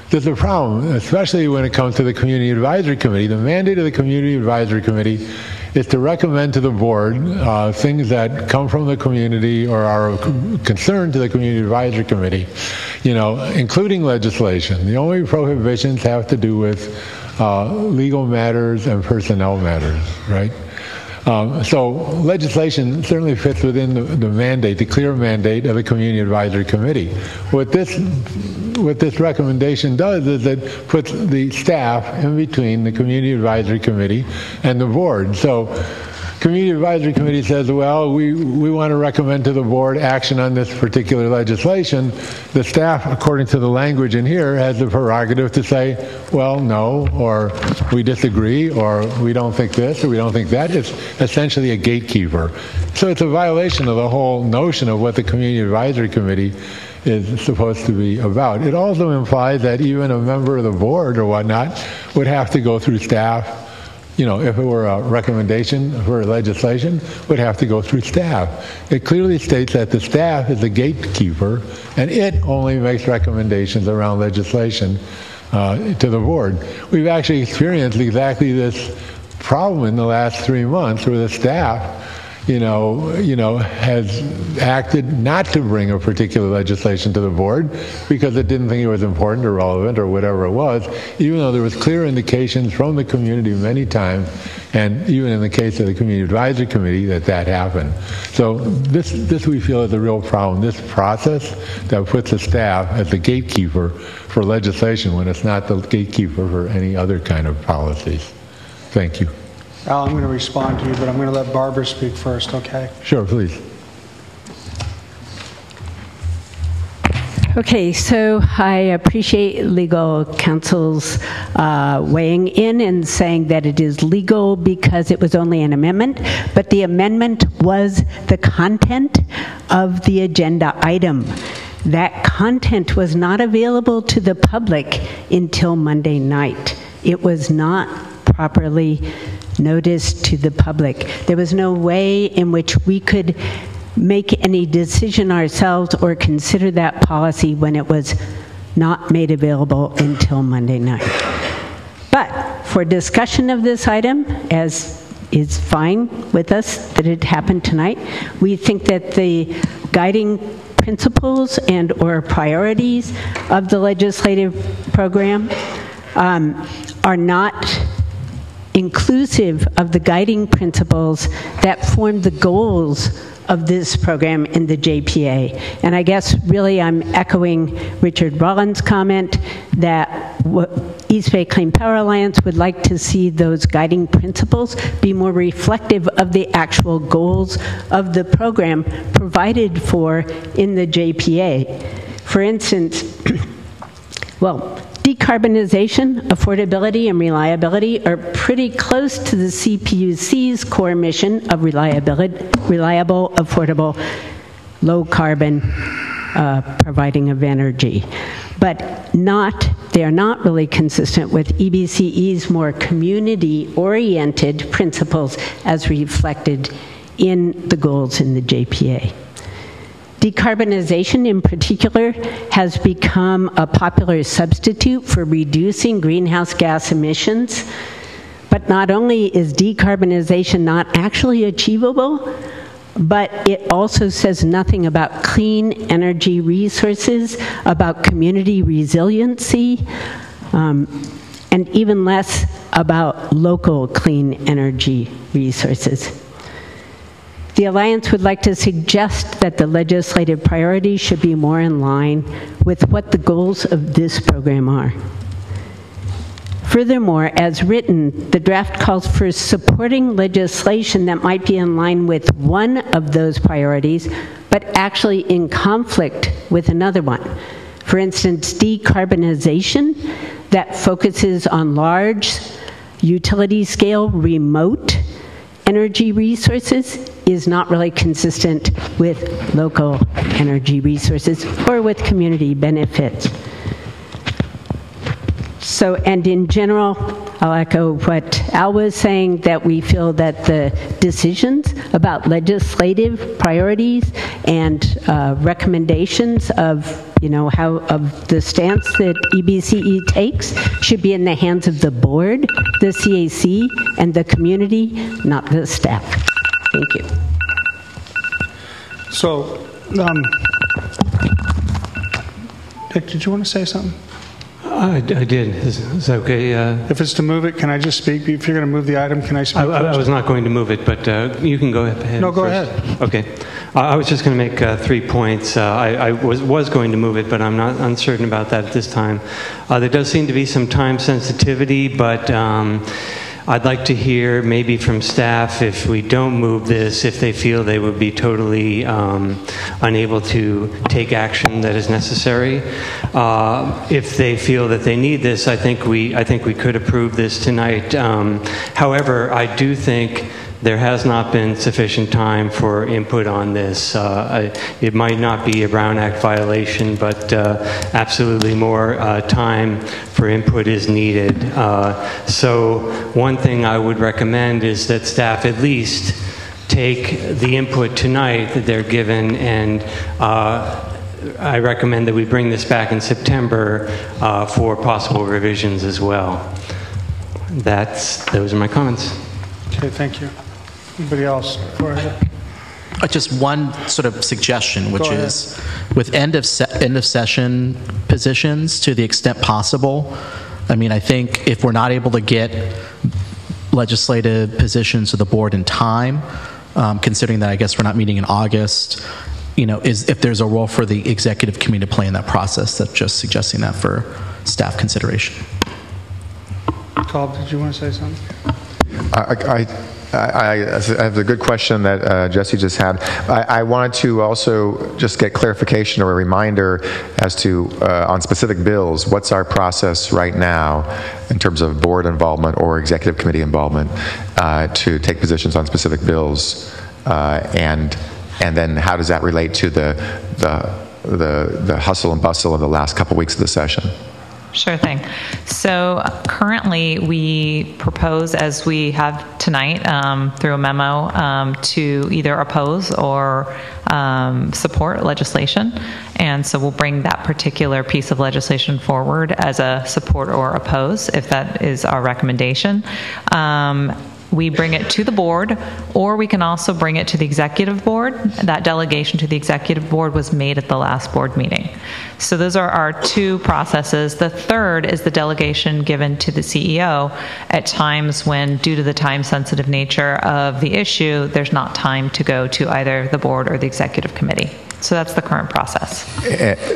S9: there's a problem, especially when it comes to the Community Advisory Committee. The mandate of the Community Advisory Committee is to recommend to the board things that come from the community or are of concern to the Community Advisory Committee, including legislation. The only prohibitions have to do with legal matters and personnel matters, right? So legislation certainly fits within the mandate, the clear mandate of the Community Advisory Committee. What this recommendation does is it puts the staff in between the Community Advisory Committee and the board. So Community Advisory Committee says, well, we want to recommend to the board action on this particular legislation. The staff, according to the language in here, has the prerogative to say, well, no, or we disagree, or we don't think this, or we don't think that. It's essentially a gatekeeper. So it's a violation of the whole notion of what the Community Advisory Committee is supposed to be about. It also implies that even a member of the board or whatnot would have to go through staff. If it were a recommendation for legislation, would have to go through staff. It clearly states that the staff is the gatekeeper, and it only makes recommendations around legislation to the board. We've actually experienced exactly this problem in the last 3 months, where the staff has acted not to bring a particular legislation to the board because it didn't think it was important or relevant or whatever it was, even though there was clear indications from the community many times, and even in the case of the Community Advisory Committee, that happened. So this we feel is a real problem. This process that puts the staff as the gatekeeper for legislation when it's not the gatekeeper for any other kind of policies. Thank you.
S11: Al, I'm going to respond to you, but I'm going to let Barbara speak first, okay?
S9: Sure, please.
S3: Okay, so I appreciate legal counsel's weighing in and saying that it is legal because it was only an amendment, but the amendment was the content of the agenda item. That content was not available to the public until Monday night. It was not properly noticed to the public. There was no way in which we could make any decision ourselves or consider that policy when it was not made available until Monday night. But for discussion of this item, as is fine with us that it happened tonight, we think that the guiding principles and or priorities of the legislative program are not inclusive of the guiding principles that form the goals of this program in the JPA. And I guess really I'm echoing Richard Rollins' comment that East Bay Clean Power Alliance would like to see those guiding principles be more reflective of the actual goals of the program provided for in the JPA. For instance, well, decarbonization, affordability, and reliability are pretty close to the CPUC's core mission of reliable, affordable, low-carbon providing of energy. But they are not really consistent with EBCE's more community-oriented principles as reflected in the goals in the JPA. Decarbonization in particular has become a popular substitute for reducing greenhouse gas emissions. But not only is decarbonization not actually achievable, but it also says nothing about clean energy resources, about community resiliency, and even less about local clean energy resources. The Alliance would like to suggest that the legislative priorities should be more in line with what the goals of this program are. Furthermore, as written, the draft calls for supporting legislation that might be in line with one of those priorities, but actually in conflict with another one. For instance, decarbonization that focuses on large, utility-scale, remote energy resources is not really consistent with local energy resources or with community benefits. So, and in general, I'll echo what Al was saying, that we feel that the decisions about legislative priorities and recommendations of, of the stance that EBCE takes should be in the hands of the board, the CAC, and the community, not the staff. Thank you.
S11: So, Dick, did you want to say something?
S13: I did. Is that okay?
S11: If it's to move it, can I just speak? If you're going to move the item, can I speak first?
S13: I was not going to move it, but you can go ahead.
S11: No, go
S13: first.
S11: ahead.
S13: Okay. I was just going to make 3 points. I was going to move it, but I'm not uncertain about that at this time. There does seem to be some time sensitivity, but I'd like to hear maybe from staff, if we don't move this, if they feel they would be totally unable to take action that is necessary. If they feel that they need this, I think we could approve this tonight. However, I do think there has not been sufficient time for input on this. It might not be a Brown Act violation, but absolutely more time for input is needed. So one thing I would recommend is that staff at least take the input tonight that they're given, and I recommend that we bring this back in September for possible revisions as well. Those are my comments.
S11: Okay, thank you. Anybody else?
S1: Just one sort of suggestion, which is with end of session positions, to the extent possible. I mean, I think if we're not able to get legislative positions to the board in time, considering that I guess we're not meeting in August, is if there's a role for the executive committee to play in that process. That's just suggesting that for staff consideration.
S11: Cobb, did you want to say something?
S2: I have a good question that Jesse just had. I wanted to also just get clarification or a reminder as to, on specific bills, what's our process right now in terms of board involvement or executive committee involvement to take positions on specific bills, and then how does that relate to the hustle and bustle of the last couple weeks of the session?
S17: Sure thing. So currently we propose, as we have tonight through a memo, to either oppose or support legislation. And so we'll bring that particular piece of legislation forward as a support or oppose, if that is our recommendation. We bring it to the board, or we can also bring it to the executive board. That delegation to the executive board was made at the last board meeting. So those are our two processes. The third is the delegation given to the CEO at times when, due to the time-sensitive nature of the issue, there's not time to go to either the board or the executive committee. So that's the current process.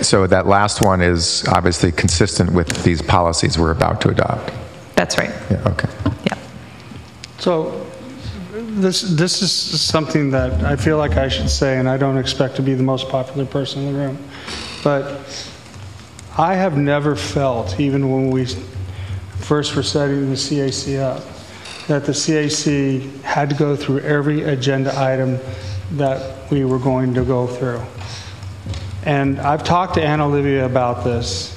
S2: So that last one is obviously consistent with these policies we're about to adopt.
S17: That's right.
S2: Yeah, okay.
S17: Yeah.
S11: So this is something that I feel like I should say, and I don't expect to be the most popular person in the room, but I have never felt, even when we first were setting the CAC up, that the CAC had to go through every agenda item that we were going to go through. And I've talked to Anna Olivia about this.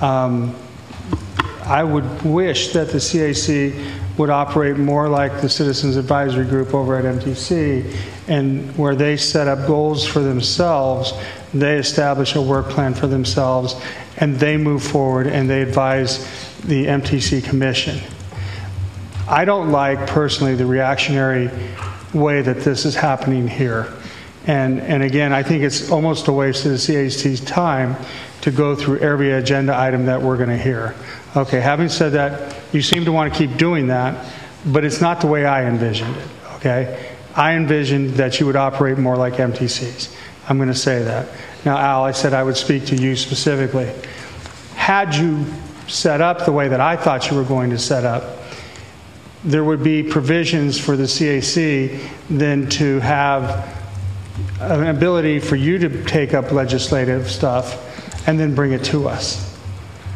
S11: I would wish that the CAC would operate more like the Citizens Advisory Group over at MTC, and where they set up goals for themselves, they establish a work plan for themselves, and they move forward and they advise the MTC Commission. I don't like, personally, the reactionary way that this is happening here. And again, I think it's almost a waste of the CAC's time to go through every agenda item that we're going to hear. Okay, having said that, you seem to want to keep doing that, but it's not the way I envisioned it, okay? I envisioned that you would operate more like MTCs. I'm going to say that. Now, Al, I said I would speak to you specifically. Had you set up the way that I thought you were going to set up, there would be provisions for the CAC then to have an ability for you to take up legislative stuff and then bring it to us.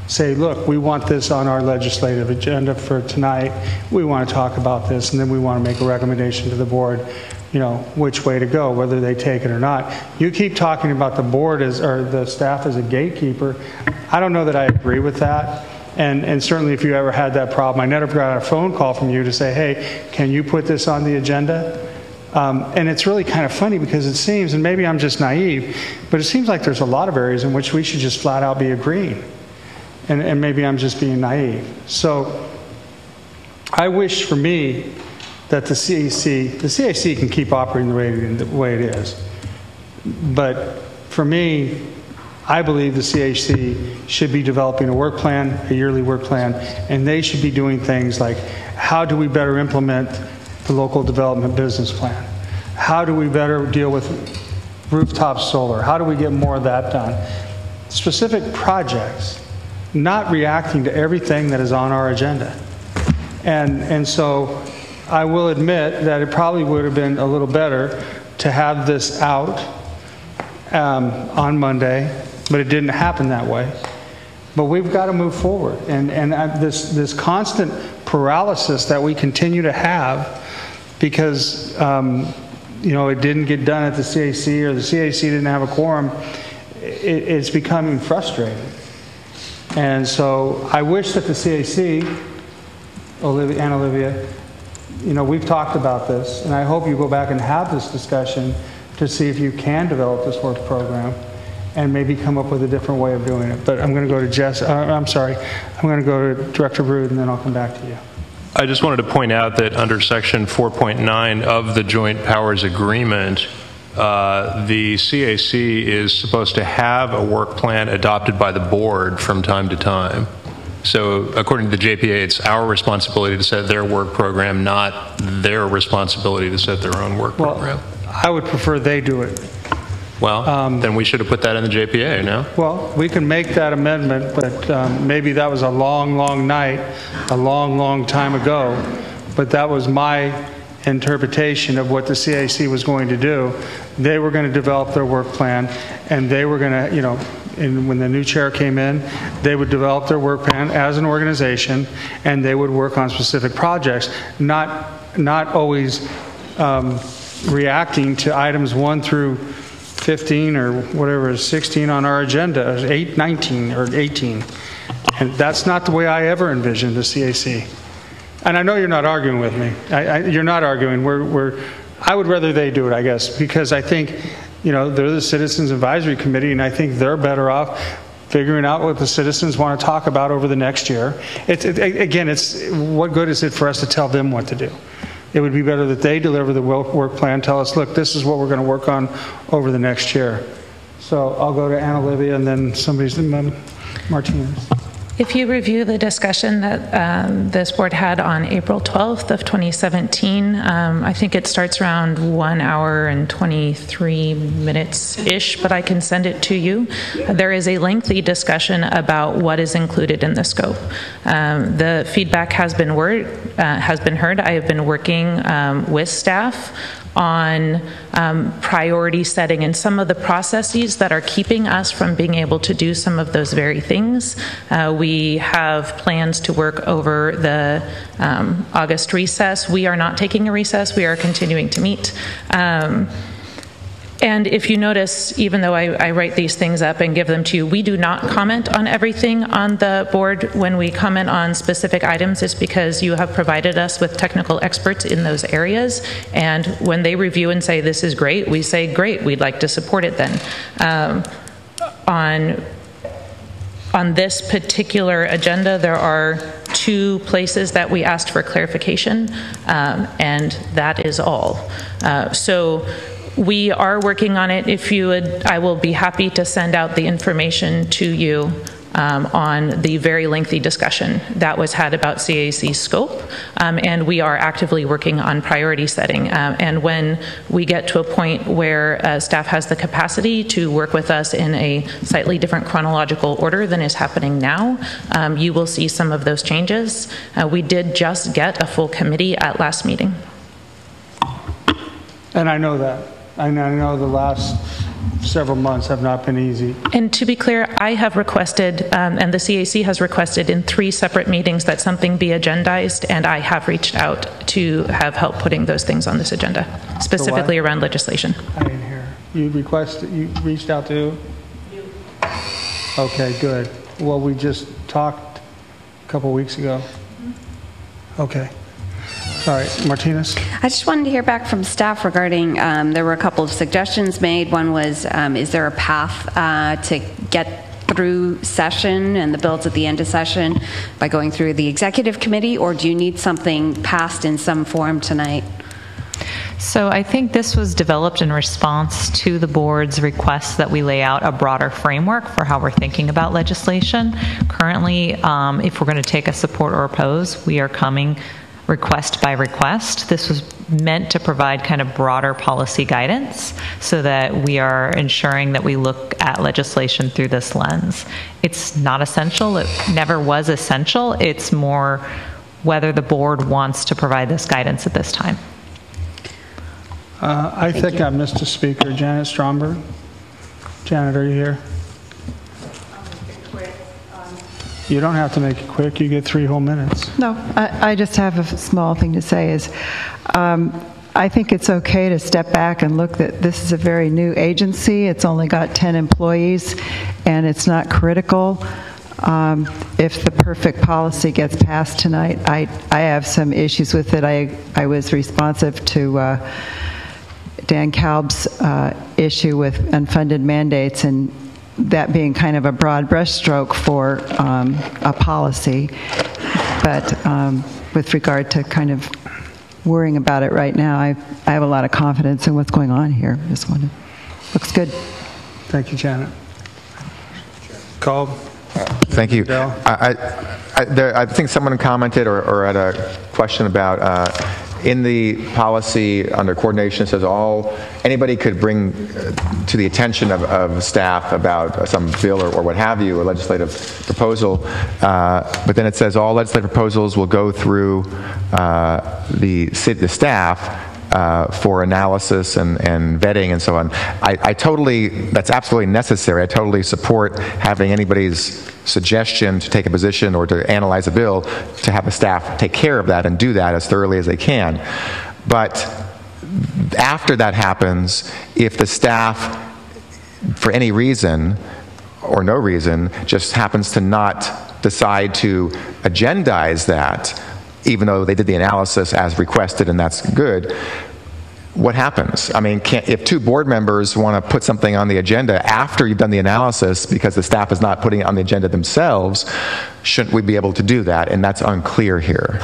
S11: Say, look, we want this on our legislative agenda for tonight. We want to talk about this, and then we want to make a recommendation to the board, which way to go, whether they take it or not. You keep talking about the board or the staff as a gatekeeper. I don't know that I agree with that. And certainly if you ever had that problem, I never got a phone call from you to say, hey, can you put this on the agenda? And it's really kind of funny because it seems, and maybe I'm just naive, but it seems like there's a lot of areas in which we should just flat out be agreeing. And maybe I'm just being naive. So I wish for me that the CAC can keep operating the way it is. But for me, I believe the CAC should be developing a work plan, a yearly work plan, and they should be doing things like, how do we better implement the local development business plan? How do we better deal with rooftop solar? How do we get more of that done? Specific projects, not reacting to everything that is on our agenda. And so I will admit that it probably would have been a little better to have this out on Monday, but it didn't happen that way. But we've got to move forward. And this constant paralysis that we continue to have because it didn't get done at the CAC or the CAC didn't have a quorum, it's becoming frustrating. And so I wish that the CAC, Anna Olivia, we've talked about this, and I hope you go back and have this discussion to see if you can develop this work program and maybe come up with a different way of doing it. But I'm going to go to Jess. I'm sorry. I'm going to go to Director Brood, and then I'll come back to you.
S21: I just wanted to point out that under Section 4.9 of the Joint Powers Agreement, the CAC is supposed to have a work plan adopted by the board from time to time. So according to the JPA, it's our responsibility to set their work program, not their responsibility to set their own work program.
S11: I would prefer they do it.
S21: Well, then we should have put that in the JPA, no?
S11: Well, we can make that amendment, but maybe that was a long, long night, a long, long time ago. But that was my interpretation of what the CAC was going to do. They were going to develop their work plan, and they were going to, you know, and when the new chair came in, they would develop their work plan as an organization, and they would work on specific projects, not always reacting to items 1 through 15 or whatever is 16 on our agenda, 8, 19 or 18. And that's not the way I ever envisioned the CAC. And I know you're not arguing with me. You're not arguing. I would rather they do it, I guess, because I think, you know, they're the Citizens Advisory Committee, and I think they're better off figuring out what the citizens want to talk about over the next year. Again, it's what good is it for us to tell them what to do? It would be better that they deliver the work plan, tell us, look, this is what we're going to work on over the next year. So I'll go to Anna Olivia and then Martinez.
S10: If you review the discussion that this board had on April 12th of 2017, I think it starts around 1 hour and 23 minutes-ish, but I can send it to you. There is a lengthy discussion about what is included in the scope. The feedback has been heard. I have been working with staff on priority setting and some of the processes that are keeping us from being able to do some of those very things. We have plans to work over the August recess. We are not taking a recess. We are continuing to meet. And if you notice, even though I write these things up and give them to you, we do not comment on everything on the board. When we comment on specific items, it's because you have provided us with technical experts in those areas. And when they review and say, this is great, we say, great, we'd like to support it then. On this particular agenda, there are 2 places that we asked for clarification, and that is all. So we are working on it. If you would, I will be happy to send out the information to you on the very lengthy discussion that was had about CAC scope, and we are actively working on priority setting. And when we get to a point where staff has the capacity to work with us in a slightly different chronological order than is happening now, you will see some of those changes. We did just get a full committee at last meeting.
S11: And I know that. I know the last several months have not been easy.
S10: And to be clear, I have requested, and the CAC has requested in 3 separate meetings that something be agendized, and I have reached out to have help putting those things on this agenda, specifically around legislation.
S11: I didn't hear. You reached out to who? You. Okay, good. Well, we just talked a couple weeks ago. Okay. All right, Martinez.
S19: I just wanted to hear back from staff regarding, there were a couple of suggestions made. One was, is there a path to get through session and the bills at the end of session by going through the executive committee, or do you need something passed in some form tonight?
S17: So I think this was developed in response to the board's request that we lay out a broader framework for how we're thinking about legislation. Currently, if we're going to take a support or oppose, we are coming request by request. This was meant to provide kind of broader policy guidance so that we are ensuring that we look at legislation through this lens. It's not essential. It never was essential. It's more whether the board wants to provide this guidance at this time.
S11: I think I missed a speaker. Janet Stromberg. Janet, are you here? You don't have to make it quick. You get 3 whole minutes.
S22: No, I just have a small thing to say is I think it's okay to step back and look that this is a very new agency. It's only got 10 employees, and it's not critical. If the perfect policy gets passed tonight, I have some issues with it. I was responsive to Dan Kalb's issue with unfunded mandates, and that being kind of a broad brushstroke for a policy, but with regard to kind of worrying about it right now. I have a lot of confidence in what's going on here. Just wanted, looks good.
S11: Thank you, Janet. Call.
S2: Thank you. I think someone commented or had a question about in the policy under coordination, it says anybody could bring to the attention of staff about some bill or what have you, a legislative proposal, but then it says all legislative proposals will go through the staff for analysis and vetting and so on. That's absolutely necessary. I totally support having anybody's suggestion to take a position or to analyze a bill, to have the staff take care of that and do that as thoroughly as they can. But after that happens, if the staff, for any reason or no reason, just happens to not decide to agendize that, even though they did the analysis as requested, and that's good, what happens? I mean, if two board members want to put something on the agenda after you've done the analysis because the staff is not putting it on the agenda themselves, shouldn't we be able to do that? And that's unclear here.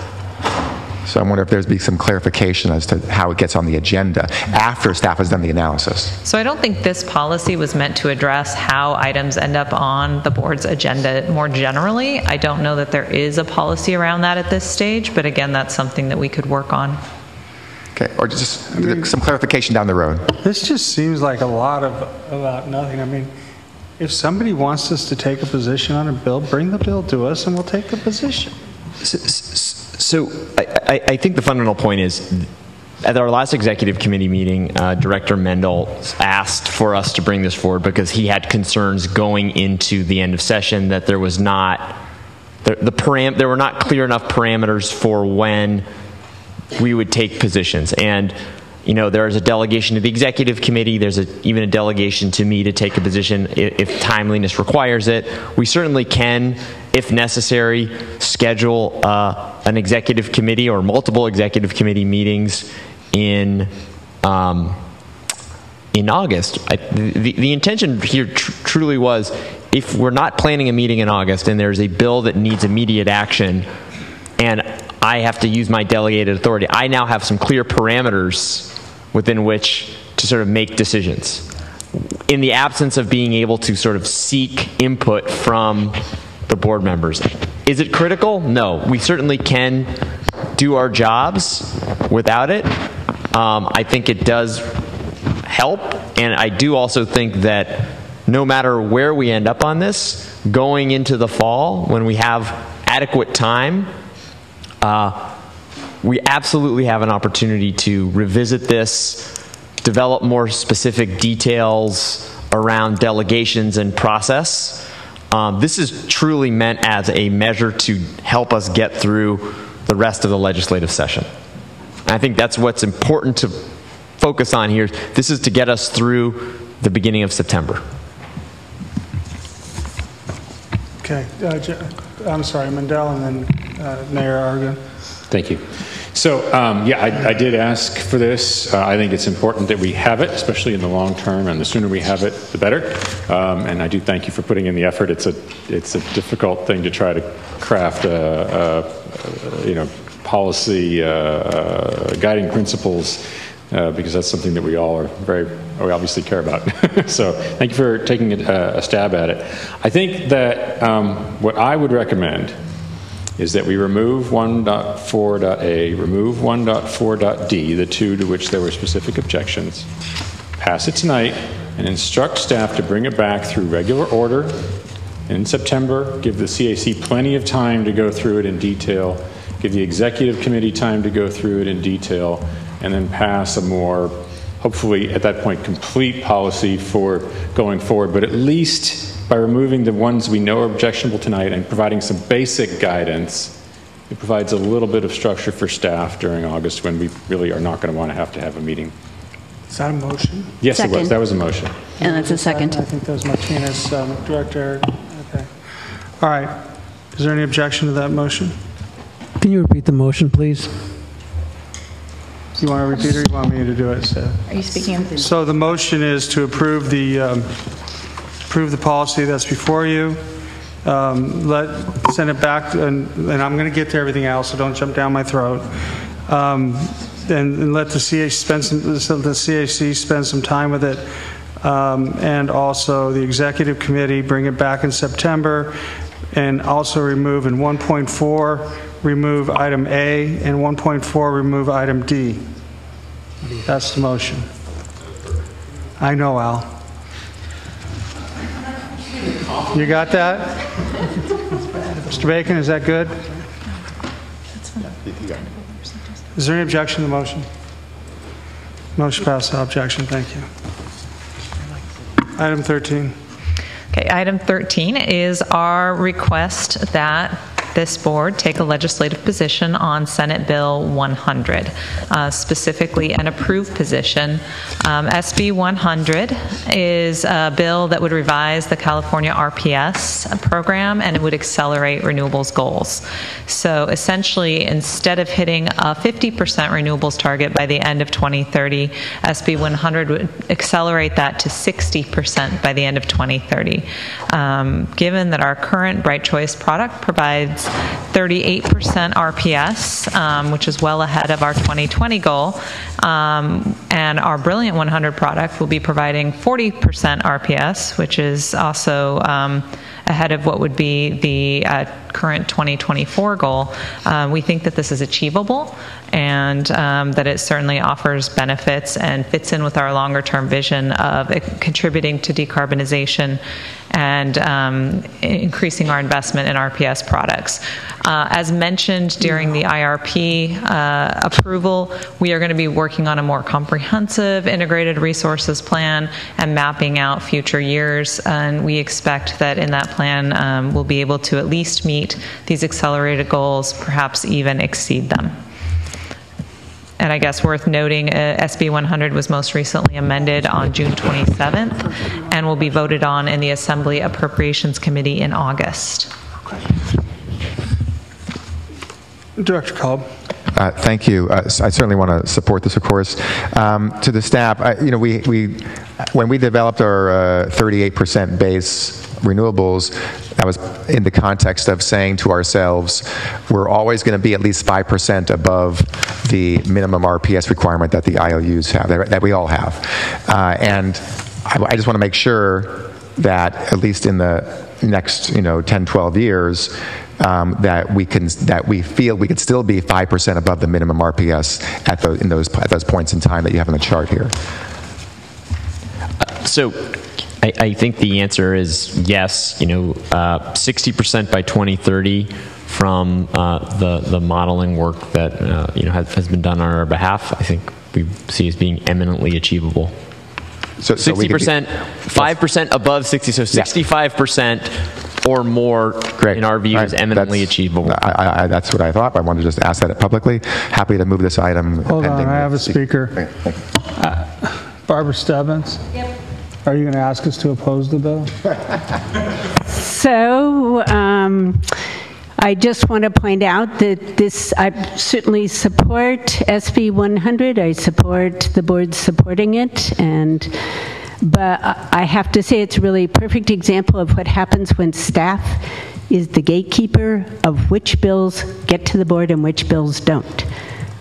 S2: So I wonder if there's be some clarification as to how it gets on the agenda after staff has done the analysis.
S17: So I don't think this policy was meant to address how items end up on the board's agenda more generally. I don't know that there is a policy around that at this stage, but again, that's something that we could work on.
S2: Okay, or just some clarification down the road.
S11: This just seems like a lot about nothing. I mean, if somebody wants us to take a position on a bill, bring the bill to us and we'll take a position.
S6: So I think the fundamental point is, at our last executive committee meeting, Director Mendel asked for us to bring this forward because he had concerns going into the end of session that there was not there were not clear enough parameters for when we would take positions. And there's a delegation to the executive committee. There's even a delegation to me to take a position if timeliness requires it. We certainly can, if necessary, schedule an executive committee or multiple executive committee meetings in August. The intention here truly was, if we're not planning a meeting in August and there's a bill that needs immediate action and I have to use my delegated authority, I now have some clear parameters within which to sort of make decisions. In the absence of being able to sort of seek input from the board members. Is it critical? No. We certainly can do our jobs without it. I think it does help, and I do also think that no matter where we end up on this, going into the fall, when we have adequate time, we absolutely have an opportunity to revisit this, develop more specific details around delegations and process. This is truly meant as a measure to help us get through the rest of the legislative session. And I think that's what's important to focus on here. This is to get us through the beginning of September.
S11: Okay. I'm sorry, Mendel, and then Mayor Argan.
S12: Thank you. So, I did ask for this. I think it's important that we have it, especially in the long term, and the sooner we have it, the better. And I do thank you for putting in the effort. It's a difficult thing to try to craft policy guiding principles, because that's something that we all we obviously care about. So thank you for taking a stab at it. I think that what I would recommend is that we remove 1.4.a, remove 1.4.d, the two to which there were specific objections, pass it tonight, and instruct staff to bring it back through regular order in September, give the CAC plenty of time to go through it in detail, give the executive committee time to go through it in detail, and then pass a more, hopefully at that point, complete policy for going forward. But at least by removing the ones we know are objectionable tonight and providing some basic guidance, it provides a little bit of structure for staff during August when we really are not going to have a meeting.
S11: Is that a motion?
S12: Yes,
S19: Second.
S12: it was. That was a motion.
S19: And that's a second.
S11: I think that was Martinez, Director. Okay. All right. Is there any objection to that motion?
S4: Can you repeat the motion, please?
S11: You want to repeat it, or you want me to do it? So.
S14: Are you speaking of the...
S11: So the motion is to approve the policy that's before you. Send it back, and I'm going to get to everything else, so don't jump down my throat. and let the CAC spend some time with it. And also the executive committee bring it back in September, and also remove in 1.4, remove item A, and 1.4, remove item D. That's the motion. I know, Al. You got that? Mr. Bacon, is that good? Is there any objection to the motion? Motion passed without objection. Thank you. Item 13.
S17: Okay, item 13 is our request that this board take a legislative position on Senate Bill 100, specifically an approved position. SB 100 is a bill that would revise the California RPS program, and it would accelerate renewables goals. So essentially, instead of hitting a 50% renewables target by the end of 2030, SB 100 would accelerate that to 60% by the end of 2030. Given that our current Bright Choice product provides 38% RPS, which is well ahead of our 2020 goal, and our Brilliant 100 product will be providing 40% RPS, which is also ahead of what would be the current 2024 goal. We think that this is achievable, and that it certainly offers benefits and fits in with our longer-term vision of contributing to decarbonization and increasing our investment in RPS products. As mentioned during the IRP approval, we are going to be working on a more comprehensive integrated resources plan and mapping out future years, and we expect that in that plan we'll be able to at least meet these accelerated goals, perhaps even exceed them. And I guess worth noting, SB 100 was most recently amended on June 27th and will be voted on in the Assembly Appropriations Committee in August.
S11: Director Cobb.
S2: Thank you. I certainly want to support this, of course. To the staff, when we developed our 38% base renewables, that was in the context of saying to ourselves, we're always going to be at least 5% above the minimum RPS requirement that the IOUs have, that we all have. And I just want to make sure that at least in the next 10, 12 years, that we feel we could still be 5% above the minimum RPS at those points in time that you have on the chart here.
S6: So I think the answer is yes. 60% by 2030 from the modeling work that has been done on our behalf, I think we see as being eminently achievable. So 60%, 5% above 60, so 65% or more, in our view, is eminently achievable.
S2: That's what I thought, but I wanted to just ask that publicly. Happy to move this item.
S11: Hold on, I have a speaker. Barbara Stebbins. Yep. Are you going to ask us to oppose the bill?
S3: So, I just want to point out that I certainly support SB 100. I support the board supporting it, but I have to say it's a really perfect example of what happens when staff is the gatekeeper of which bills get to the board and which bills don't.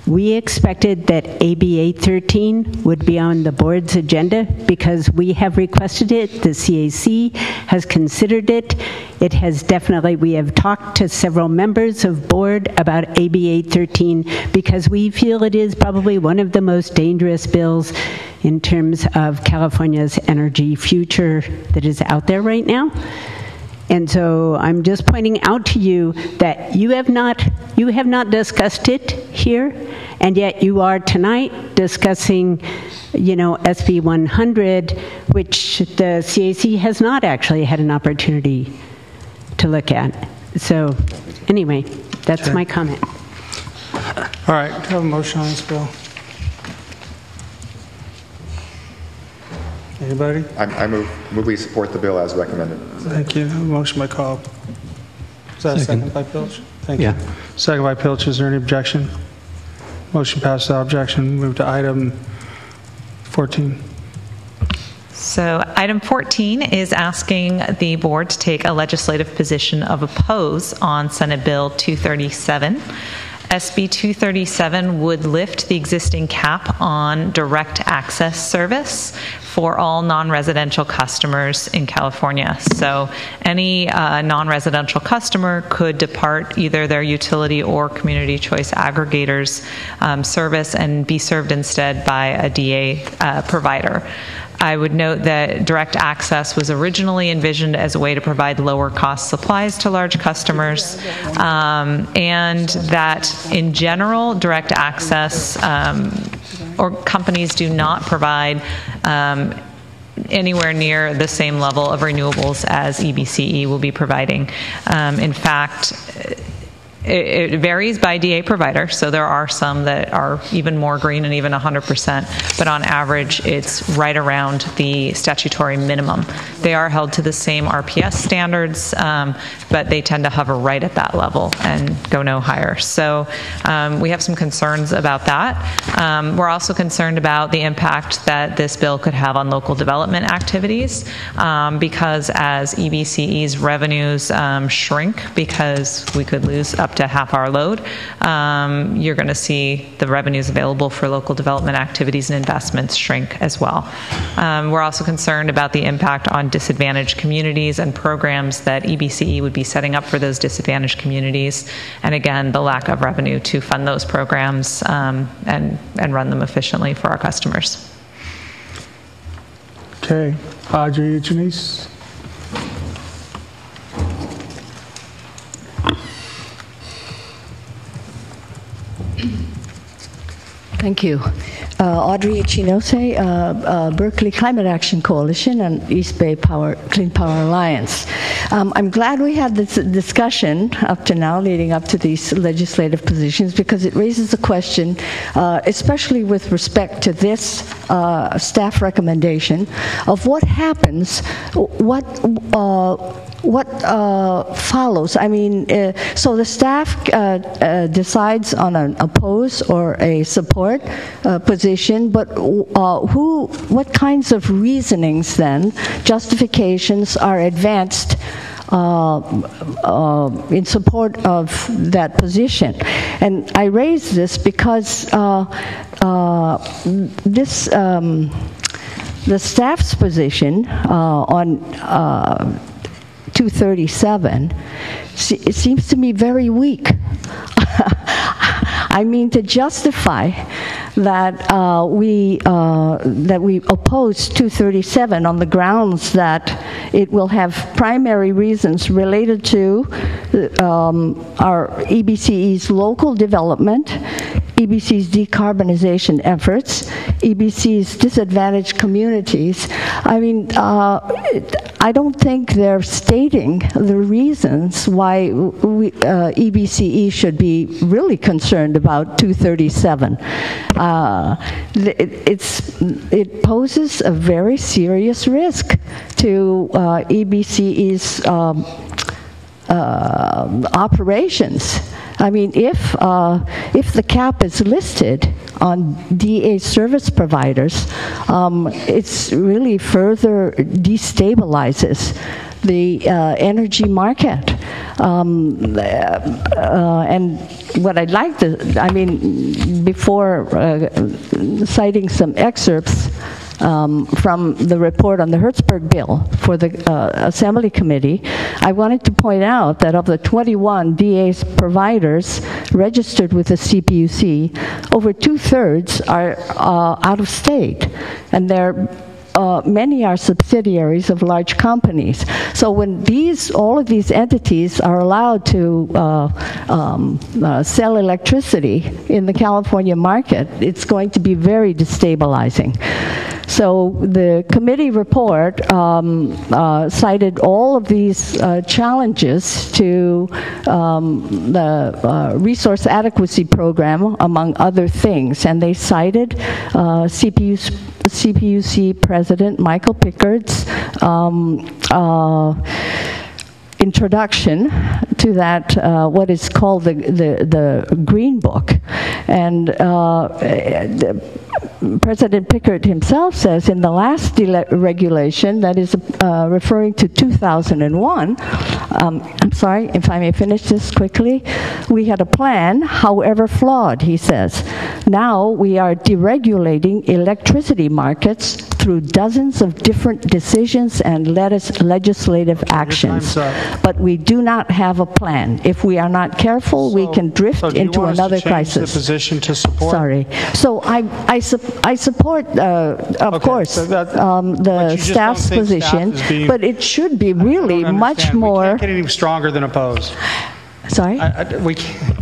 S3: We expected that AB 813 would be on the board's agenda because we have requested it. The CAC has considered it. It has definitely, we have talked to several members of board about AB 813 because we feel it is probably one of the most dangerous bills in terms of California's energy future that is out there right now. And so I'm just pointing out to you that you have not discussed it here, and yet you are tonight discussing, SB 100, which the CAC has not actually had an opportunity to look at. So anyway, that's my comment.
S11: All right, do you have a motion on this bill? Anybody?
S2: I move we support the bill as recommended.
S11: Thank you. Motion by Cobb. Is that a second by Pilch? Thank you. Second by Pilch. Is there any objection? Motion passed without objection. Move to item 14.
S17: So item 14 is asking the board to take a legislative position of oppose on Senate Bill 237. SB 237 would lift the existing cap on direct access service for all non-residential customers in California. So any non-residential customer could depart either their utility or community choice aggregators service and be served instead by a DA provider. I would note that direct access was originally envisioned as a way to provide lower cost supplies to large customers, and that in general, direct access or companies do not provide anywhere near the same level of renewables as EBCE will be providing. In fact, it varies by DA provider, so there are some that are even more green and even 100%, but on average it's right around the statutory minimum. They are held to the same RPS standards, but they tend to hover right at that level and go no higher. So we have some concerns about that. We're also concerned about the impact that this bill could have on local development activities, because as EBCE's revenues shrink, because we could lose up to half our load, you're going to see the revenues available for local development activities and investments shrink as well. We're also concerned about the impact on disadvantaged communities and programs that EBCE would be setting up for those disadvantaged communities, and again, the lack of revenue to fund those programs and run them efficiently for our customers.
S11: Okay, Audrey Janice.
S5: Thank you. Audrey Ichinose, Berkeley Climate Action Coalition and East Bay Clean Power Alliance. I'm glad we had this discussion up to now, leading up to these legislative positions, because it raises the question, especially with respect to this staff recommendation, of what happens, what follows. I mean, so the staff decides on an oppose or a support position, but what kinds of reasonings then, justifications are advanced in support of that position? And I raise this because the staff's position on 237, it seems to me very weak. I mean, to justify that we oppose 237 on the grounds that it will have primary reasons related to our EBCE's local development, EBC's decarbonization efforts, EBC's disadvantaged communities. I mean, I don't think they're stating the reasons why EBCE should be really concerned about 237. It poses a very serious risk to EBCE's operations. I mean, if the cap is listed on DA service providers, it's really further destabilizes the energy market. And what I'd like to, I mean, before citing some excerpts from the report on the Hertzberg bill for the Assembly Committee, I wanted to point out that of the 21 DA providers registered with the CPUC, over 2/3 are out of state, and many are subsidiaries of large companies. So when all of these entities are allowed to sell electricity in the California market, it's going to be very destabilizing. So the committee report cited all of these challenges to the resource adequacy program, among other things, and they cited CPUC President Michael Pickard's introduction to that, what is called the Green Book. And President Pickard himself says in the last regulation, that is referring to 2001, I'm sorry, if I may finish this quickly, we had a plan, however flawed, he says. Now we are deregulating electricity markets through dozens of different decisions and legislative actions. But we do not have a plan. If we are not careful, we can drift into another crisis.
S11: The position to support?
S5: Sorry. So I support, of course, the staff's position, but it should be really much more.
S11: We can't get any stronger than oppose.
S5: Sorry?
S11: We can't.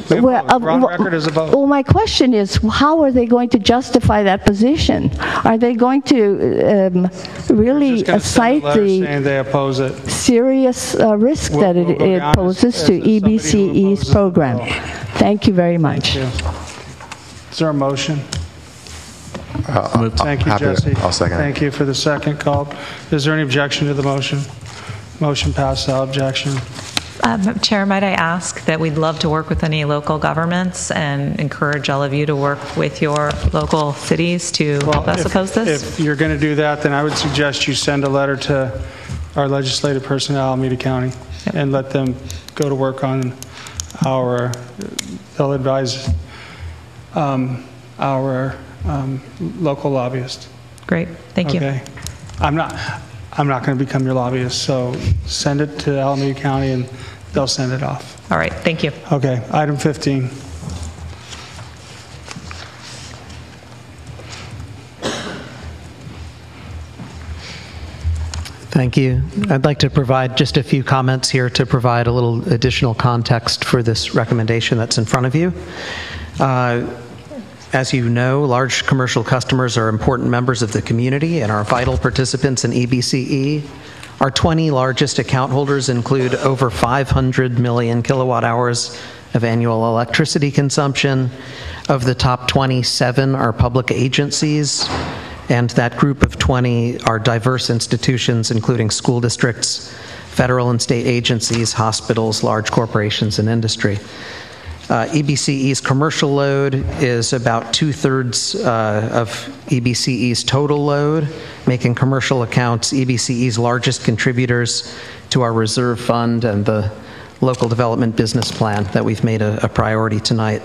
S5: Well, my question is, how are they going to justify that position? Are they going to really cite the serious risk that it poses to EBCE's program? Thank you very much.
S11: Is there a motion? Thank you, Jesse.
S2: I'll second it.
S11: Thank you for the second call. Is there any objection to the motion? Motion passed without objection.
S17: Chair, might I ask that we'd love to work with any local governments and encourage all of you to work with your local cities to help us oppose this?
S11: If you're going to do that, then I would suggest you send a letter to our legislative personnel in Alameda County and let them go to work on they'll advise our local lobbyist.
S17: Great, thank you.
S11: Okay. I'm not going to become your lobbyist, so send it to Alameda County and they'll send it off.
S17: All right, thank you.
S11: Okay, item 15.
S1: Thank you. I'd like to provide just a few comments here to provide a little additional context for this recommendation that's in front of you. As you know, large commercial customers are important members of the community and are vital participants in EBCE. Our 20 largest account holders include over 500 million kilowatt hours of annual electricity consumption. Of the top 27 are public agencies, and that group of 20 are diverse institutions, including school districts, federal and state agencies, hospitals, large corporations, and industry. EBCE's commercial load is about 2/3 of EBCE's total load, making commercial accounts EBCE's largest contributors to our reserve fund and the local development business plan that we've made a priority tonight.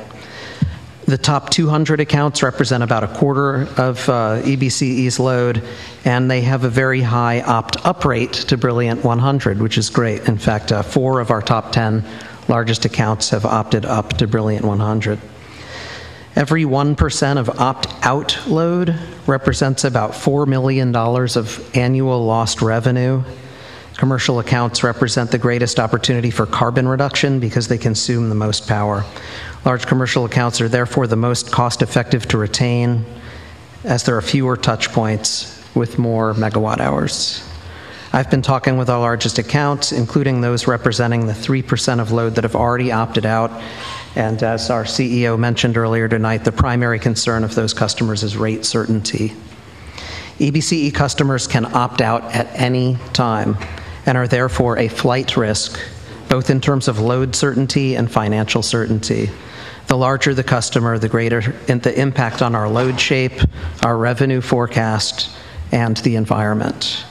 S1: The top 200 accounts represent about 1/4 of EBCE's load, and they have a very high opt-up rate to Brilliant 100, which is great. In fact, 4 of our top 10 largest accounts have opted up to Brilliant 100. Every 1% of opt-out load represents about $4 million of annual lost revenue. Commercial accounts represent the greatest opportunity for carbon reduction because they consume the most power. Large commercial accounts are therefore the most cost-effective to retain, as there are fewer touch points with more megawatt hours. I've been talking with our largest accounts, including those representing the 3% of load that have already opted out. And as our CEO mentioned earlier tonight, the primary concern of those customers is rate certainty. EBCE customers can opt out at any time and are therefore a flight risk, both in terms of load certainty and financial certainty. The larger the customer, the greater the impact on our load shape, our revenue forecast, and the environment.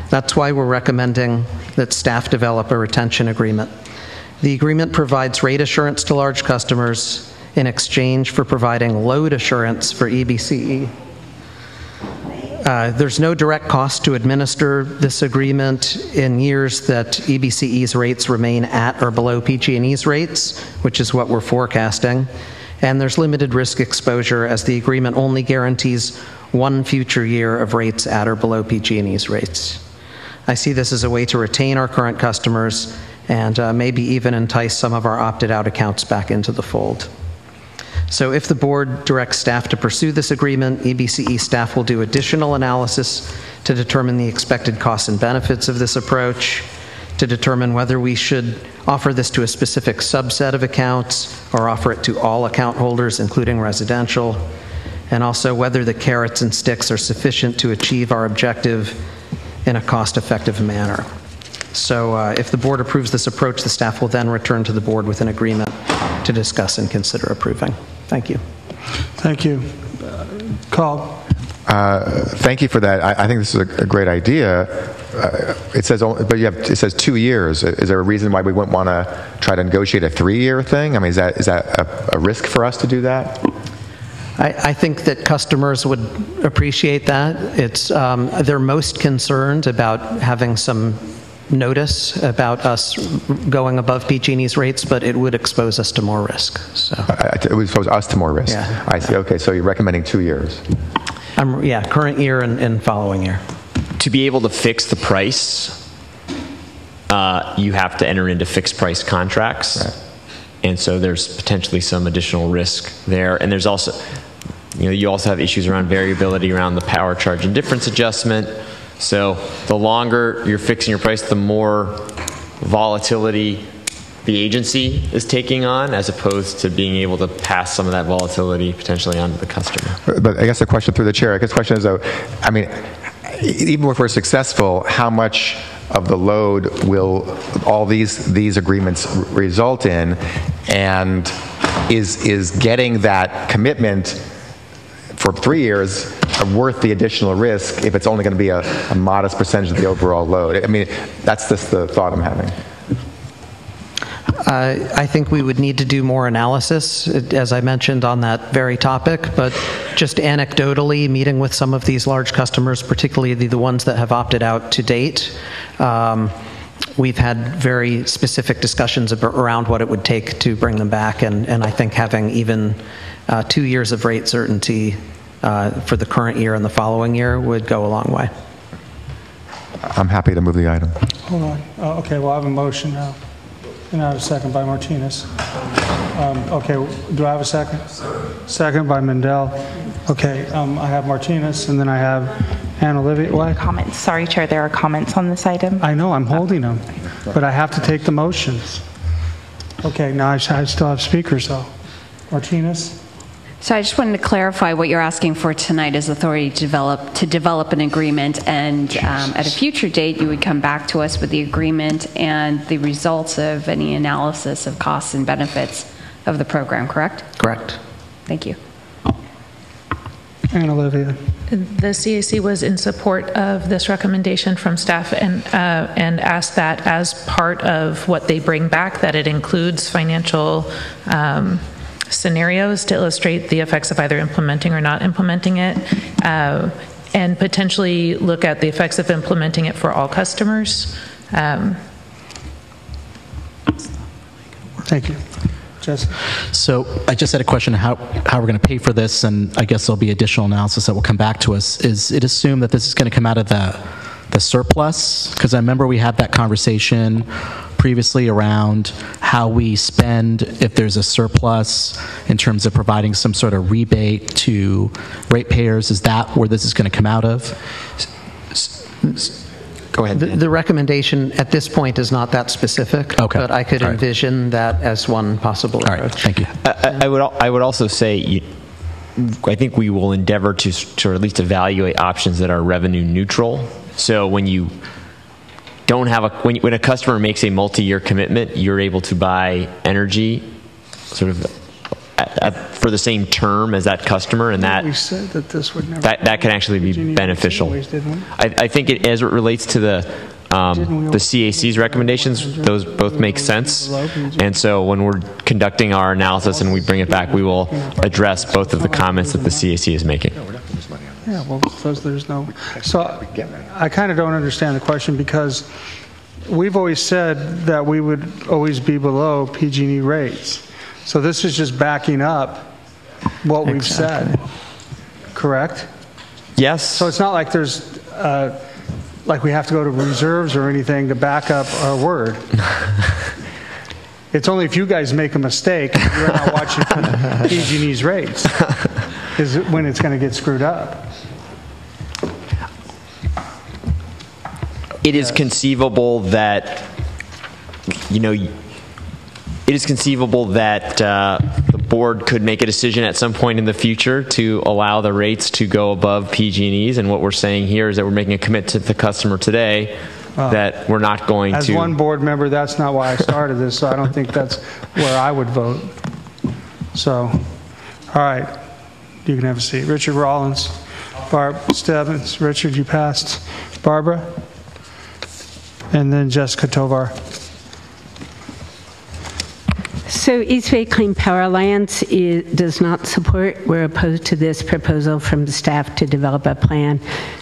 S1: That's why we're recommending that staff develop a retention agreement. The agreement provides rate assurance to large customers in exchange for providing load assurance for EBCE. There's no direct cost to administer this agreement in years that EBCE's rates remain at or below PG&E's rates, which is what we're forecasting. And there's limited risk exposure as the agreement only guarantees one future year of rates at or below PG&E's rates. I see this as a way to retain our current customers and maybe even entice some of our opted out accounts back into the fold. So if the board directs staff to pursue this agreement, EBCE staff will do additional analysis to determine the expected costs and benefits of this approach, to determine whether we should offer this to a specific subset of accounts or offer it to all account holders, including residential, and also whether the carrots and sticks are sufficient to achieve our objective in a cost-effective manner. So if the board approves this approach, the staff will then return to the board with an agreement to discuss and consider approving. Thank you.
S11: Thank you. Call.
S2: Thank you for that. I think this is a great idea. It says, it says 2 years. Is there a reason why we wouldn't want to try to negotiate a 3-year thing? I mean, is that a risk for us to do that?
S1: I think that customers would appreciate that. They're most concerned about having some notice about us going above PG&E's rates, but it would expose us to more risk. So
S2: it would expose us to more risk.
S1: Yeah.
S2: I see. Okay, so you're recommending 2 years.
S1: Current year and following year.
S6: To be able to fix the price, you have to enter into fixed price contracts.
S2: Right.
S6: And so there's potentially some additional risk there. And there's also, you also have issues around variability around the power charge and difference adjustment. So the longer you're fixing your price, the more volatility the agency is taking on, as opposed to being able to pass some of that volatility potentially on to the customer.
S2: But I guess the question through the chair, the question is, though, I mean, even if we're successful, how much of the load will all these agreements result in, and is getting that commitment for 3 years worth the additional risk if it's only going to be a modest percentage of the overall load? I mean, that's just the thought I'm having.
S1: I think we would need to do more analysis, as I mentioned, on that very topic, but just anecdotally, meeting with some of these large customers, particularly the ones that have opted out to date, we've had very specific discussions around what it would take to bring them back, and I think having even 2 years of rate certainty for the current year and the following year would go a long way.
S2: I'm happy to move the item.
S11: Hold on. Okay, well, I have a motion now. And I have a second by Martinez. Okay, do I have a second? Second by Mendel. Okay, I have Martinez, and then I have Ann Olivia. What?
S7: Comments. Sorry, Chair, there are comments on this item.
S11: I know, I'm holding them, but I have to take the motions. Okay, now I still have speakers, though. Martinez?
S19: So I just wanted to clarify what you're asking for tonight is authority to develop an agreement, and at a future date you would come back to us with the agreement and the results of any analysis of costs and benefits of the program, correct?
S1: Correct.
S19: Thank you.
S11: Ann Olivia.
S10: The CAC was in support of this recommendation from staff and asked that as part of what they bring back, that it includes financial scenarios to illustrate the effects of either implementing or not implementing it, and potentially look at the effects of implementing it for all customers.
S11: Thank you. Jessica?
S1: So I just had a question how we're going to pay for this, and I guess there'll be additional analysis that will come back to us. Is it assumed that this is going to come out of the surplus? Because I remember we had that conversation previously around how we spend if there's a surplus in terms of providing some sort of rebate to ratepayers. Is that where this is going to come out of?
S6: Go ahead.
S1: The recommendation at this point is not that specific, but I could envision that as one possible approach.
S6: All right, thank you. I would also say, I think we will endeavor to at least evaluate options that are revenue neutral. So when you don't have when a customer makes a multi-year commitment, you're able to buy energy sort of for the same term as that customer, and that
S11: we said that this would never
S6: that can actually be beneficial. I think as it relates to the CAC's recommendations, those both make sense, and so when we're conducting our analysis and we bring it back, we will address both of the comments that the CAC is making.
S11: Yeah, well, because there's no... So I kind of don't understand the question, because we've always said that we would always be below PG&E rates. So this is just backing up what we've said, correct?
S6: Yes.
S11: So it's not like there's, like we have to go to reserves or anything to back up our word. It's only if you guys make a mistake, you're not watching PG&E's rates, is when it's going to get screwed up.
S6: It is conceivable that, it is conceivable that the board could make a decision at some point in the future to allow the rates to go above PG&E's, and what we're saying here is that we're making a commitment to the customer today that we're not going to...
S11: As one board member, that's not why I started this, so I don't think that's where I would vote. So, all right. You can have a seat. Richard Rollins, Barb Stebbins. Richard, you passed. Barbara, and then Jessica Tovar.
S3: So East Bay Clean Power Alliance does not support, we're opposed to this proposal from the staff to develop a plan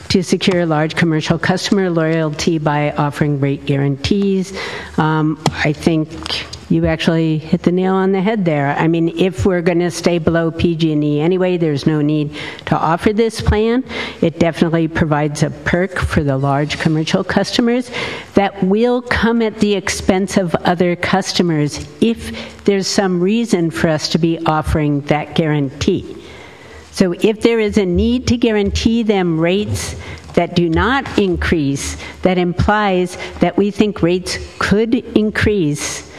S3: to secure large commercial customer loyalty by offering rate guarantees. I think you actually hit the nail on the head there. I mean, if we're going to stay below PG&E anyway, there's no need to offer this plan. It definitely provides a perk for the large commercial customers that will come at the expense of other customers if there's some reason for us to be offering that guarantee. So if there is a need to guarantee them rates that do not increase, that implies that we think rates could increase.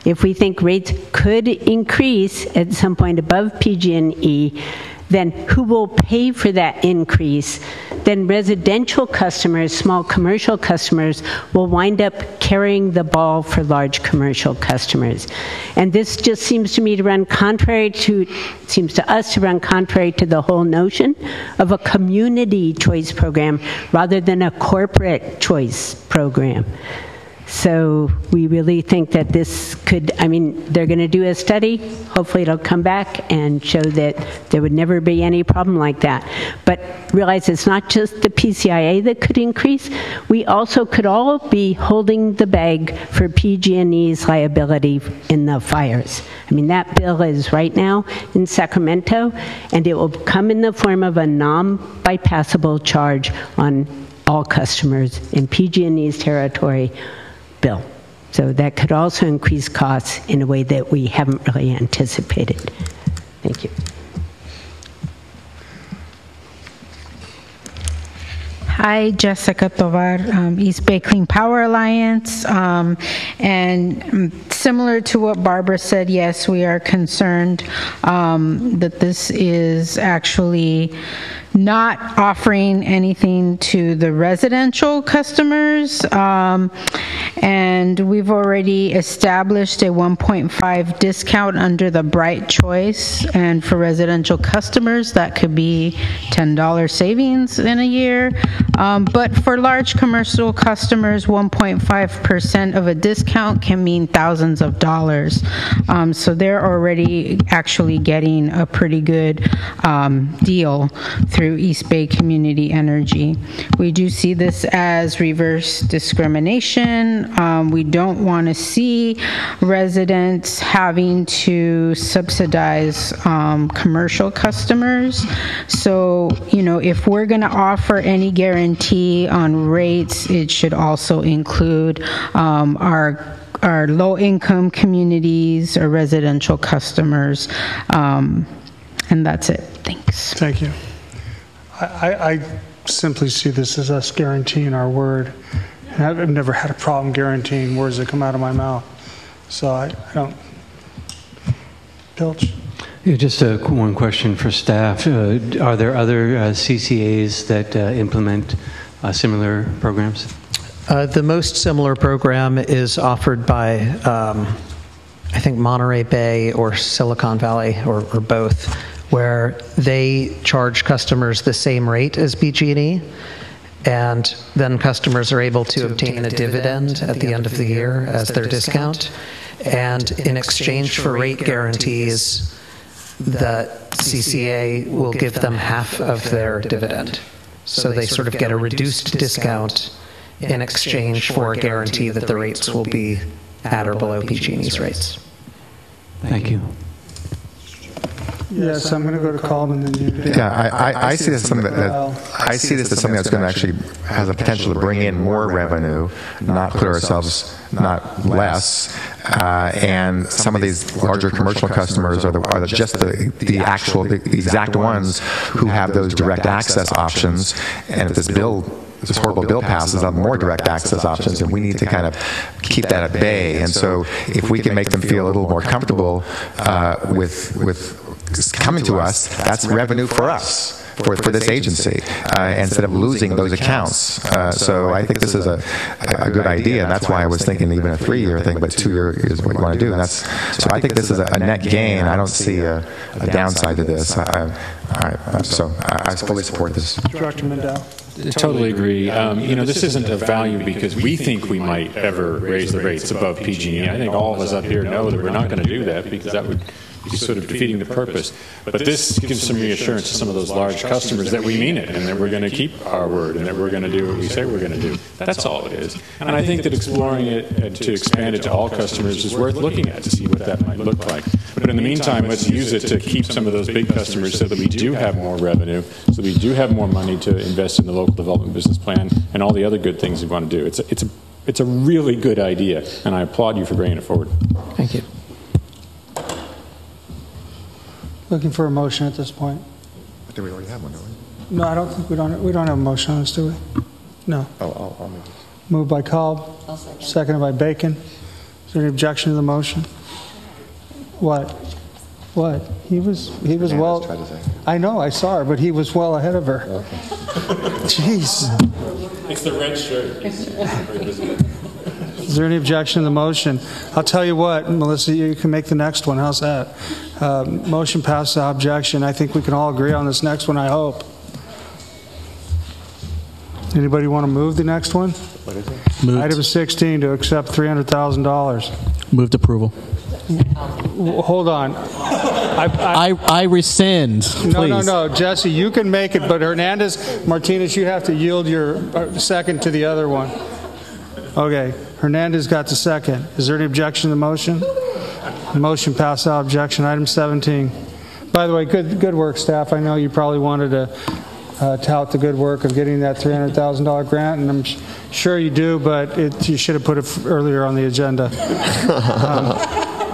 S3: If we think rates could increase at some point above PG&E, then who will pay for that increase? Then residential customers, small commercial customers, will wind up carrying the ball for large commercial customers. And this just seems to me to run contrary to, seems to us to run contrary to the whole notion of a community choice program rather than a corporate choice program. So we really think that this could, I mean, they're going to do a study. Hopefully it'll come back and show that there would never be any problem like that. But realize it's not just the PCIA that could increase. We also could all be holding the bag for PG&E's liability in the fires. I mean, that bill is right now in Sacramento, and it will come in the form of a non-bypassable charge on all customers in PG&E's territory bill. So that could also increase costs in a way that we haven't really anticipated. Thank you.
S8: Hi, Jessica Tovar, East Bay Clean Power Alliance. And similar to what Barbara said, yes, we are concerned that this is actually not offering anything to the residential customers. And we've already established a 1.5 discount under the Bright Choice. And for residential customers, that could be $10 savings in a year. But for large commercial customers, 1.5% of a discount can mean thousands of dollars. So they're already actually getting a pretty good deal through East Bay Community Energy. We do see this as reverse discrimination. We don't want to see residents having to subsidize commercial customers. So, you know, if we're going to offer any guarantee on rates, it should also include our low-income communities or residential customers. And that's it. Thanks.
S11: Thank you. I simply see this as us guaranteeing our word. And I've never had a problem guaranteeing words that come out of my mouth. So I don't. Pilch?
S13: Yeah, just one question for staff. Are there other CCAs that implement similar programs?
S1: The most similar program is offered by, I think, Monterey Bay or Silicon Valley, or both, where they charge customers the same rate as PG&E, and then customers are able to obtain a dividend at the end of the year as their discount. And in exchange for rate guarantees, the CCA will give them half of their dividend. So they sort of get a reduced discount in exchange for a guarantee that the rates will be at or below PG&E's rates.
S13: Thank you.
S11: Yes, I'm going to go to Colm and then you.
S2: Yeah, I see this as something I see this as something that's going to actually has the potential to bring in more revenue, not put ourselves not less. And some of these larger commercial customers are just the exact ones who have those direct access options. And if this horrible bill passes on more direct access options, and we need to kind of keep that at bay. And so if we can make them feel a little more comfortable with coming to us, that's revenue for us. for this agency instead of losing those accounts. So I think this is a good idea, and that's why I was thinking even a 3-year thing, but 2-year is what you want to do. And that's, so I think this is a net gain. I don't see a downside to this. So I fully support this.
S11: Director Mendel.
S12: I totally agree. This isn't a value because we think we might ever raise the rates above PG&E. I think all of us up here know that we're not going to do that because that would be sort of defeating the purpose. But this gives some reassurance to some of those large customers that we mean it and that we're going to keep our word and that we're going to do what we say we're going to do. That's all it is. And I think that exploring it and to expand it to all customers is worth looking at to see what that might look like. But in the meantime, let's use it to keep some of those big customers so that we do have more revenue, so we do have more money to invest in the local development business plan and all the other good things we want to do. It's a really good idea, and I applaud you for bringing it forward.
S4: Thank you.
S11: Looking for a motion at this point.
S2: I think we already have one, don't we?
S11: No, I don't think we don't have a motion on this, do we? No.
S2: Oh, I'll move this.
S11: Moved by Cobb, seconded by Bacon. Is there any objection to the motion? What? He was well. I know, I saw her, but he was well ahead of her. Okay. Jeez.
S12: It's the red shirt.
S11: Is there any objection to the motion? I'll tell you what, Melissa, you can make the next one. How's that? Motion passes the objection. I think we can all agree on this next one, I hope. Anybody want to move the next one?
S2: What is it?
S1: Moved.
S11: Item 16, to accept $300,000.
S1: Moved approval.
S11: Hold on.
S1: I rescind, please.
S11: No, Jesse, you can make it, but Hernandez, Martinez, you have to yield your second to the other one. Okay, Hernandez got the second. Is there any objection to the motion? The motion passed without objection. Item 17. By the way, good work, staff. I know you probably wanted to tout the good work of getting that $300,000 grant, and I'm sure you do, but you should have put it earlier on the agenda.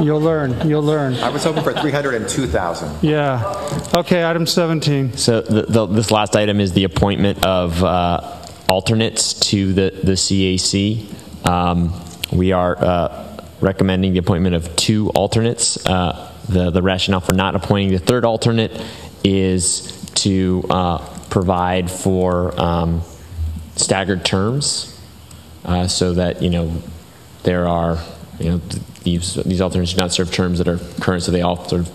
S11: You'll learn.
S2: I was hoping for $302,000.
S11: Yeah. Okay, item 17.
S6: So this last item is the appointment of alternates to the CAC. We are recommending the appointment of 2 alternates. The rationale for not appointing the 3rd alternate is to provide for staggered terms, so that there are these alternates do not serve terms that are current, so they all sort of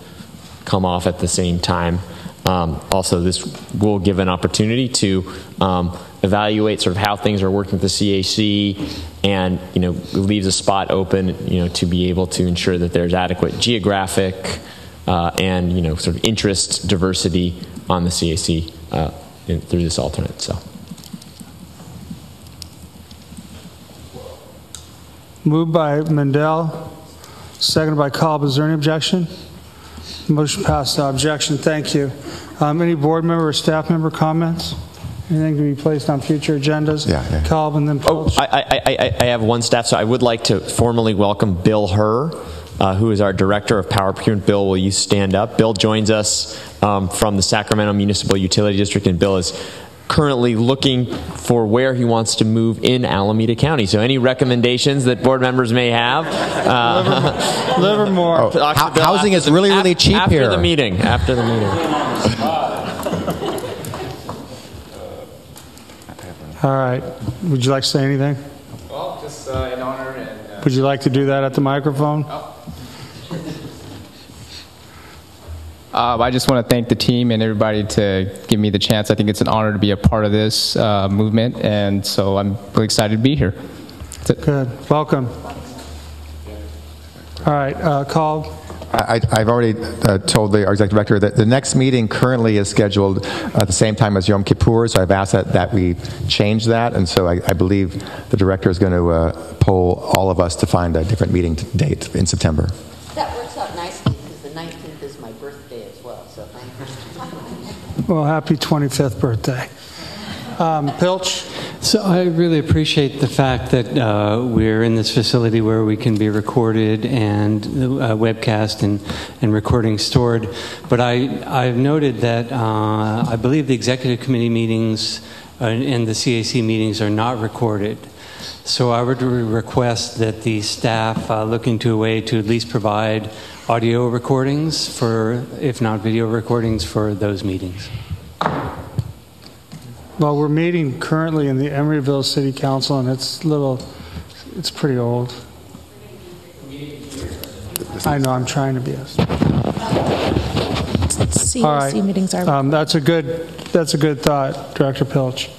S6: come off at the same time. Also, this will give an opportunity to evaluate sort of how things are working with the CAC, and leaves a spot open to be able to ensure that there's adequate geographic and sort of interest diversity on the CAC through this alternate. So.
S11: Moved by Mendel, seconded by Cobb. Is there any objection? Motion passed without objection. Thank you. Any board member or staff member comments? Anything to be placed on future agendas?
S2: Yeah.
S11: Cobb and then Pilch.
S6: I have one staff, so I would like to formally welcome Bill Herr, who is our Director of Power Procurement. Bill, will you stand up? Bill joins us from the Sacramento Municipal Utility District, and Bill is currently looking for where he wants to move in Alameda County. So any recommendations that board members may have?
S11: Livermore.
S1: Housing is really cheap here.
S6: After the meeting.
S11: All right. Would you like to say anything?
S15: Well, just in honor and...
S11: Would you like to do that at the microphone?
S15: I just want to thank the team and everybody to give me the chance. I think it's an honor to be a part of this movement, and so I'm really excited to be here.
S11: Good. Welcome. All right. Call.
S2: I've already told our executive director that the next meeting currently is scheduled at the same time as Yom Kippur, so I've asked that we change that, and so I believe the director is going to poll all of us to find a different meeting date in September.
S16: That works out nicely because the 19th is my birthday as well, so thank you.
S11: Well, happy 25th birthday. Pilch?
S13: So I really appreciate the fact that we're in this facility where we can be recorded and webcast and recording stored. But I've noted that I believe the executive committee meetings and the CAC meetings are not recorded. So I would request that the staff look into a way to at least provide audio recordings for, if not video recordings, for those meetings.
S11: Well, we're meeting currently in the Emeryville City Council, and it's pretty old. I know, I'm trying to be
S10: CAC
S11: all right.
S10: meetings are
S11: that's a good thought, Director Pilch.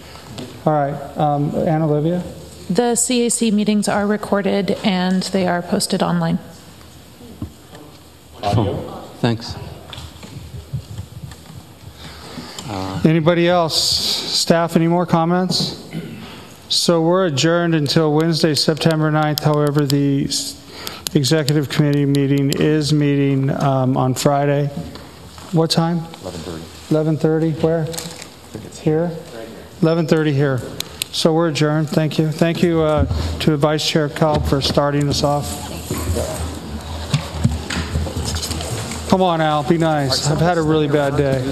S11: All right, Anna Olivia?
S10: The CAC meetings are recorded and they are posted online.
S4: Thanks.
S11: Anybody else? Staff, any more comments? So we're adjourned until Wednesday, September 9th. However, the Executive Committee meeting is meeting on Friday. What time?
S2: 11:30.
S11: 11:30, where? Here? 11:30 here. So we're adjourned. Thank you. Thank you to Vice Chair Kalb for starting us off. Come on, Al. Be nice. I've had a really bad day.